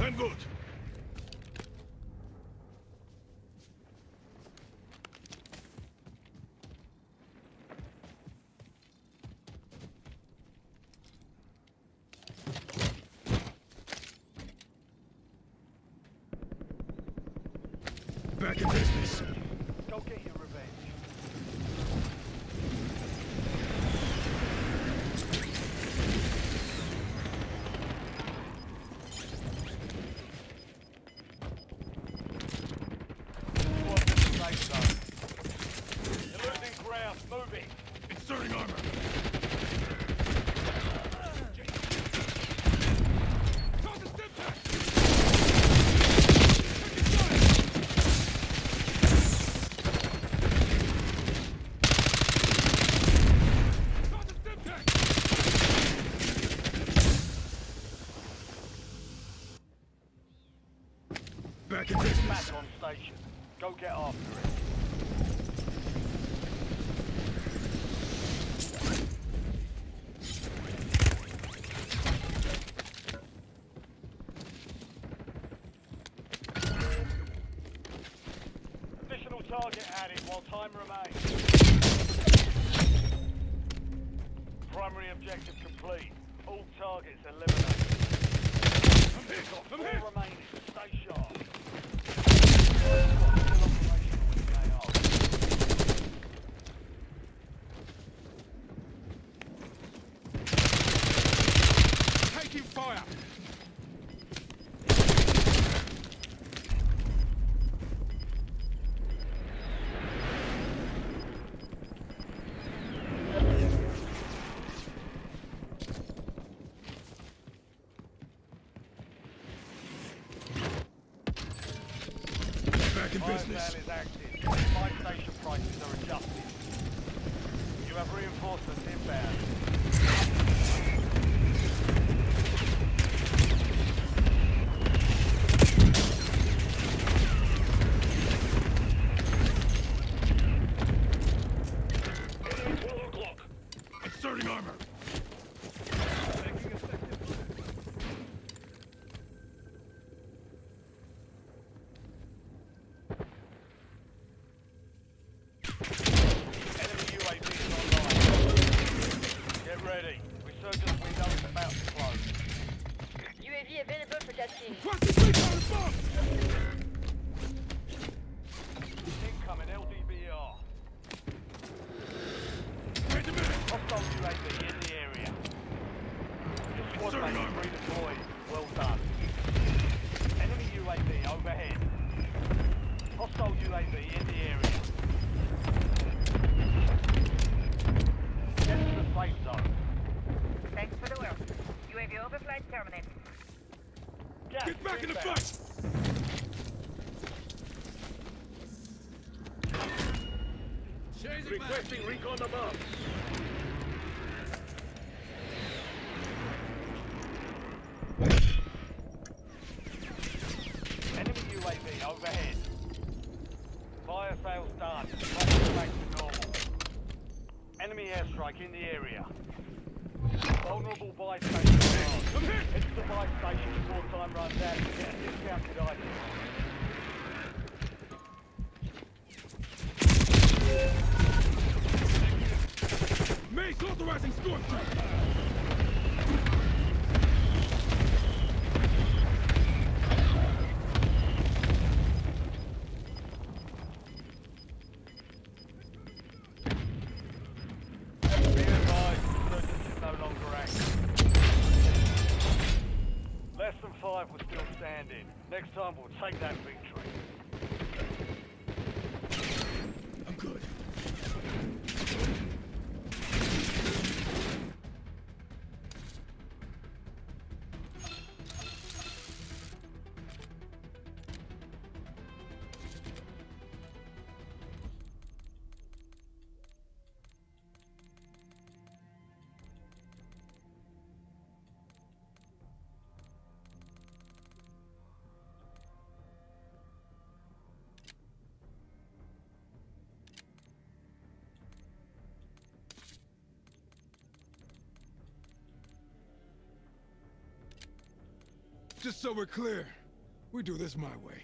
I'm good. Back in business. Go get your revenge. Squad to the safe zone. You're losing ground. Moving. Inserting armor. Toss a step back. Taking fire. while time remains. Primary objective complete. All targets eliminated. Got 4 remaining. Stay sharp. Still operational in the AR. Taking fire! Back in Fire business. sale is active. Buy station prices are adjusted. You have reinforcements inbound. Inserting armor. Enemy UAV is online. Get ready. Resurgence window is about to close. UAV available for tasking. Requesting recon above! Incoming LDBR. Wait a minute! Hostile UAV in the area. Your squad Inserting mates armor. redeployed. Well done. Enemy UAV overhead. Hostile UAV in the area. Get to the safe zone. Thanks for the work. UAV overflight terminated. Gas Get back in the inbound. fight! Requesting recon above. Enemy UAV overhead. Fire sales done. Traffic back to normal. Enemy airstrike in the area. Vulnerable buy station on. Head to the buy station before time runs out to get a discounted item. Mace authorizing storm trap! Be advised, resurgence is no longer active. Less than 5 were still standing. Next time we'll take that victory. I'm good. Just so we're clear, we do this my way.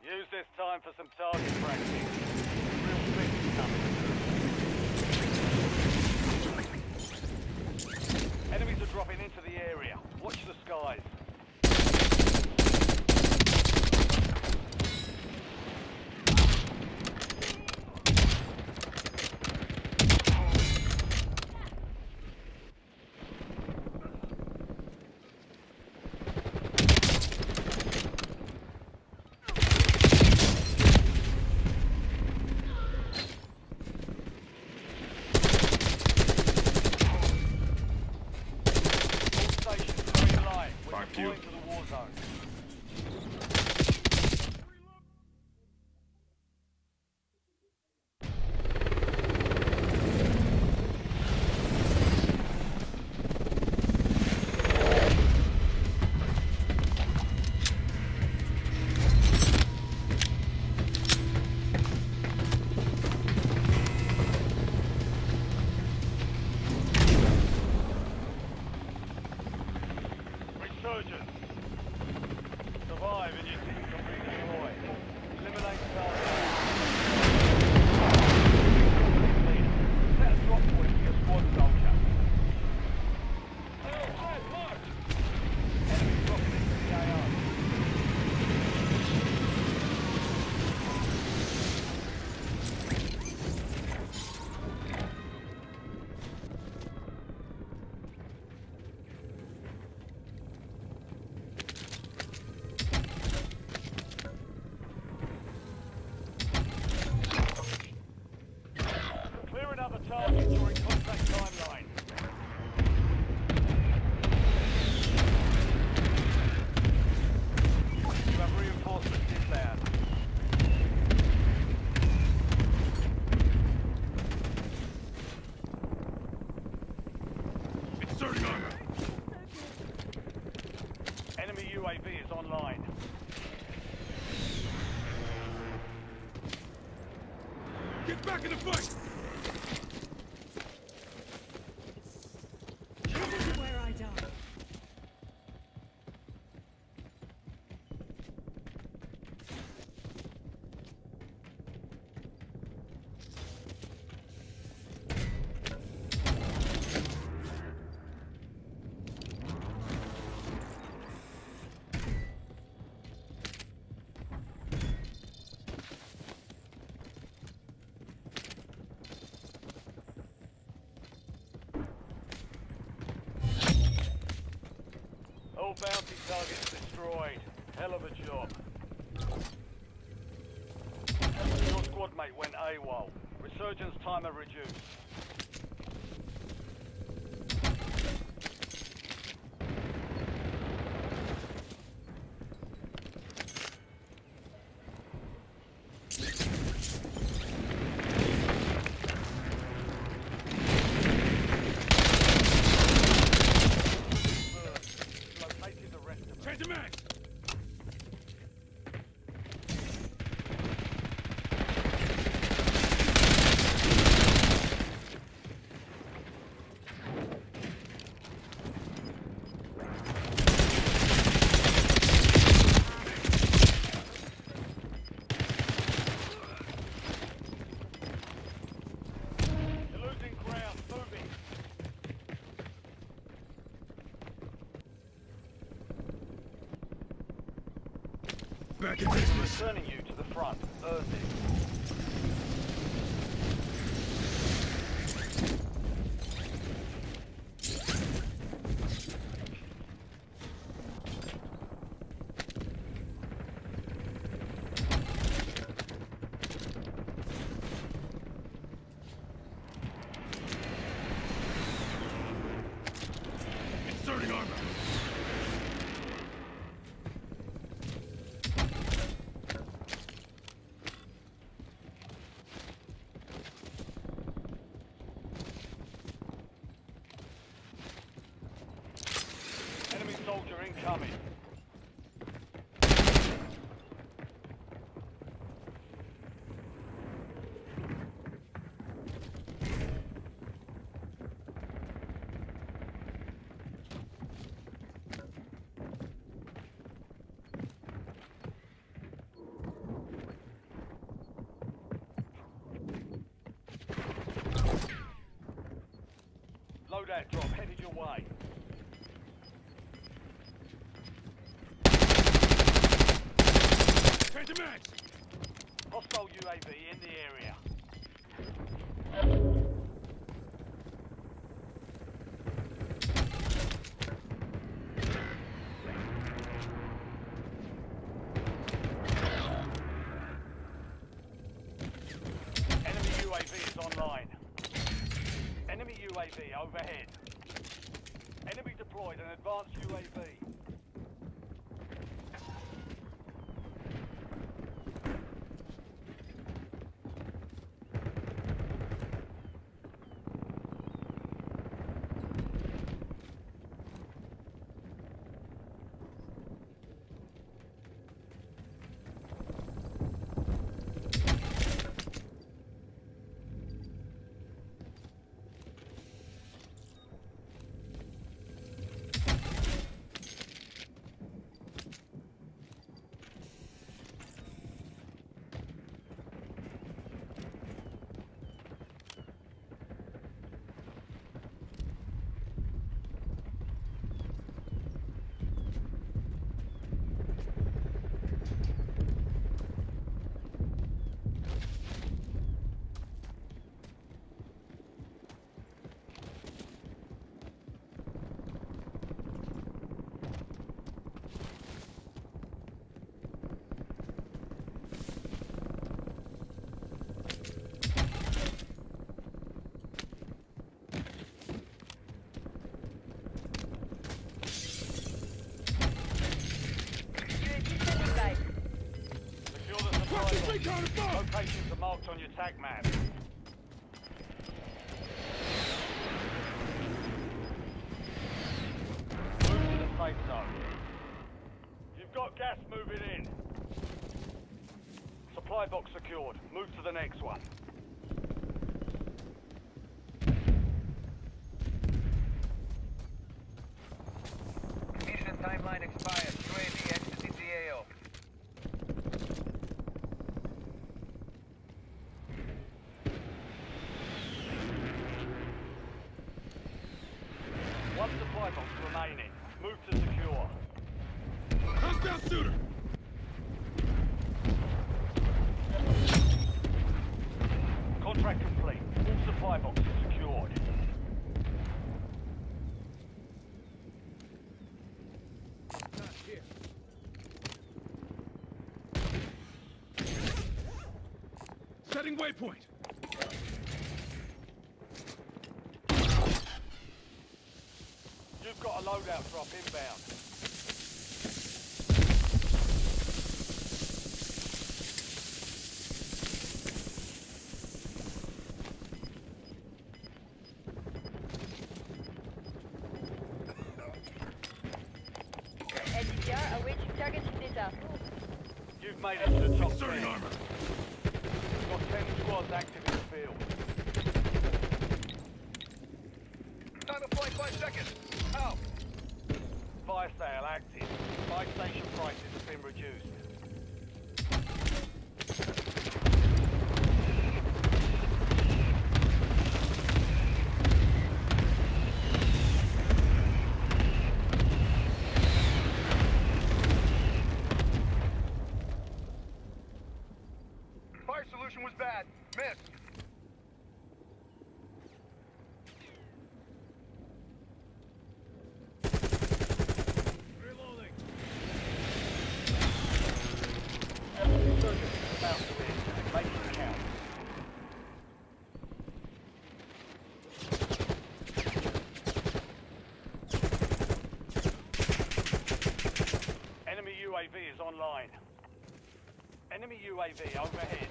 Use this time for some target practice. Real things coming. Enemies are dropping into the area. Watch the skies. Deploying to the war zone. Resurgence. Survive and your team can be destroyed. Eliminate targets. Set a drop point for your squad soldier. Enemy dropping into the AO. Clearing other targets during contact timeline. You have reinforcements inbound. Inserting armor. Enemy UAV is online. Get back in the fight. Where I die. All bounty targets destroyed. Hell of a job. Your squad mate went AWOL. Resurgence timer reduced. Located the rest of them. Change the mag. You're losing ground. Moving. Back in business. Returning you to the front. Earth it. Inserting armor. Enemy soldier incoming. Loadout drop headed your way. Change the mag. Hostile UAV in the area. Enemy UAV is online. Enemy UAV overhead. Enemy deployed an advanced UAV. Locations are marked on your tag map. Move to the safe zone. You've got gas moving in. Supply box secured. Move to the next one. Mission timeline expired. UAV exiting the AO. One supply box remaining. Move to secure. Hostile shooter! Contract complete. All supply boxes secured. Setting waypoint. You've got a loadout drop inbound. LDPR awaiting target data. You've made it to the top 10. Inserting armor. You've got 10 squads active in the field. Time of flight 5 seconds. Out. Fire sale active. Buy station prices have been reduced. Fire solution was bad. Missed. Reloading. Insurgents about to end. Make it count. Enemy UAV is online. Enemy UAV overhead.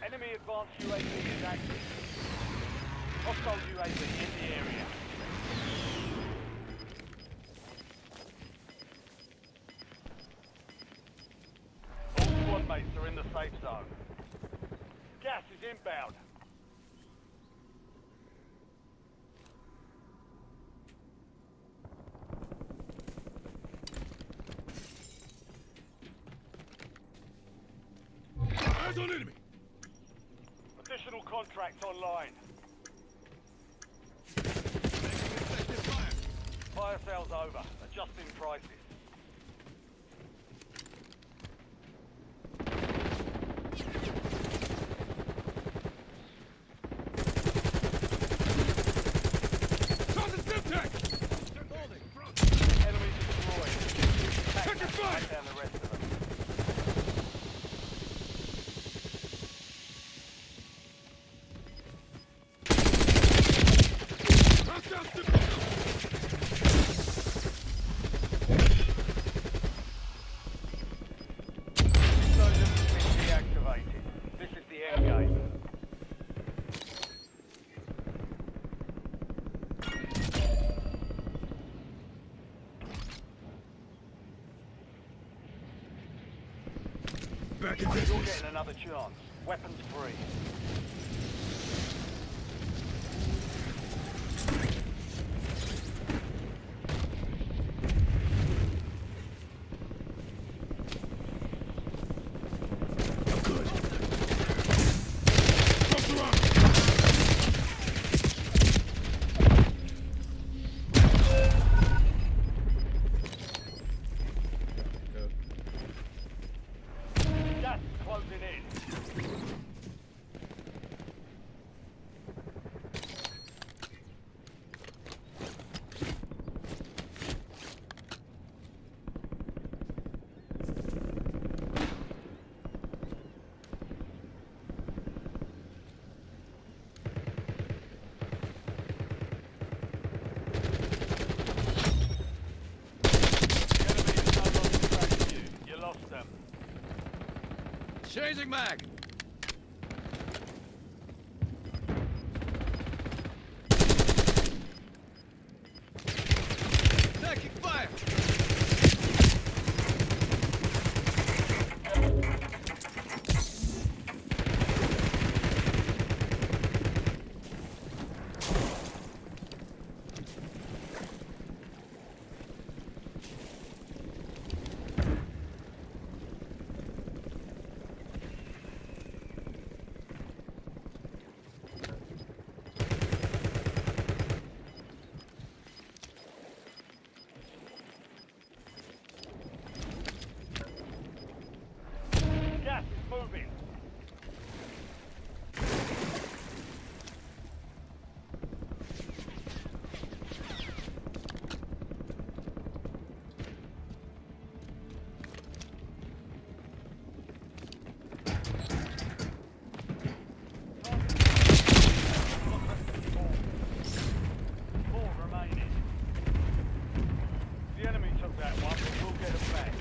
Enemy advanced UAV is active. Hostile UAV in the area. All squad mates are in the safe zone. Gas is inbound. Eyes on enemy. Additional contract online. Fire sales over. Adjusting prices. Tossing Simtech. Enemies destroyed. Check your fire. Take down the rest of them. Hostile Simtech. Insurgents have been deactivated. This is the end game. Back in You're business. getting another chance. Weapons free. Good. Close around. Gas is closing in. Changing mag. Taking fire. Gas is moving. Four remaining. The enemy took that one, but we'll get it back.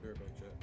Back chat.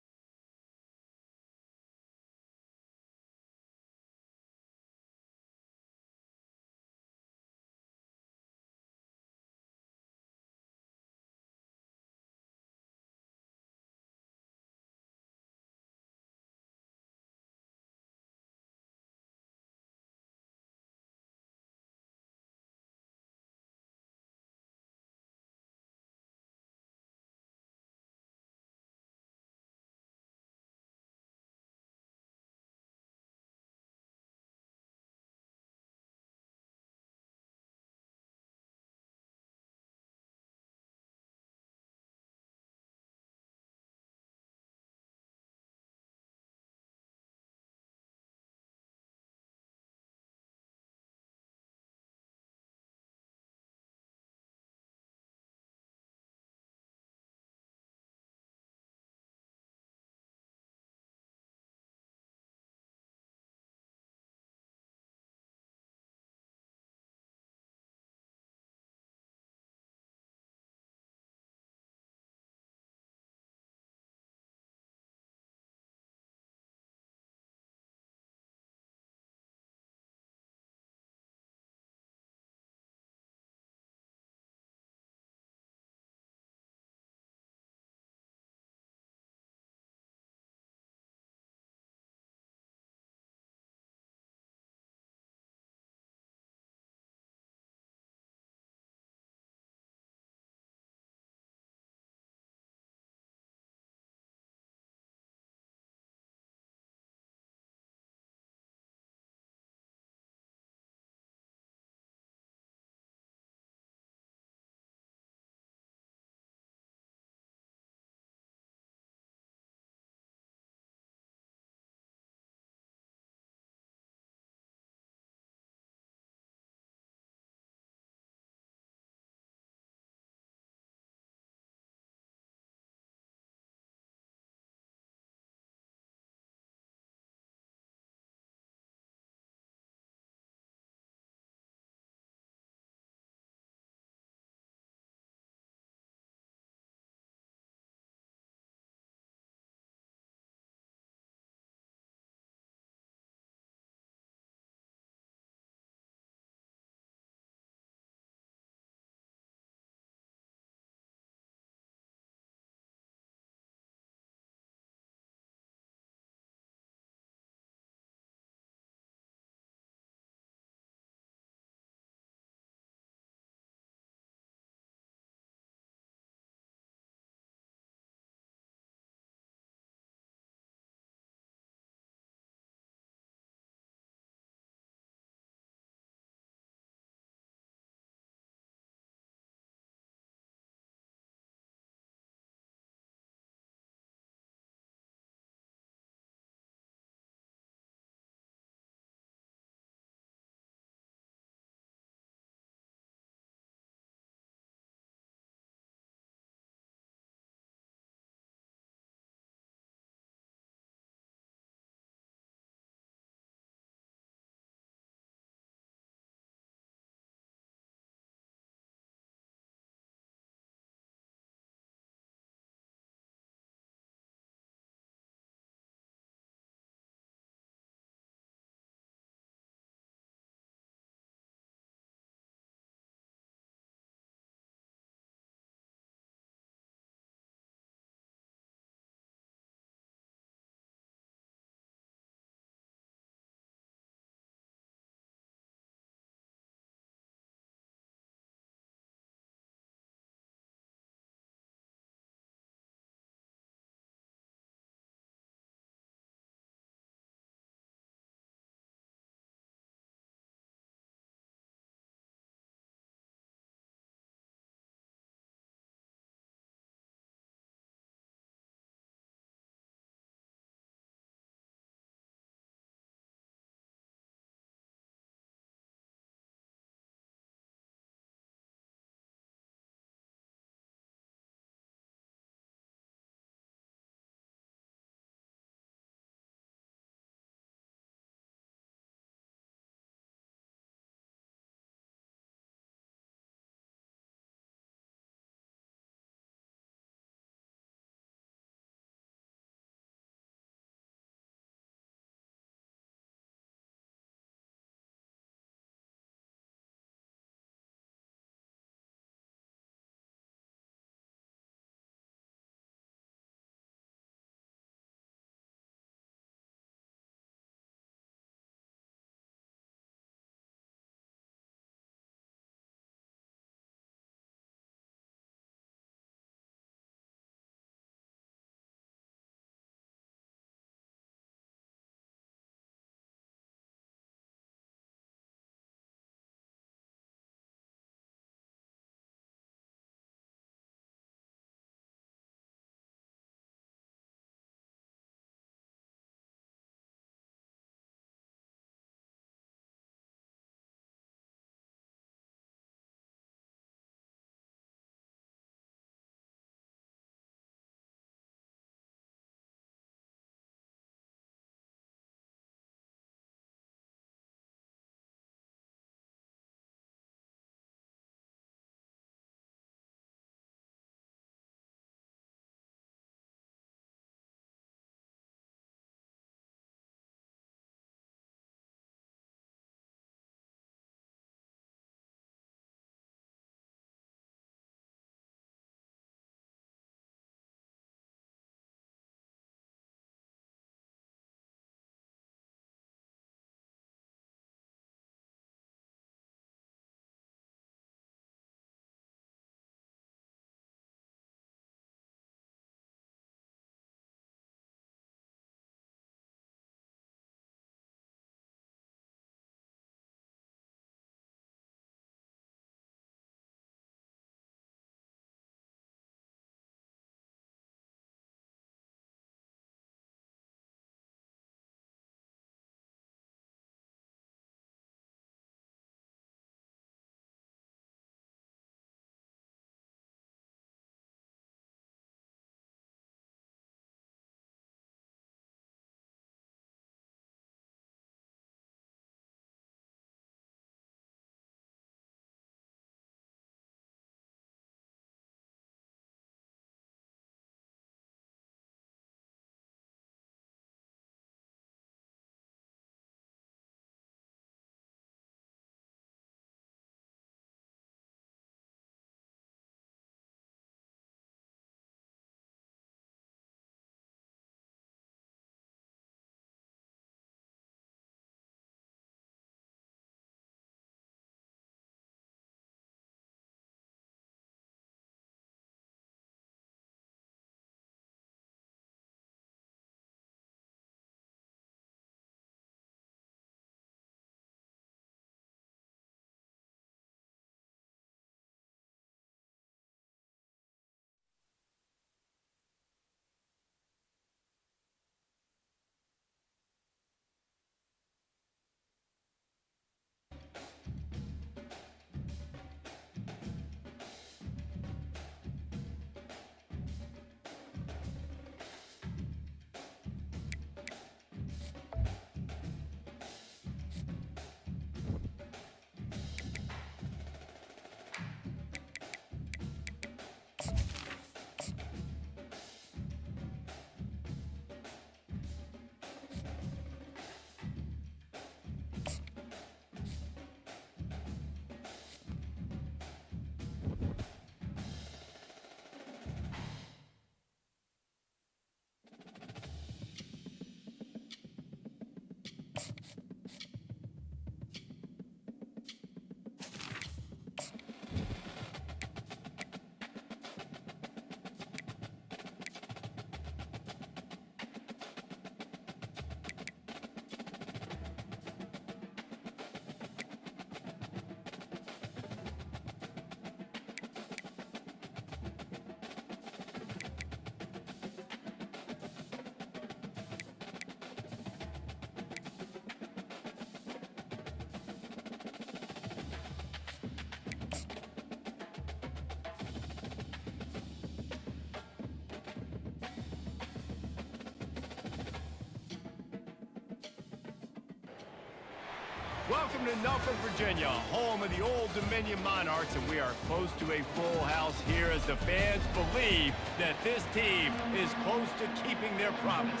Welcome to Norfolk, Virginia, home of the Old Dominion Monarchs, and we are close to a full house here as the fans believe that this team is close to keeping their promise.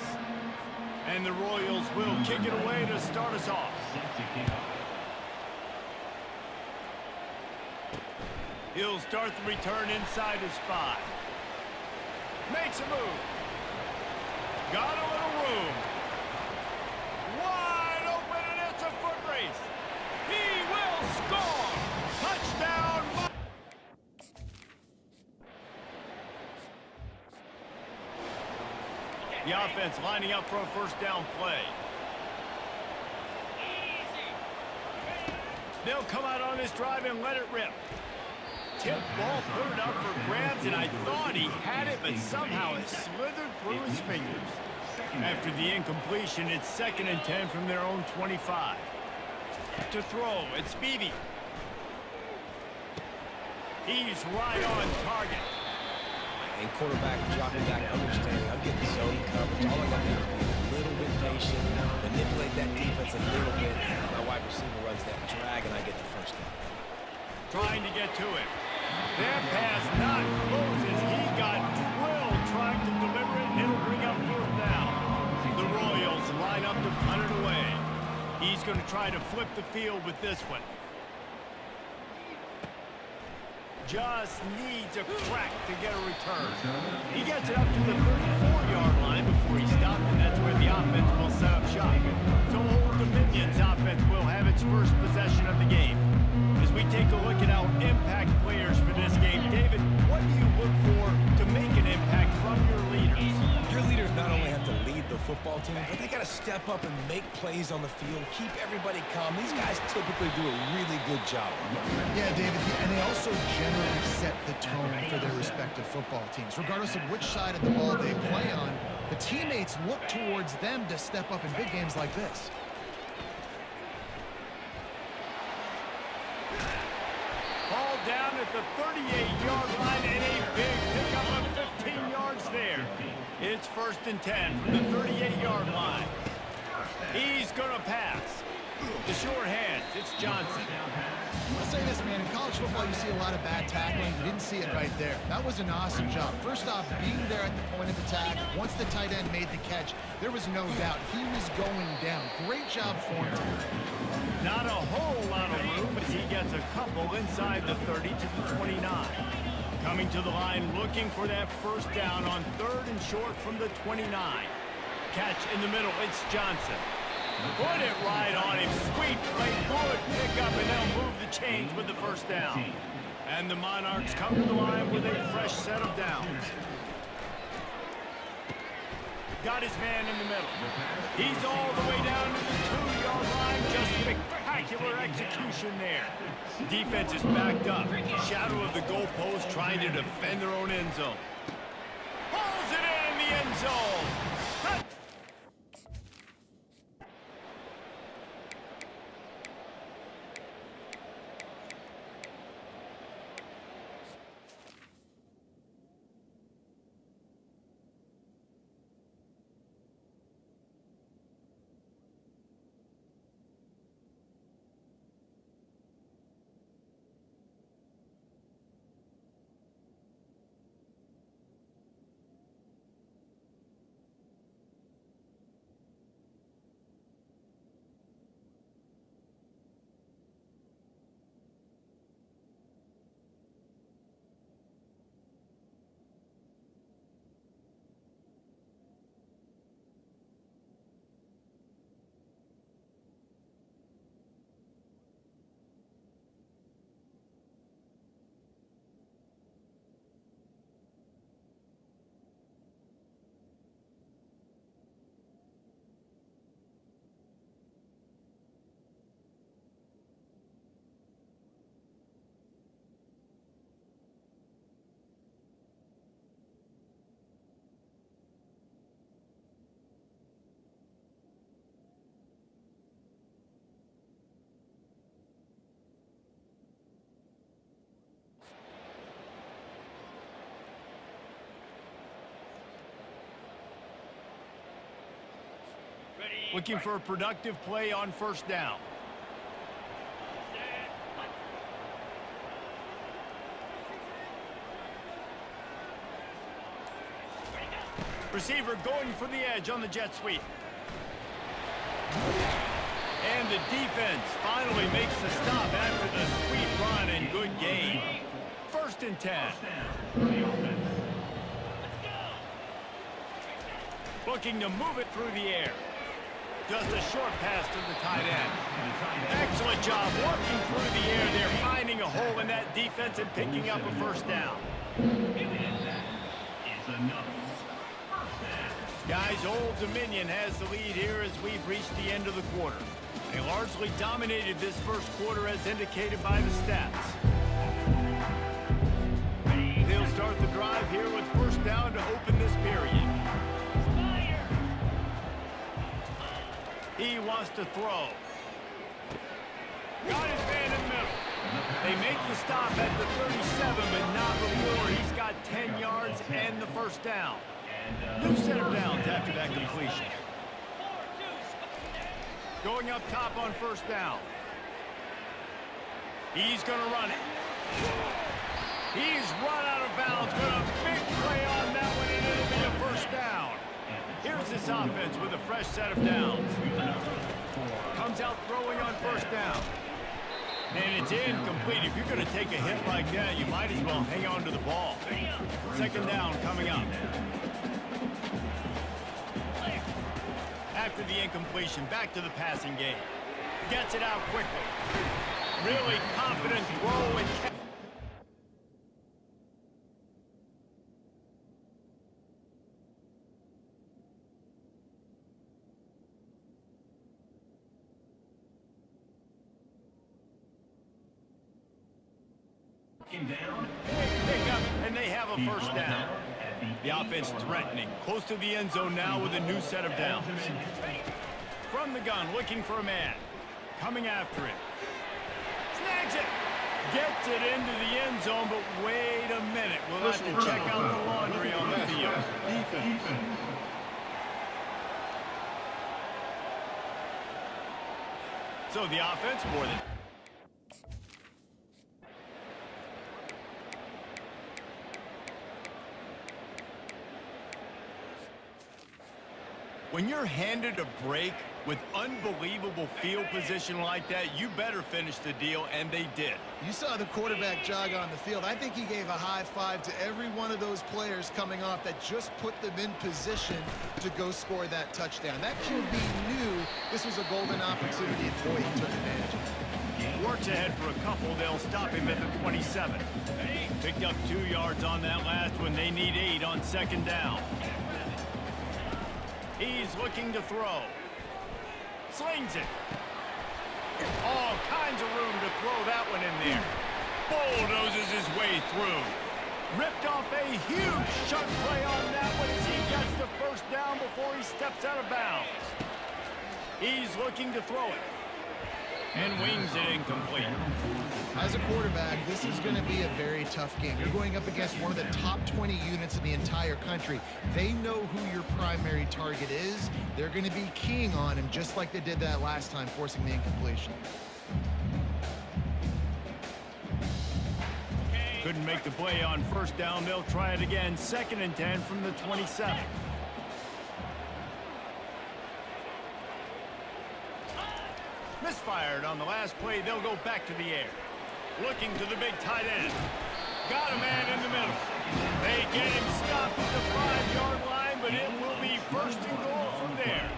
And the Royals will kick it away to start us off. He'll start the return inside his 5. Makes a move. Got a little room. Wide open, and it's a foot race. He will score. Touchdown. The offense lining up for a first down play. They'll come out on this drive and let it rip. Tip ball, put it up for grabs, and I thought he had it, but somehow it slithered through his fingers. After the incompletion, it's 2nd and 10 from their own 25. To throw, it's Beebe. He's right on target. And quarterback dropping back, understanding. I'm getting zone coverage. All I got to do is be a little bit patient, manipulate that defense a little bit. My wide receiver runs that drag, and I get the first down. Trying to get to it. That pass not close as he got drilled trying to deliver it, and it'll bring up 4th down. The Royals line up to punt it away. He's going to try to flip the field with this one. Just needs a crack to get a return. He gets it up to the 34-yard line before he stopped, and that's where the offense will set up shop. So Old Dominion's offense will have its first possession of the game. As we take a look at our impact players for this game, David, what do you look for to make an impact from your leaders? Your leaders not only have to lead the football team, but they got to step up and make plays on the field, keep everybody calm. These guys typically do a really good job. Yeah, David, and they also generally set the tone for their respective football teams. Regardless of which side of the ball they play on, the teammates look towards them to step up in big games like this. Ball down at the 38-yard line and a big pickup of 15 yards there. It's 1st and 10 from the 38-yard line. He's going to pass. The short hands, it's Johnson. I'll say this, man. In college football, you see a lot of bad tackling. You didn't see it right there. That was an awesome job. First off, being there at the point of attack. Once the tight end made the catch, there was no doubt he was going down. Great job for him. Not a whole lot of room as he gets a couple inside the 30 to the 29. Coming to the line, looking for that first down on 3rd and short from the 29. Catch in the middle, it's Johnson. Put it right on him. Sweet play, good pickup, and they'll move the chains with the first down. And the Monarchs come to the line with a fresh set of downs. Got his man in the middle. He's all the way down to the 2-yard line. Just spectacular execution there. Defense is backed up. Shadow of the goalpost trying to defend their own end zone. Pulls it in the end zone. Looking for a productive play on first down. Receiver going for the edge on the jet sweep. And the defense finally makes the stop after the sweep run and good gain. 1st and 10. Looking to move it through the air. Just a short pass to the tight end. Excellent job working through the air. They're finding a hole in that defense and picking up a 1st down. Guys, Old Dominion has the lead here as we've reached the end of the quarter. They largely dominated this 1st quarter as indicated by the stats. They'll start the drive here with 1st down to open this period. He wants to throw. Got his man in the middle. They make the stop at the 37, but not before. He's got 10 yards and the 1st down. New set of downs after that completion. Going up top on 1st down. He's going to run it. He's run out of bounds, but a big play on that one, and it'll be a 1st down. Here's this offense with a fresh set of downs. Comes out throwing on 1st down. And it's incomplete. If you're going to take a hit like that, you might as well hang on to the ball. 2nd down coming up. After the incompletion, back to the passing game. Gets it out quickly. Really confident throw and catch. Pick up, and they have a 1st down. The offense threatening, close to the end zone now with a new set of downs. From the gun, looking for a man. Coming after it. Snags it. Gets it into the end zone, but wait a minute. We'll have to check out the laundry on the field. So the offense more than... When you're handed a break with unbelievable field position like that, you better finish the deal, and they did. You saw the quarterback jog on the field. I think he gave a high five to every one of those players coming off that just put them in position to go score that touchdown. That QB knew this was a golden opportunity, and boy, he took advantage of it. Works ahead for a couple. They'll stop him at the 27. Picked up 2 yards on that last one. They need 8 on 2nd down. He's looking to throw. Slings it. All kinds of room to throw that one in there. Bulldozes his way through. Ripped off a huge chunk play on that one as he gets the 1st down before he steps out of bounds. He's looking to throw it. And wings it incomplete. As a quarterback, this is going to be a very tough game. You're going up against one of the top 20 units in the entire country. They know who your primary target is. They're going to be keying on him just like they did that last time, forcing the incompletion. Couldn't make the play on 1st down. They'll try it again. 2nd and 10 from the 27. Misfired on the last play. They'll go back to the air. Looking to the big tight end. Got a man in the middle. They get him stopped at the 5-yard line, but it will be 1st and goal from there.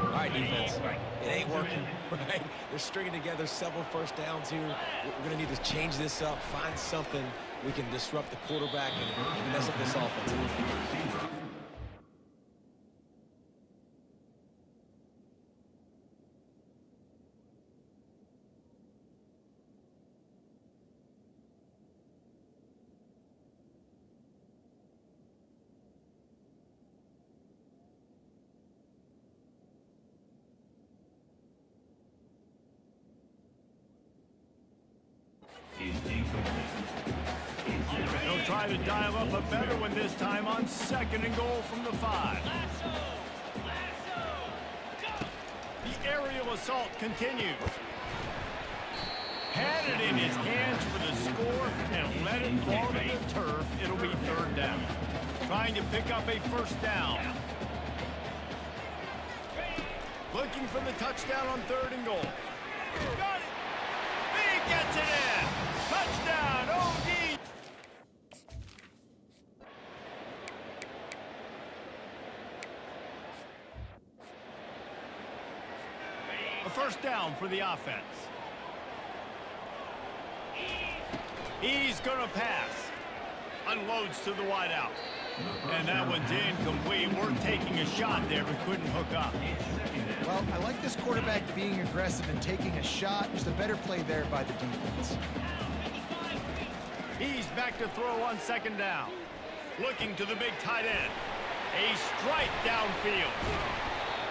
All right, defense. It ain't working, right? They're stringing together several 1st downs here. We're going to need to change this up, find something we can disrupt the quarterback and mess up this offense. They'll try to dial up a better one this time on 2nd and goal from the 5. The aerial assault continues. Had it in his hands for the score and let it fall to the turf. It'll be 3rd down. Trying to pick up a first down. Looking for the touchdown on 3rd and goal. Got it! He gets it in! Touchdown, OD! A first down for the offense. He's gonna pass. Unloads to the wideout. And that one's incomplete. We're taking a shot there, but couldn't hook up. Well, I like this quarterback being aggressive and taking a shot. Just a better play there by the defense. He's back to throw on 2nd down. Looking to the big tight end. A strike downfield.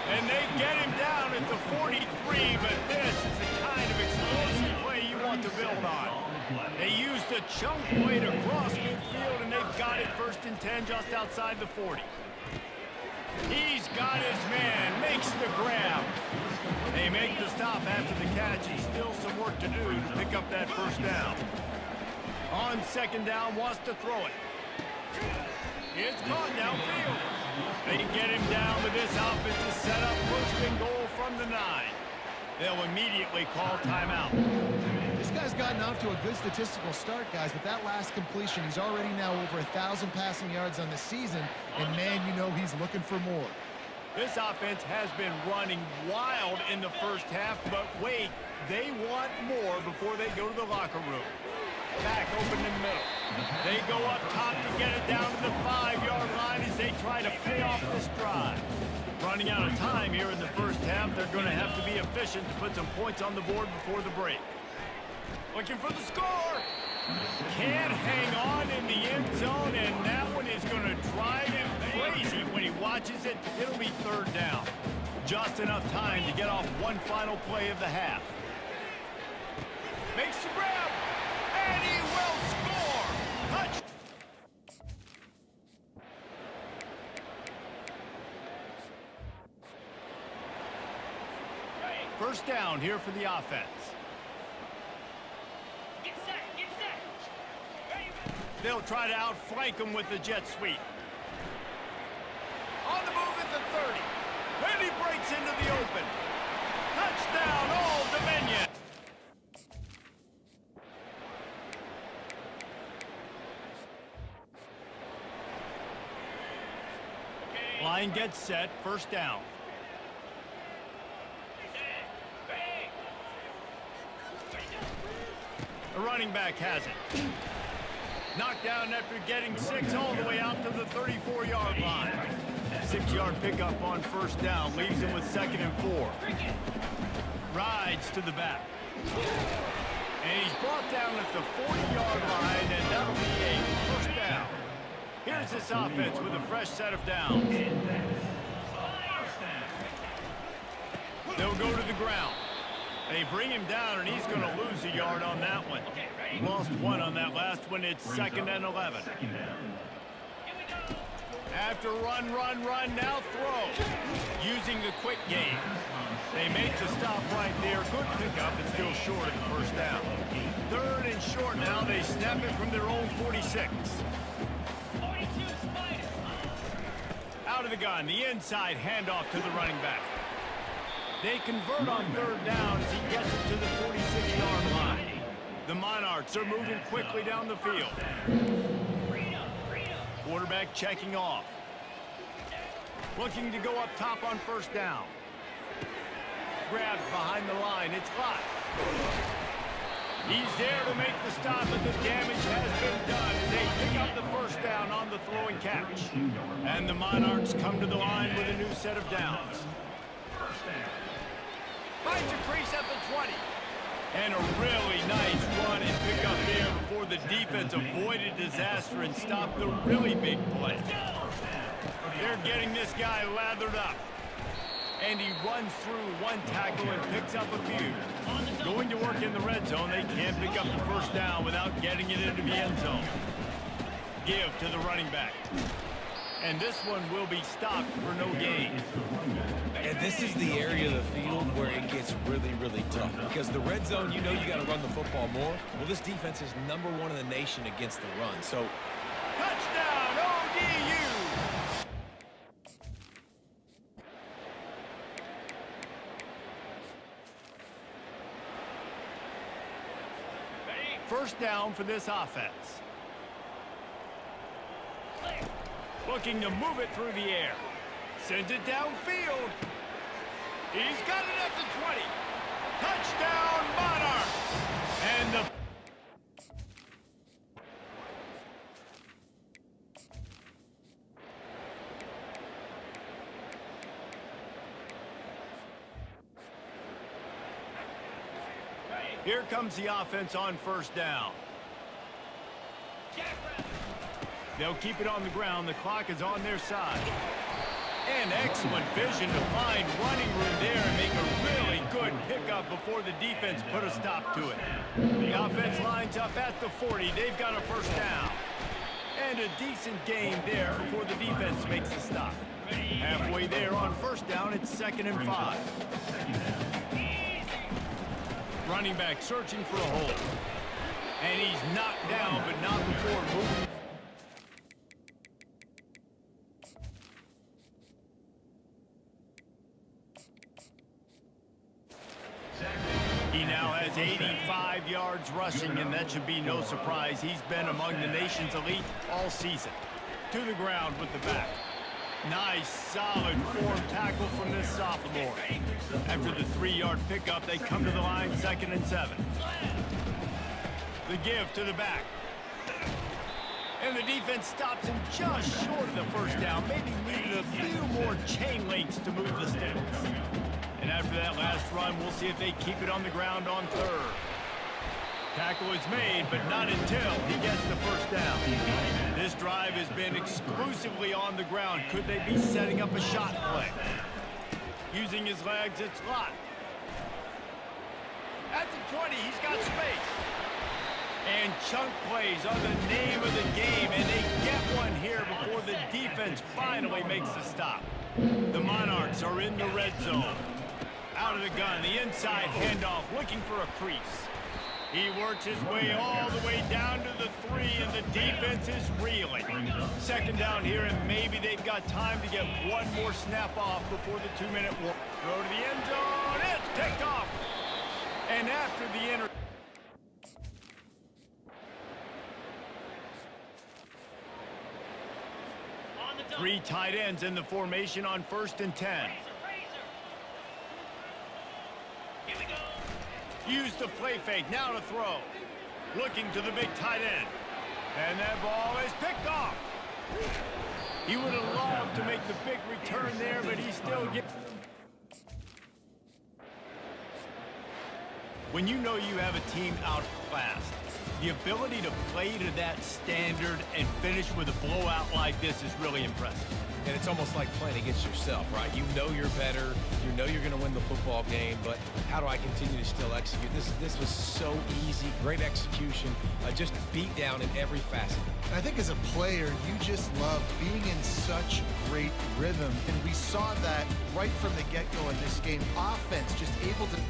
And they get him down at the 43, but this is the kind of explosive play you want to build on. They used a chunk play to cross midfield, and they've got it 1st and 10 just outside the 40. He's got his man, makes the grab. They make the stop after the catch, and still some work to do to pick up that first down. On 2nd down, wants to throw it. It's caught downfield. They get him down with this offense to set up 1st and goal from the 9. They'll immediately call timeout. This guy's gotten off to a good statistical start, guys. With that last completion, he's already now over 1,000 passing yards on the season, and man, you know he's looking for more. This offense has been running wild in the 1st half, but wait, they want more before they go to the locker room. Back open in the middle. They go up top to get it down to the 5-yard line as they try to pay off this drive. Running out of time here in the 1st half, they're going to have to be efficient to put some points on the board before the break. Looking for the score. Can't hang on in the end zone, and that one is going to drive him crazy when he watches it. It'll be 3rd down. Just enough time to get off one final play of the half. Makes the grab, and he will score. Touch. First down here for the offense. They'll try to outflank him with the jet sweep. On the move at the 30. And he breaks into the open. Touchdown, Old Dominion. Line gets set, 1st down. The running back has it. Knocked down after getting 6 all the way out to the 34-yard line. 6-yard pickup on 1st down leaves him with 2nd and 4. Rides to the back. And he's brought down at the 40-yard line, and that'll be a 1st down. Here's this offense with a fresh set of downs. They'll go to the ground. They bring him down, and he's going to lose a yard on that one. Lost 1 on that last one. It's 2nd and 11. After run, now throw. Using the quick game. They make the stop right there. Good pickup, but still short of the 1st down. 3rd and short now. They snap it from their own 46. Out of the gun. The inside handoff to the running back. They convert on 3rd down as he gets it to the 46-yard line. The Monarchs are moving quickly down the field. Quarterback checking off. Looking to go up top on 1st down. Grabbed behind the line. It's hot. He's there to make the stop, but the damage has been done as they pick up the 1st down on the throw and catch. And the Monarchs come to the line with a new set of downs. Finds a crease at the 20. And a really nice run and pick up there before the defense avoided disaster and stopped the really big play. They're getting this guy lathered up. And he runs through 1 tackle and picks up a few. Going to work in the red zone, they can't pick up the 1st down without getting it into the end zone. Give to the running back. And this one will be stopped for no gain. And this is the area of the field where it gets really, really tough. Because the red zone, you know you got to run the football more. Well, this defense is #1 in the nation against the run. So, touchdown, ODU! First down for this offense. Looking to move it through the air. Sends it downfield. He's got it at the 20. Touchdown, Monarchs! And the... Here comes the offense on first down. They'll keep it on the ground. The clock is on their side. And excellent vision to find running room there and make a really good pickup before the defense put a stop to it. The offense lines up at the 40. They've got a first down. And a decent gain there before the defense makes a stop. Halfway there on first down, it's 2nd and 5. Running back searching for a hole. And he's knocked down, but not before moving. He now has 85 yards rushing, and that should be no surprise. He's been among the nation's elite all season. To the ground with the back. Nice, solid form tackle from this sophomore. After the 3-yard pickup, they come to the line 2nd and 7. The give to the back. And the defense stops him just short of the first down. Maybe needed a few more chain links to move the sticks. And after that last run, we'll see if they keep it on the ground on 3rd. Tackle is made, but not until he gets the first down. This drive has been exclusively on the ground. Could they be setting up a shot play? Using his legs, it's Lott. At the 20, he's got space. And chunk plays are the name of the game, and they get one here before the defense finally makes the stop. The Monarchs are in the red zone. Out of the gun, the inside handoff, looking for a crease. He works his way all the way down to the 3, and the defense is reeling. 2nd down here, and maybe they've got time to get one more snap off before the 2-minute warning. Throw to the end zone. It's picked off. And after the inter... Three tight ends in the formation on 1st and 10. Use the play fake, now to throw. Looking to the big tight end. And that ball is picked off. He would have loved to make the big return there, but he still gets... When you know you have a team outclassed, the ability to play to that standard and finish with a blowout like this is really impressive. And it's almost like playing against yourself, right? You know you're better. You know you're going to win the football game, but how do I continue to still execute? This was so easy, great execution, just beat down in every facet. I think as a player, you just love being in such great rhythm, and we saw that right from the get-go in this game. Offense just able to...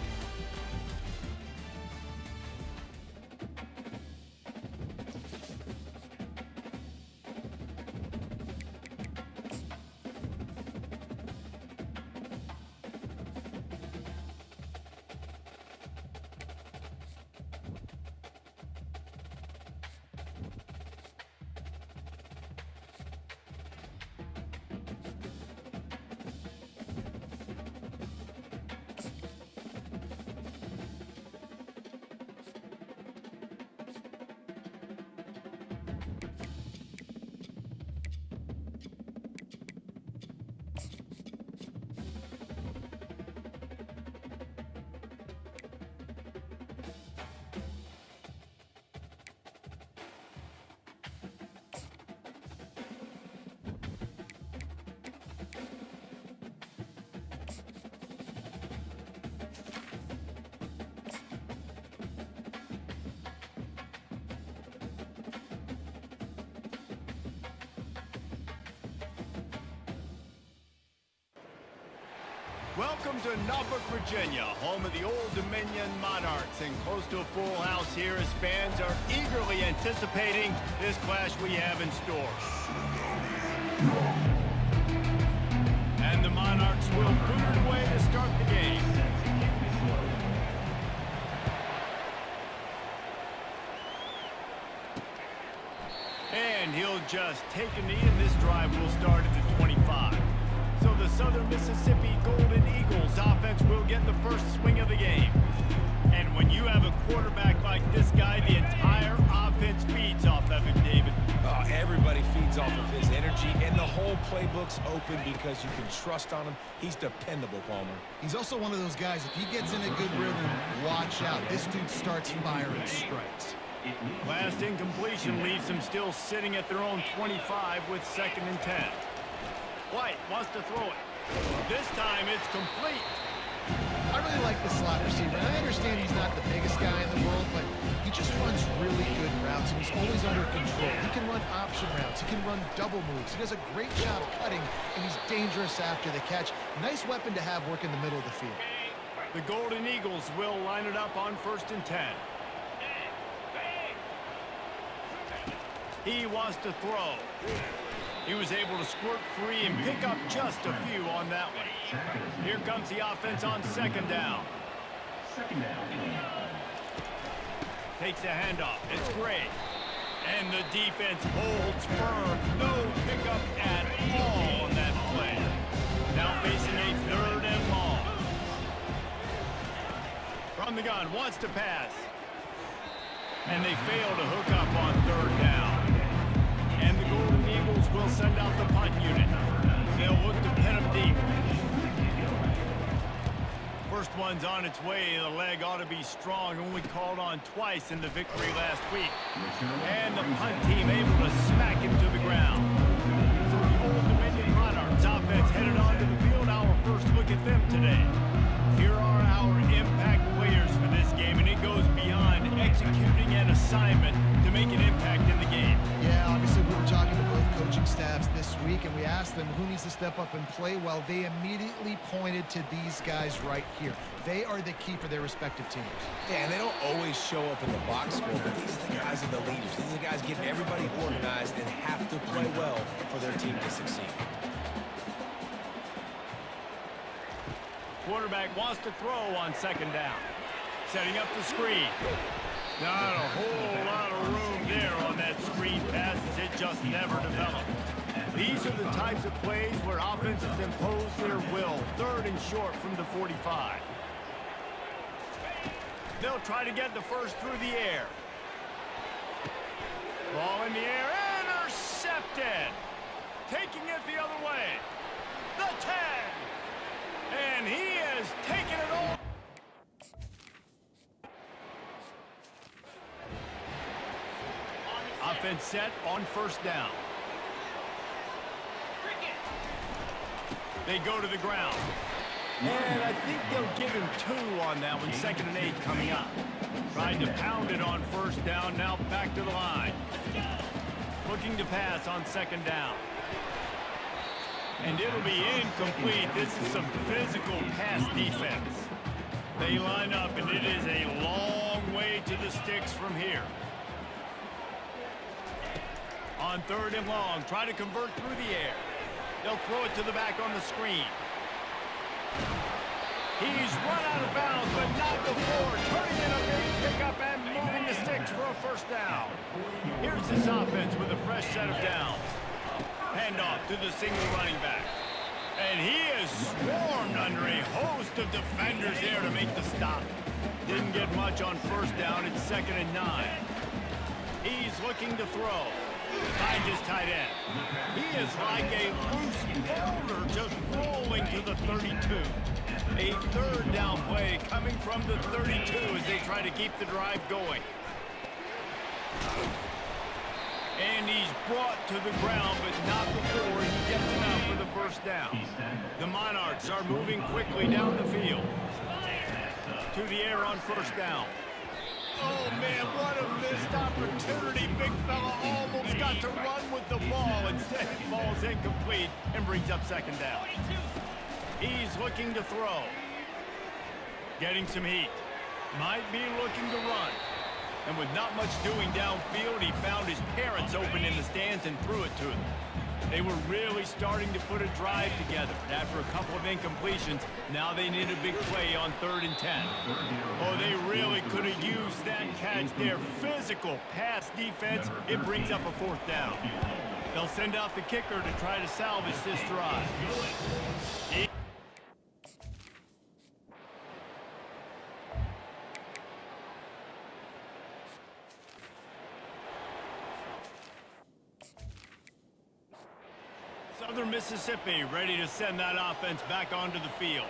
Welcome to Norfolk, Virginia, home of the Old Dominion Monarchs, and close to a full house here as fans are eagerly anticipating this clash we have in store. And the Monarchs will boot it away to start the game. And he'll just take a knee, and this drive will start at the 25. So the Southern Mississippi Golden Eagles offense will get the first swing of the game. And when you have a quarterback like this guy, the entire offense feeds off of him, David. Everybody feeds off of his energy, and the whole playbook's open because you can trust on him. He's dependable, Palmer. He's also one of those guys, if he gets in a good rhythm, watch out. This dude starts firing strikes. Last incompletion leaves them still sitting at their own 25 with 2nd and 10. White wants to throw it. This time it's complete. I really like the slot receiver. I understand he's not the biggest guy in the world, but he just runs really good routes, and he's always under control. He can run option routes. He can run double moves. He does a great job cutting, and he's dangerous after the catch. Nice weapon to have work in the middle of the field. The Golden Eagles will line it up on 1st and 10. He wants to throw. He was able to squirt free and pick up just a few on that one. Here comes the offense on 2nd down. Takes the handoff. It's great. And the defense holds firm. No pickup at all on that play. Now facing a 3rd and long. From the gun, wants to pass. And they fail to hook up on 3rd down. And the Golden Eagles will send out the punt unit. They'll look to pin them deep. First one's on its way. The leg ought to be strong. Only called on twice in the victory last week. And the punt team able to smack him to the ground. So the Old Dominion Monarchs offense headed onto the field. Our first look at them today. Here are our impact players for this game, and it goes beyond executing an assignment to make an impact in the game. Yeah, obviously we were talking to both coaching staffs this week, and we asked them who needs to step up and play well. They immediately pointed to these guys right here. They are the key for their respective teams. Yeah, and they don't always show up in the box score, but these are the guys are the leaders. These are the guys getting everybody organized and have to play well for their team to succeed. Quarterback wants to throw on 2nd down. Setting up the screen. Not a whole lot of room there on that screen pass as it just never developed. These are the types of plays where offenses impose their will. 3rd and short from the 45. They'll try to get the first through the air. Ball in the air. Intercepted. Taking it the other way. The 10. And he has taken it all. Offense set on 1st down. They go to the ground. And I think they'll give him 2 on that one. 2nd and 8 coming up. Tried to pound it on 1st down. Now back to the line. Looking to pass on 2nd down. And it'll be incomplete. This is some physical pass defense. They line up, and it is a long way to the sticks from here. On 3rd and long, try to convert through the air. They'll throw it to the back on the screen. He's run out of bounds, but not before. Turning in a big pickup and moving the sticks for a 1st down. Here's this offense with a fresh set of downs. Handoff to the single running back. And he is swarmed under a host of defenders there to make the stop. Didn't get much on 1st down. It's 2nd and 9. He's looking to throw. Finds his tight end. He is like a loose boulder just rolling to the 32. A 3rd down play coming from the 32 as they try to keep the drive going. And he's brought to the ground, but not before he gets enough for the 1st down. The Monarchs are moving quickly down the field. To the air on 1st down. Oh, man, what a missed opportunity. Big fella almost got to run with the ball. Instead, he falls incomplete and brings up 2nd down. He's looking to throw. Getting some heat. Might be looking to run. And with not much doing downfield, he found his parents open in the stands and threw it to them. They were really starting to put a drive together. And after a couple of incompletions, now they need a big play on 3rd and 10. Oh, they really could have used that catch there. Physical pass defense. It brings up a 4th down. They'll send out the kicker to try to salvage this drive. Southern Mississippi ready to send that offense back onto the field.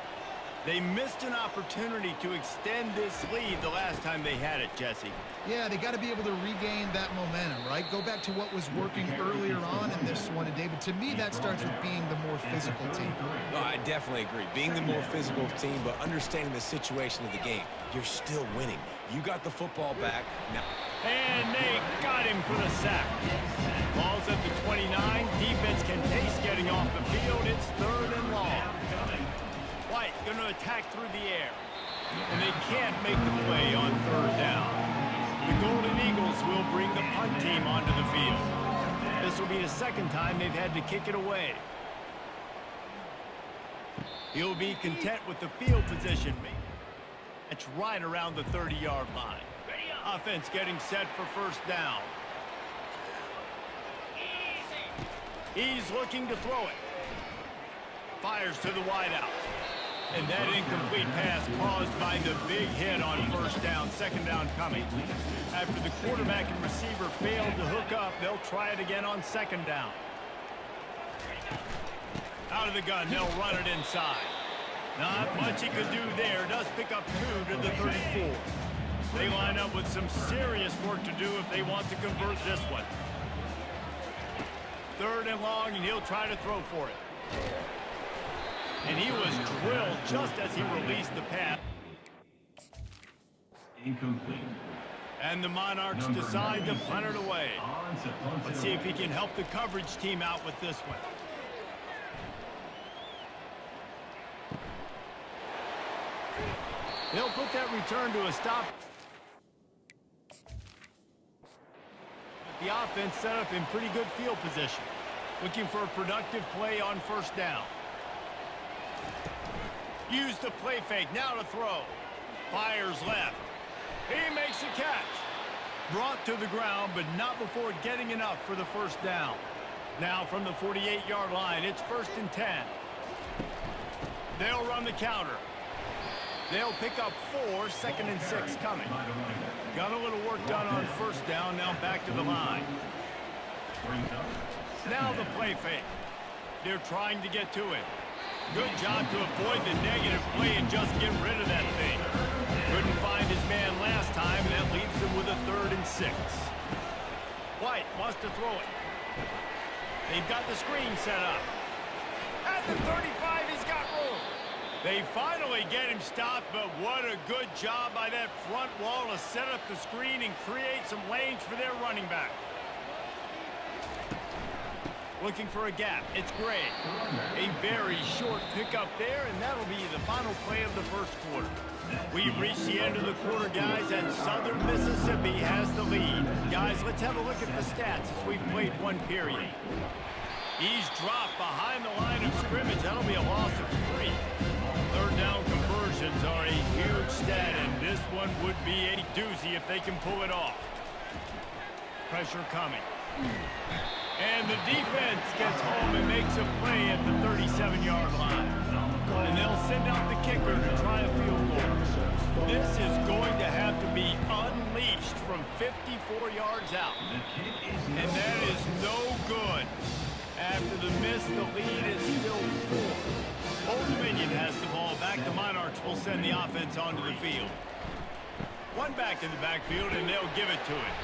They missed an opportunity to extend this lead the last time they had it, Jesse. Yeah, they got to be able to regain that momentum, right? Go back to what was working earlier on in this one. And David, to me, that starts with being the more physical team. No, I definitely agree. Being the more physical team, but understanding the situation of the game. You're still winning. You got the football back. Now. And they got him for the sack. Ball's at the 29. Defense can taste getting off the field. It's 3rd and long. White going to attack through the air. And they can't make the play on 3rd down. The Golden Eagles will bring the punt team onto the field. This will be the 2nd time they've had to kick it away. He'll be content with the field position. It's right around the 30-yard line. Offense getting set for 1st down. He's looking to throw it. Fires to the wideout. And that incomplete pass caused by the big hit on 1st down, 2nd down coming. After the quarterback and receiver failed to hook up, they'll try it again on 2nd down. Out of the gun, they'll run it inside. Not much he could do there. Does pick up 2 to the 34. They line up with some serious work to do if they want to convert this one. 3rd and long, and he'll try to throw for it. And he was drilled just as he released the pass. Incomplete. And the Monarchs decide to punt it away. Let's see if he can help the coverage team out with this one. They'll put that return to a stop. The offense set up in pretty good field position. Looking for a productive play on 1st down. Use the play fake, now to throw. Fires left. He makes a catch. Brought to the ground, but not before getting enough for the 1st down. Now from the 48-yard line, it's 1st and 10. They'll run the counter. They'll pick up 4, 2nd and 6 coming. Got a little work done on 1st down, now back to the line. Now the play fake. They're trying to get to it. Good job to avoid the negative play and just get rid of that thing. Couldn't find his man last time, and that leaves him with a 3rd and 6. White wants to throw it. They've got the screen set up. At the 35, he's got room. They finally get him stopped, but what a good job by that front wall to set up the screen and create some lanes for their running back. Looking for a gap. It's Gray. A very short pickup there, and that'll be the final play of the 1st quarter. We've reached the end of the quarter, guys, and Southern Mississippi has the lead. Guys, let's have a look at the stats as we've played 1 period. He's dropped behind the line of scrimmage. That'll be a loss of 3. 3rd down conversions are a huge stat, and this one would be a doozy if they can pull it off. Pressure coming. And the defense gets home and makes a play at the 37-yard line. And they'll send out the kicker to try a field goal. This is going to have to be unleashed from 54 yards out. And that is no good. After the miss, the lead is still 4. Old Dominion has the ball back. The Monarchs will send the offense onto the field. 1 back in the backfield, and they'll give it to him.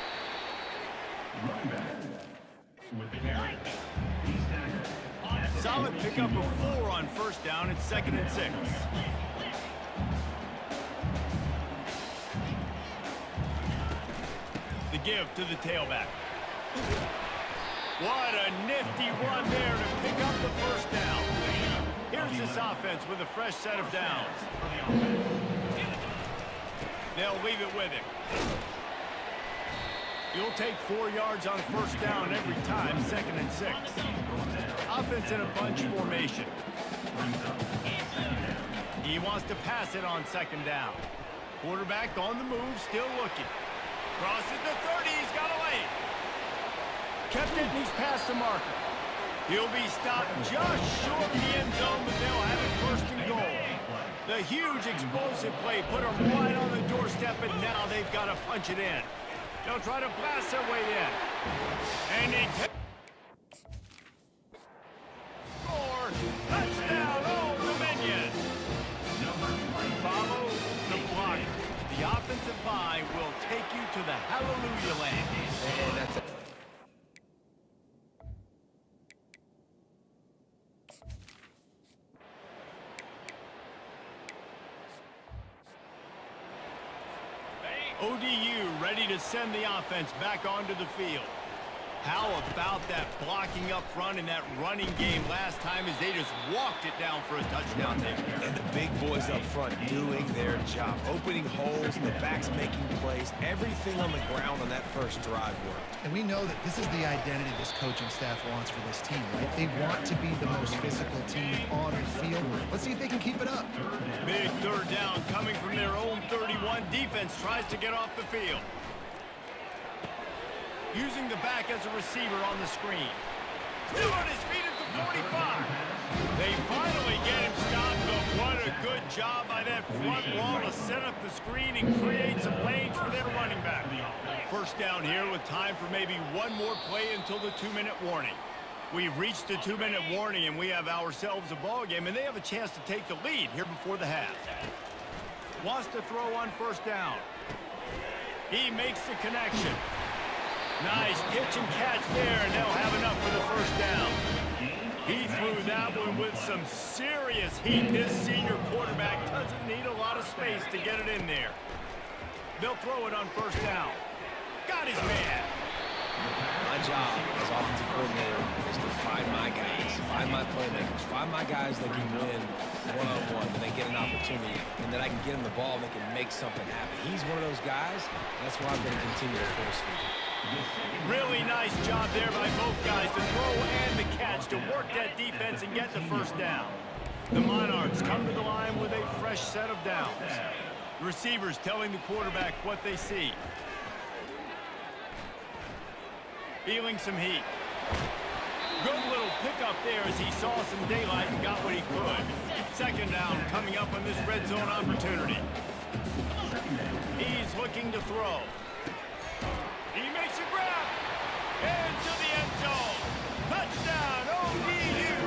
Solid pickup of 4 on 1st down. It's 2nd and 6. The give to the tailback. What a nifty run there to pick up the 1st down. Here's this offense with a fresh set of downs. They'll leave it with him. You'll take 4 yards on first down every time, 2nd and 6. Offense in a bunch formation. He wants to pass it on 2nd down. Quarterback on the move, still looking. Crosses the 30, he's got a lane. Kept it, and he's past the marker. He'll be stopped just short of the end zone, but they'll have it 1st and goal. The huge explosive play put them right on the doorstep, and now they've got to punch it in. They'll try to blast their way in. And they score. Touchdown, Old Dominion. Follow the block. The offensive bye will take you to the hallelujah land. And that's it. ODU ready to send the offense back onto the field. How about that blocking up front in that running game last time as they just walked it down for a touchdown there. And the big boys up front doing their job. Opening holes, the backs making plays. Everything on the ground on that first drive worked. And we know that this is the identity this coaching staff wants for this team, right? They want to be the most physical team on the field. Let's see if they can keep it up. Big 3rd down coming from their own 31. Defense tries to get off the field. Using the back as a receiver on the screen. Still on his feet at the 45. They finally get him stopped, but what a good job by that front wall to set up the screen and create some lanes for their running back. 1st down here with time for maybe one more play until the 2-minute warning. We've reached the 2-minute warning, and we have ourselves a ball game, and they have a chance to take the lead here before the half. Wants to throw on 1st down. He makes the connection. Nice pitch and catch there, and they'll have enough for the 1st down. He threw that one with some serious heat. His senior quarterback doesn't need a lot of space to get it in there. They'll throw it on 1st down. Got his man. My job as offensive coordinator is to find my guys, find my playmakers, find my guys that can win one-on-one when they get an opportunity, and that I can get them the ball and they can make something happen. He's one of those guys. That's why I'm going to continue to force feed. Really nice job there by both guys, the throw and the catch, to work that defense and get the 1st down. The Monarchs come to the line with a fresh set of downs. Receivers telling the quarterback what they see. Feeling some heat. Good little pickup there as he saw some daylight and got what he could. 2nd down coming up on this red zone opportunity. He's looking to throw. He makes a grab. Into the end zone. Touchdown, ODU.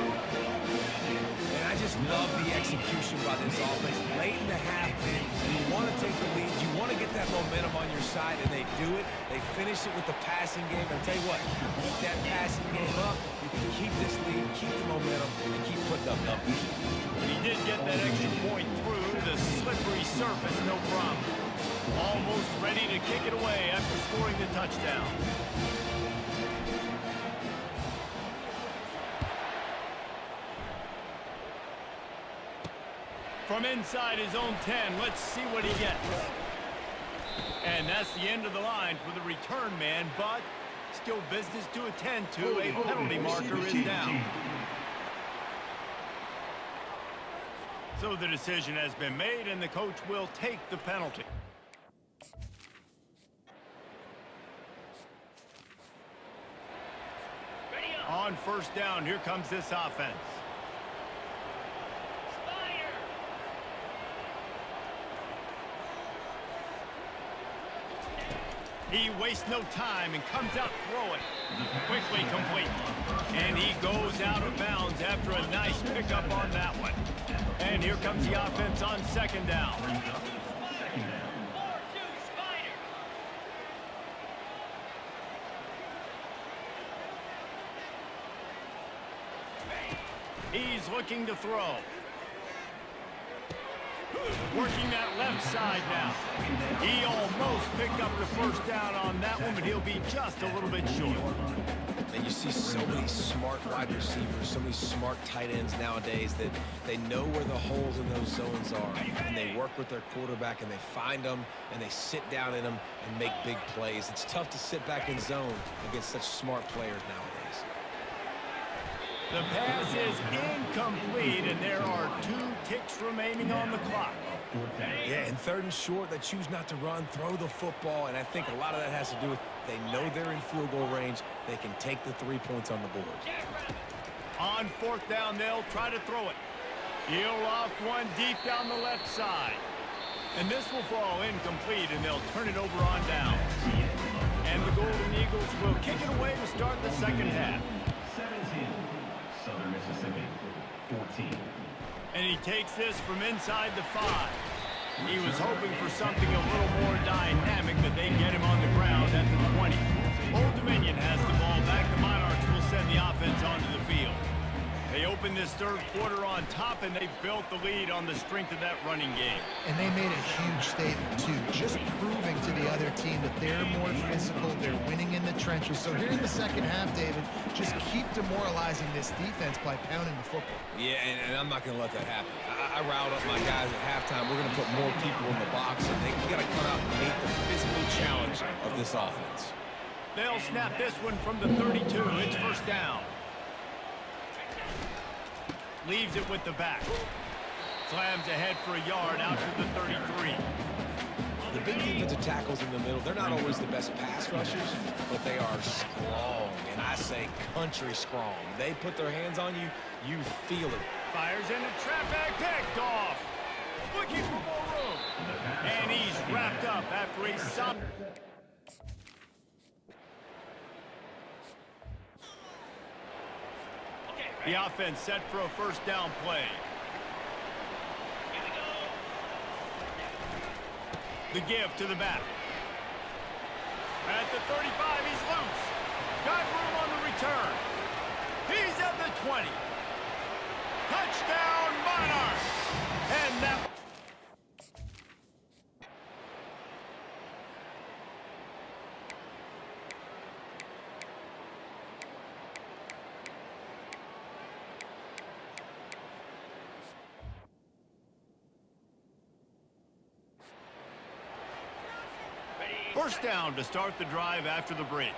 And I just love the execution by this offense. Late in the half, man, you want to take the lead. You want to get that momentum on your side, and they do it. They finish it with the passing game. I'll tell you what, you keep that passing game up, you can keep this lead, keep the momentum, and keep putting up numbers. He did get that extra point through the slippery surface, no problem. Almost ready to kick it away after scoring the touchdown. From inside his own 10, let's see what he gets. And that's the end of the line for the return man, but still business to attend to. A penalty marker is down. So the decision has been made, and the coach will take the penalty. On 1st down, here comes this offense. He wastes no time and comes out throwing. Quickly complete. And he goes out of bounds after a nice pickup on that one. And here comes the offense on 2nd down. He's looking to throw. Working that left side now. He almost picked up the first down on that one, but he'll be just a little bit short. And you see so many smart wide receivers, so many smart tight ends nowadays that they know where the holes in those zones are. And they work with their quarterback, and they find them, and they sit down in them and make big plays. It's tough to sit back in zone against such smart players nowadays. The pass is incomplete, and there are 2 ticks remaining on the clock. Yeah, in 3rd and short, they choose not to run, throw the football, and I think a lot of that has to do with they know they're in field goal range. They can take the 3 points on the board. On 4th down, they'll try to throw it. He'll loft one deep down the left side. And this will fall incomplete, and they'll turn it over on down. And the Golden Eagles will kick it away to start the second half. 17, Southern Mississippi, 14. And he takes this from inside the 5. He was hoping for something a little more dynamic, but they get him on the ground at the 20. Old Dominion has the ball back. The Monarchs will send the offense onto the field. They open this 3rd quarter on top, and they built the lead on the strength of that running game. And they made a huge statement, too, just proving to the other team that they're more physical, they're winning in the trenches. So here in the second half, David, just keep demoralizing this defense by pounding the football. Yeah, and I'm not going to let that happen. I riled up my guys at halftime. We're going to put more people in the box, and we got to come out and meet the physical challenge of this offense. They'll snap this one from the 32. It's 1st down. Leaves it with the back. Slams ahead for a yard out to the 33. The big defensive tackles in the middle, they're not always the best pass rushers, but they are strong, and I say country strong. They put their hands on you, you feel it. Fires into traffic, picked off. Looking for more room. And he's wrapped up after a solid. The offense set for a 1st down play. The give to the back. At the 35, he's loose. Got room on the return. He's at the 20. Touchdown, Monarchs! And that... First down to start the drive after the break.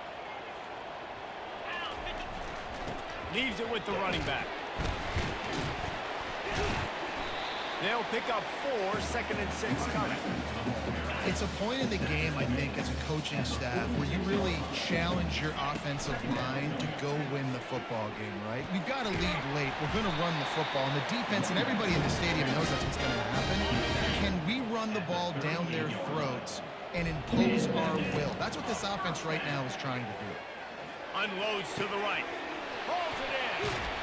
Leaves it with the running back. They'll pick up 4, 2nd and 6 coming. It's a point in the game, I think, as a coaching staff, where you really challenge your offensive line to go win the football game, right? We've got to lead late. We're going to run the football. And the defense and everybody in the stadium knows that's what's going to happen. Can we run the ball down their throats and impose our will? That's what this offense right now is trying to do. Unloads to the right. Pulls it in.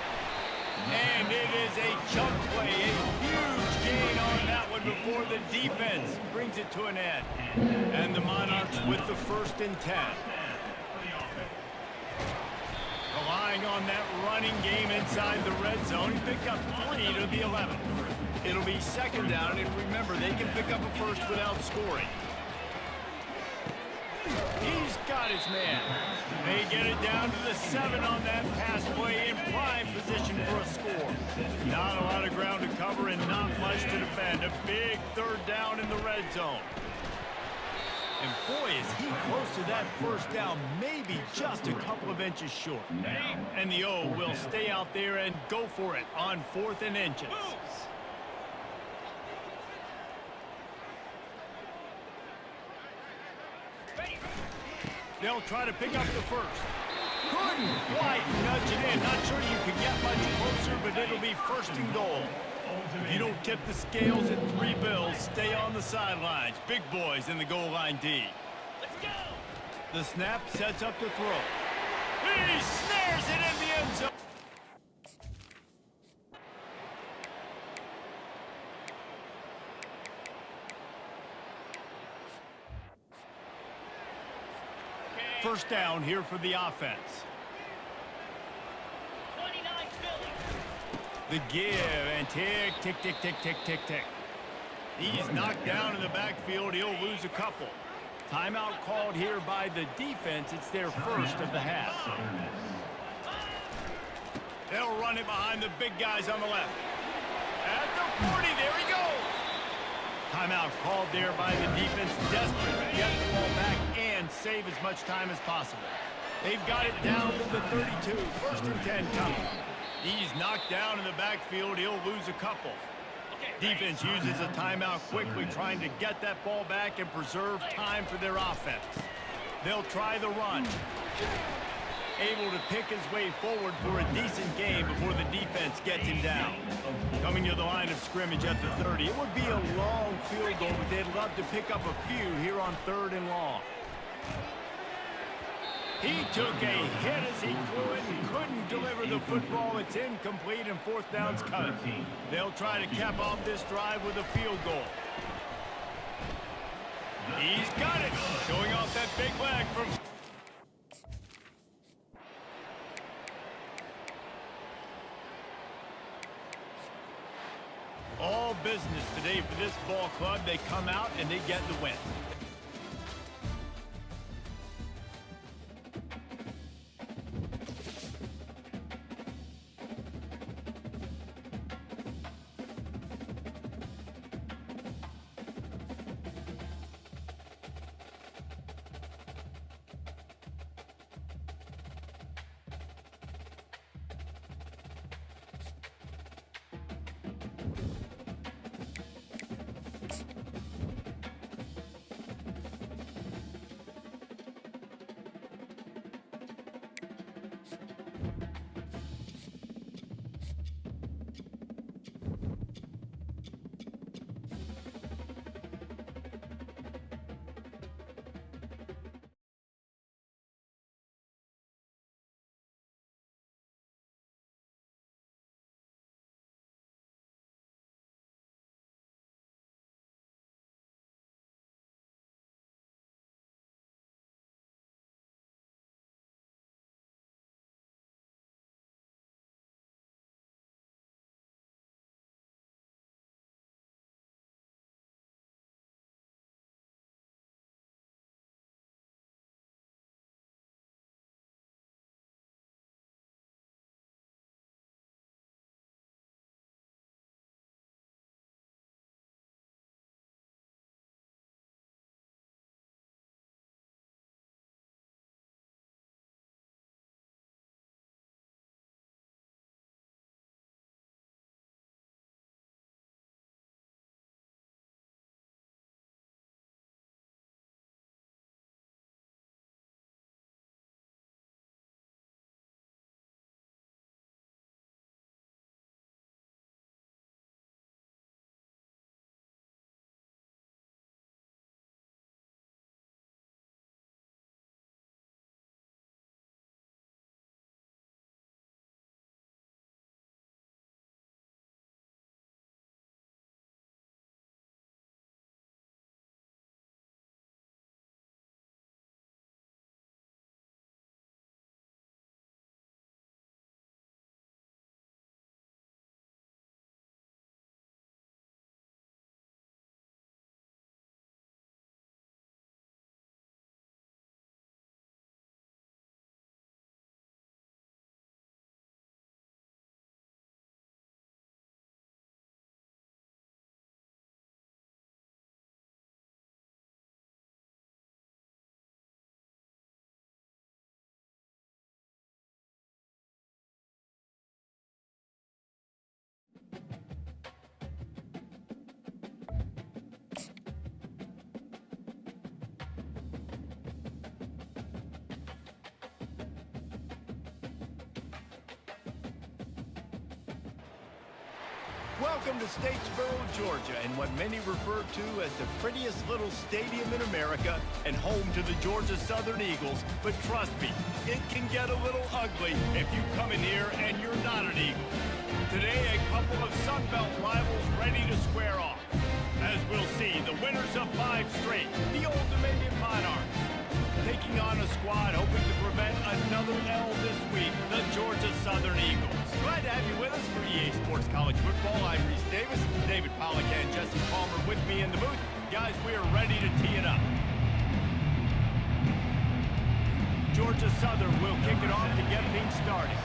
And it is a chunk play, a huge gain on that one before the defense brings it to an end. And the Monarchs with the 1st and 10. Relying on that running game inside the red zone, he picked up 3 to the 11. It'll be 2nd down, and remember, they can pick up a 1st without scoring. He's got his man. They get it down to the 7 on that pass play in prime position for a score. Not a lot of ground to cover and not much to defend. A big 3rd down in the red zone. And boy, is he close to that 1st down, maybe just a couple of inches short. And the O will stay out there and go for it on 4th and inches. They'll try to pick up the 1st. Couldn't quite nudge it in. Not sure you could get much closer, but it'll be 1st and goal. If you don't tip the scales at 3 bills, stay on the sidelines. Big boys in the goal line D. Let's go. The snap sets up the throw. He snares it in the end zone. First down here for the offense. 29 Philly. The give and tick, tick, tick, tick, tick, tick, tick. He's knocked down in the backfield. He'll lose a couple. Timeout called here by the defense. It's their first of the half. They'll run it behind the big guys on the left. At the 40, there he goes. Timeout called there by the defense, desperate to get the ball back and save as much time as possible. They've got it down to the 32. First and 10 coming. He's knocked down in the backfield. He'll lose a couple. Defense uses a timeout quickly, trying to get that ball back and preserve time for their offense. They'll try the run. Able to pick his way forward for a decent game before the defense gets him down. Coming to the line of scrimmage at the 30. It would be a long field goal, but they'd love to pick up a few here on 3rd and long. He took a hit as he threw it and couldn't deliver the football. It's incomplete and 4th down's coming. They'll try to cap off this drive with a field goal. He's got it. Showing off that big leg from... All business today for this ball club. They come out and they get the win. Welcome to Statesboro, Georgia, and what many refer to as the prettiest little stadium in America and home to the Georgia Southern Eagles. But trust me, it can get a little ugly if you come in here and you're not an Eagle. Today, a couple of Sun Belt rivals ready to square off. As we'll see, the winners of 5 straight, the Old Dominion Monarchs, taking on a squad hoping to prevent another L this week, the Georgia Southern Eagles. Glad to have you with us for EA Sports College Football. I'm Reese Davis, David Pollack, and Jesse Palmer with me in the booth. Guys, we are ready to tee it up. Georgia Southern will kick it off to get things started.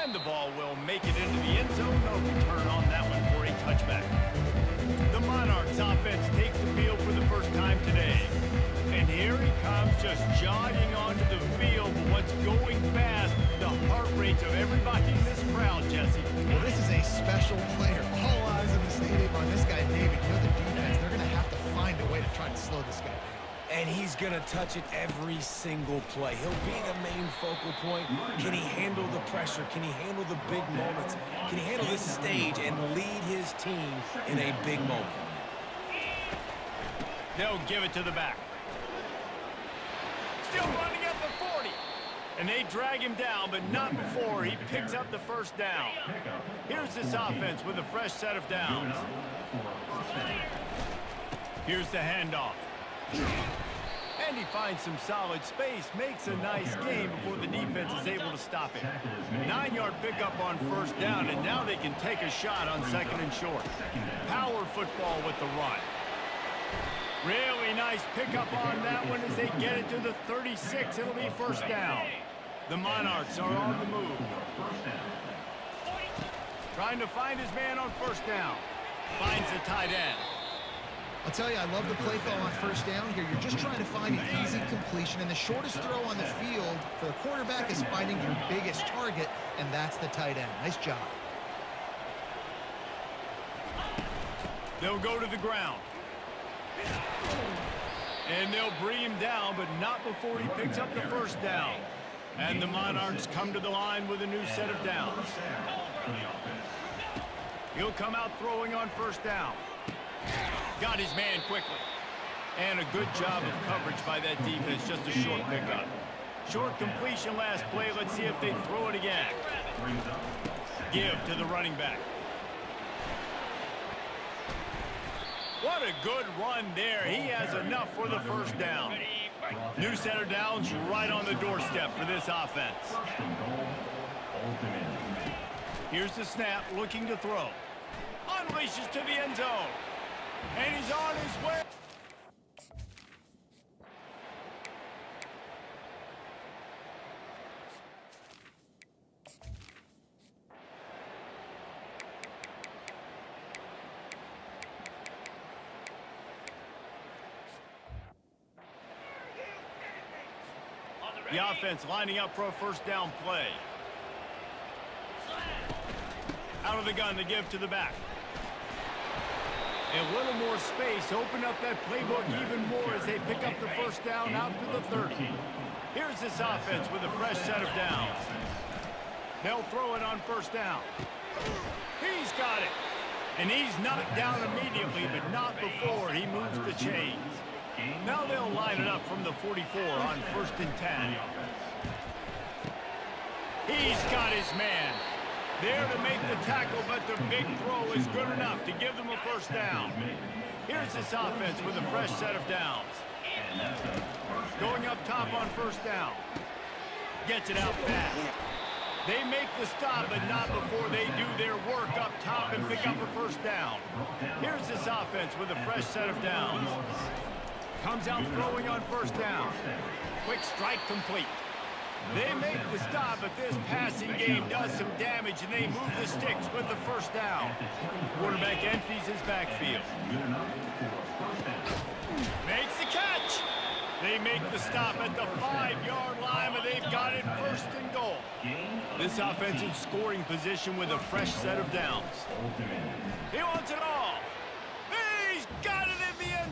And the ball will make it into the end zone. No return on that one for a touchback. The Monarchs offense takes the field for the first time today. And here he comes, just jogging onto the field. But what's going fast, the heart rates of everybody in this crowd, Jesse. Well, this is a special player. All eyes in the stadium on this guy, David. You know the defense, they're going to have to find a way to try to slow this guy down. And he's going to touch it every single play. He'll be the main focal point. Can he handle the pressure? Can he handle the big moments? Can he handle this stage and lead his team in a big moment? They'll give it to the back. Still running at the 40. And they drag him down, but not before he picks up the first down. Here's this offense with a fresh set of downs. Here's the handoff. And he finds some solid space, makes a nice game before the defense is able to stop it. 9-yard pickup on first down, and now they can take a shot on second and short. Power football with the run. Really nice pickup on that one as they get it to the 36. It'll be first down. The Monarchs are on the move. Trying to find his man on first down. Finds the tight end. I'll tell you, I love the play call on first down here. You're just trying to find an easy completion, and the shortest throw on the field for the quarterback is finding your biggest target, and that's the tight end. Nice job. They'll go to the ground. And they'll bring him down, but not before he picks up the first down. And the Monarchs come to the line with a new set of downs. He'll come out throwing on first down. Got his man quickly. And a good job of coverage by that defense. Just a short pickup. Short completion last play. Let's see if they throw it again. Give to the running back. What a good run there. He has enough for the first down. New set of downs right on the doorstep for this offense. Here's the snap, looking to throw. Unleashes to the end zone. And he's on his way. The offense lining up for a first down play. Out of the gun to give to the back. A little more space, open up that playbook even more as they pick up the first down out to the 30. Here's this offense with a fresh set of downs. They'll throw it on first down. He's got it. And he's knocked down immediately, but not before he moves the chains. Now they'll line it up from the 44 on first and 10. He's got his man. There to make the tackle, but the big throw is good enough to give them a first down. Here's this offense with a fresh set of downs. Going up top on first down. Gets it out fast. They make the stop, but not before they do their work up top and pick up a first down. Here's this offense with a fresh set of downs. Comes out throwing on first down. Quick strike complete. They make the stop, but this passing game does some damage, and they move the sticks with the first down. Quarterback empties his backfield. Makes the catch. They make the stop at the 5-yard line, but they've got it first and goal. This offensive scoring position with a fresh set of downs. He wants it all. He's got it in the end.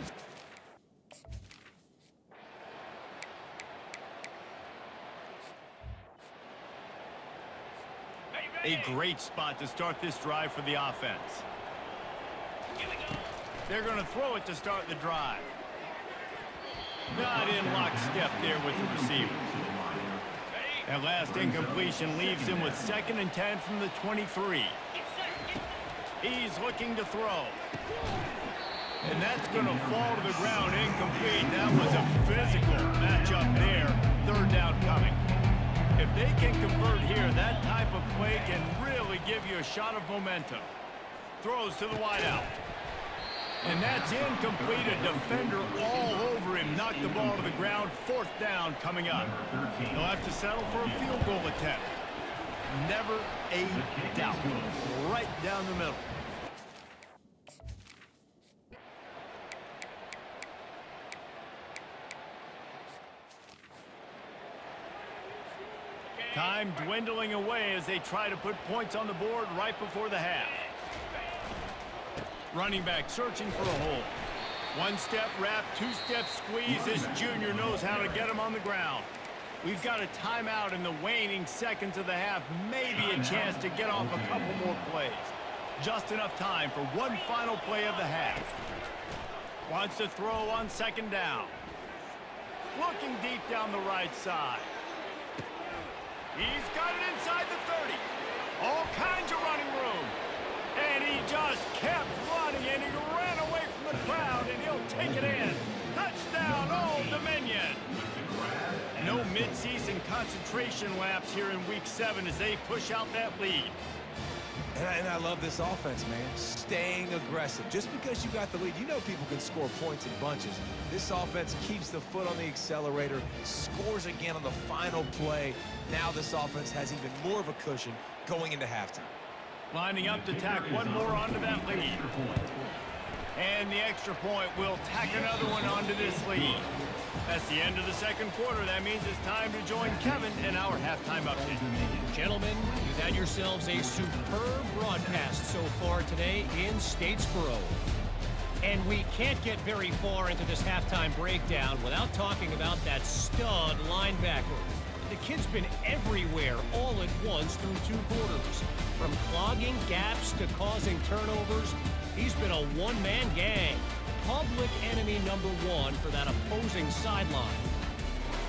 A great spot to start this drive for the offense. They're going to throw it to start the drive. Not in lockstep there with the receiver. That last incompletion leaves him with 2nd and 10 from the 23. He's looking to throw. And that's going to fall to the ground incomplete. That was a physical matchup there. third down coming. If they can convert here, that type of play can really give you a shot of momentum. Throws to the wideout. And that's incomplete. A defender all over him. Knocked the ball to the ground. Fourth down coming up. They'll have to settle for a field goal attempt. Never a doubt. Right down the middle. Time dwindling away as they try to put points on the board right before the half. Running back searching for a hole. One-step wrap, two-step squeeze. This junior knows how to get him on the ground. We've got a timeout in the waning seconds of the half. Maybe a chance to get off a couple more plays. Just enough time for one final play of the half. Wants to throw on second down. Looking deep down the right side. He's got it inside the 30. All kinds of running room. And he just kept running, and he ran away from the crowd, and he'll take it in. Touchdown, Old Dominion. No mid-season concentration laps here in Week 7 as they push out that lead. And I love this offense, man. Staying aggressive. Just because you got the lead, you know people can score points in bunches. This offense keeps the foot on the accelerator, scores again on the final play. Now this offense has even more of a cushion going into halftime. Lining up to tack one more onto that lead. And the extra point will tack another one onto this lead. That's the end of the second quarter. That means it's time to join Kevin in our halftime update. Gentlemen, you've had yourselves a superb broadcast so far today in Statesboro. And we can't get very far into this halftime breakdown without talking about that stud linebacker. The kid's been everywhere all at once through two quarters. From clogging gaps to causing turnovers, he's been a one-man gang. Public enemy number one for that opposing sideline.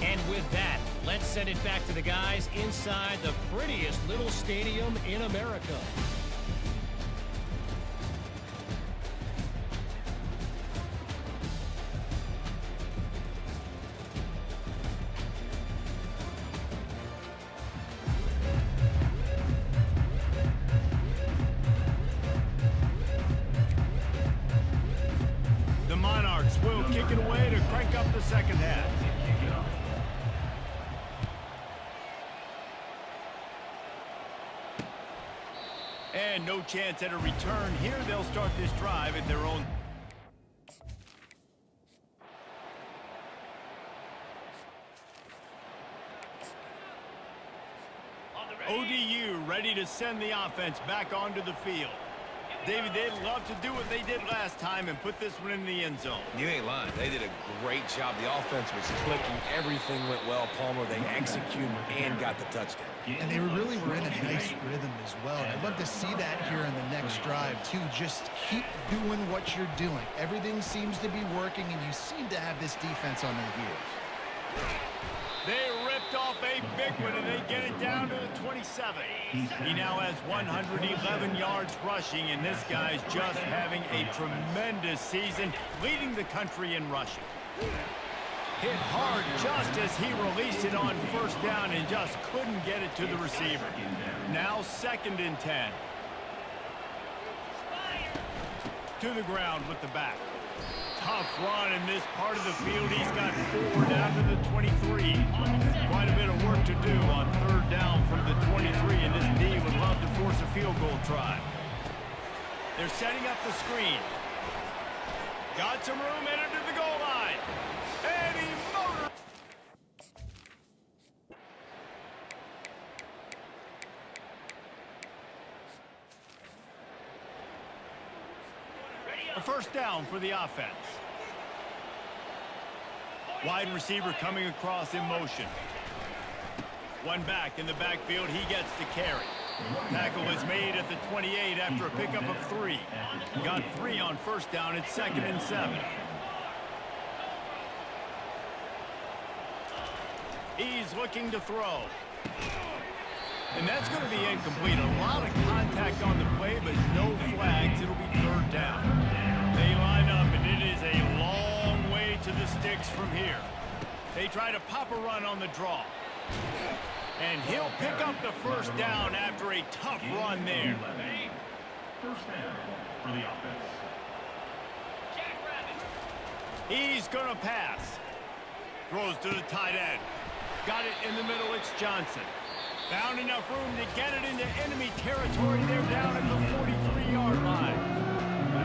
And with that, let's send it back to the guys inside the prettiest little stadium in America. Will kick it away to crank up the second half. And no chance at a return here. They'll start this drive at their own. ODU ready to send the offense back onto the field. David, they'd love to do what they did last time and put this one in the end zone. You ain't lying. They did a great job. The offense was clicking. Everything went well, Palmer. They executed and got the touchdown. And they really were in a nice rhythm as well. And I'd love to see that here in the next drive, too. Just keep doing what you're doing. Everything seems to be working, and you seem to have this defense on their heels. They ripped off a big one, and they get it down to the 27. He now has 111 yards rushing, and this guy's just having a tremendous season, leading the country in rushing. Hit hard just as he released it on first down and just couldn't get it to the receiver. Now 2nd and 10. To the ground with the back. Tough run in this part of the field. He's got 4 down to the 23. Quite a bit of work to do on 3rd down from the 23, and this D would love to force a field goal try. They're setting up the screen. Got some room, headed to the goal line. And he motored. A first down for the offense. Wide receiver coming across in motion. One back in the backfield. He gets the carry. Tackle is made at the 28 after a pickup of 3. Got 3 on first down. It's 2nd and 7. He's looking to throw. And that's going to be incomplete. A lot of contact on the play, but no flags. It'll be 3rd down. They line up, and it is a long way to the sticks from here. They try to pop a run on the draw. And he'll pick up the first down after a tough run there. First down for the offense. He's going to pass. Throws to the tight end. Got it in the middle. It's Johnson. Found enough room to get it into enemy territory. They're down at the 43-yard line.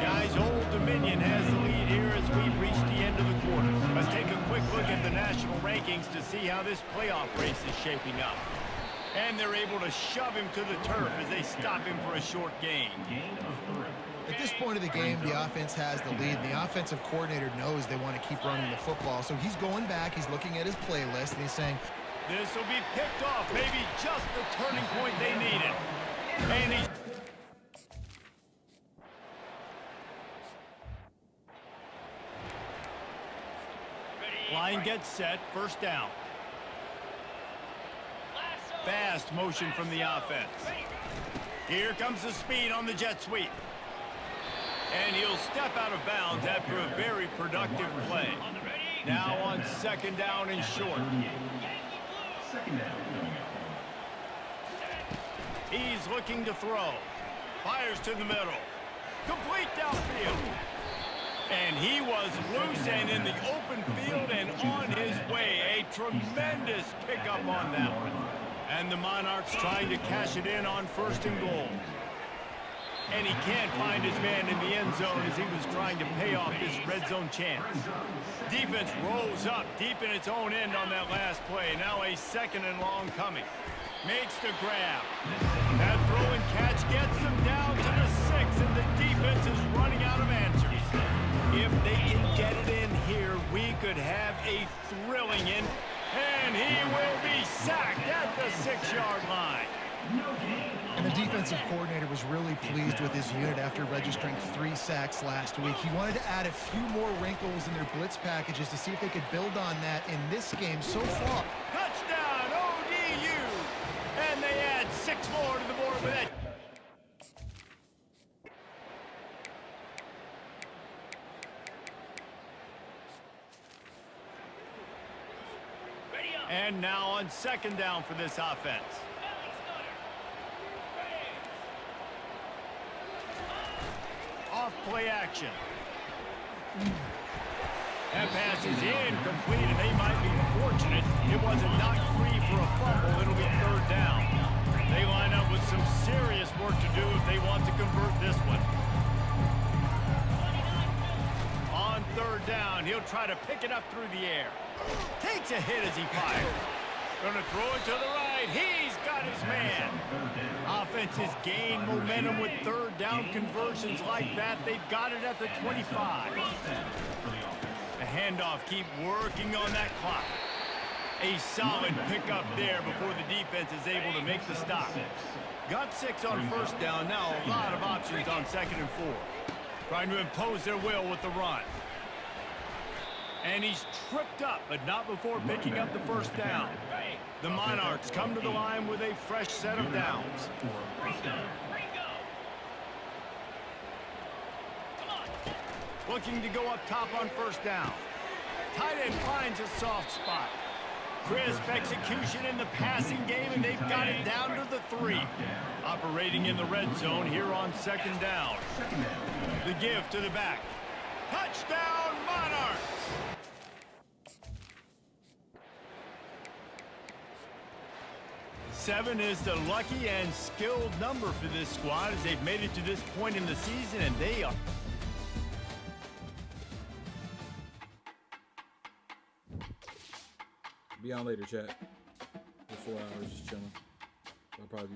Guys, Old Dominion has the lead here as we've reached the end of the quarter. Let's take a quick look at the national rankings to see how this playoff race is shaping up. And they're able to shove him to the turf as they stop him for a short gain. At this point of the game, the offense has the lead. The offensive coordinator knows they want to keep running the football. So he's going back, he's looking at his playlist, and he's saying, this will be picked off, maybe just the turning point they needed. And he's... Line gets set, first down. Fast motion from the offense. Here comes the speed on the jet sweep. And he'll step out of bounds after a very productive play. Now on second down and short. Second down. He's looking to throw. Fires to the middle. Complete downfield. And he was loose and in the open field and on his way. A tremendous pickup on that one. And the Monarchs trying to cash it in on first and goal. And he can't find his man in the end zone as he was trying to pay off this red zone chance. Defense rolls up deep in its own end on that last play. Now a second and long coming. Makes the grab. That throw and catch gets them down to the 6, and the defense is running out of answers. If they can get it in here, we could have a thrilling end. And he will be sacked at the 6-yard line. and the defensive coordinator was really pleased with his unit after registering 3 sacks last week. He wanted to add a few more wrinkles in their blitz packages to see if they could build on that in this game so far. Touchdown, ODU! And they add 6 more to the board with that. And now on second down for this offense. Off play action. That pass is incomplete, and they might be fortunate it wasn't knocked free for a fumble. It'll be third down. They line up with some serious work to do if they want to convert this one. On third down, he'll try to pick it up through the air. Takes a hit as he fires. Gonna throw it to the right. He's got his man. Offenses gain momentum with third down conversions like that. They've got it at the 25. The handoff, keep working on that clock. A solid pickup there before the defense is able to make the stop. Got 6 on first down. Now a lot of options on second and 4. Trying to impose their will with the run. And he's tripped up, but not before picking up the first down. The Monarchs come to the line with a fresh set of downs. Looking to go up top on first down. Tight end finds a soft spot. Crisp execution in the passing game, and they've got it down to the 3. Operating in the red zone here on second down. The give to the back. Touchdown, Monarchs! Seven is the lucky and skilled number for this squad as they've made it to this point in the season, and they are... Be on later, chat. For 4 hours, just chilling. I'll probably do some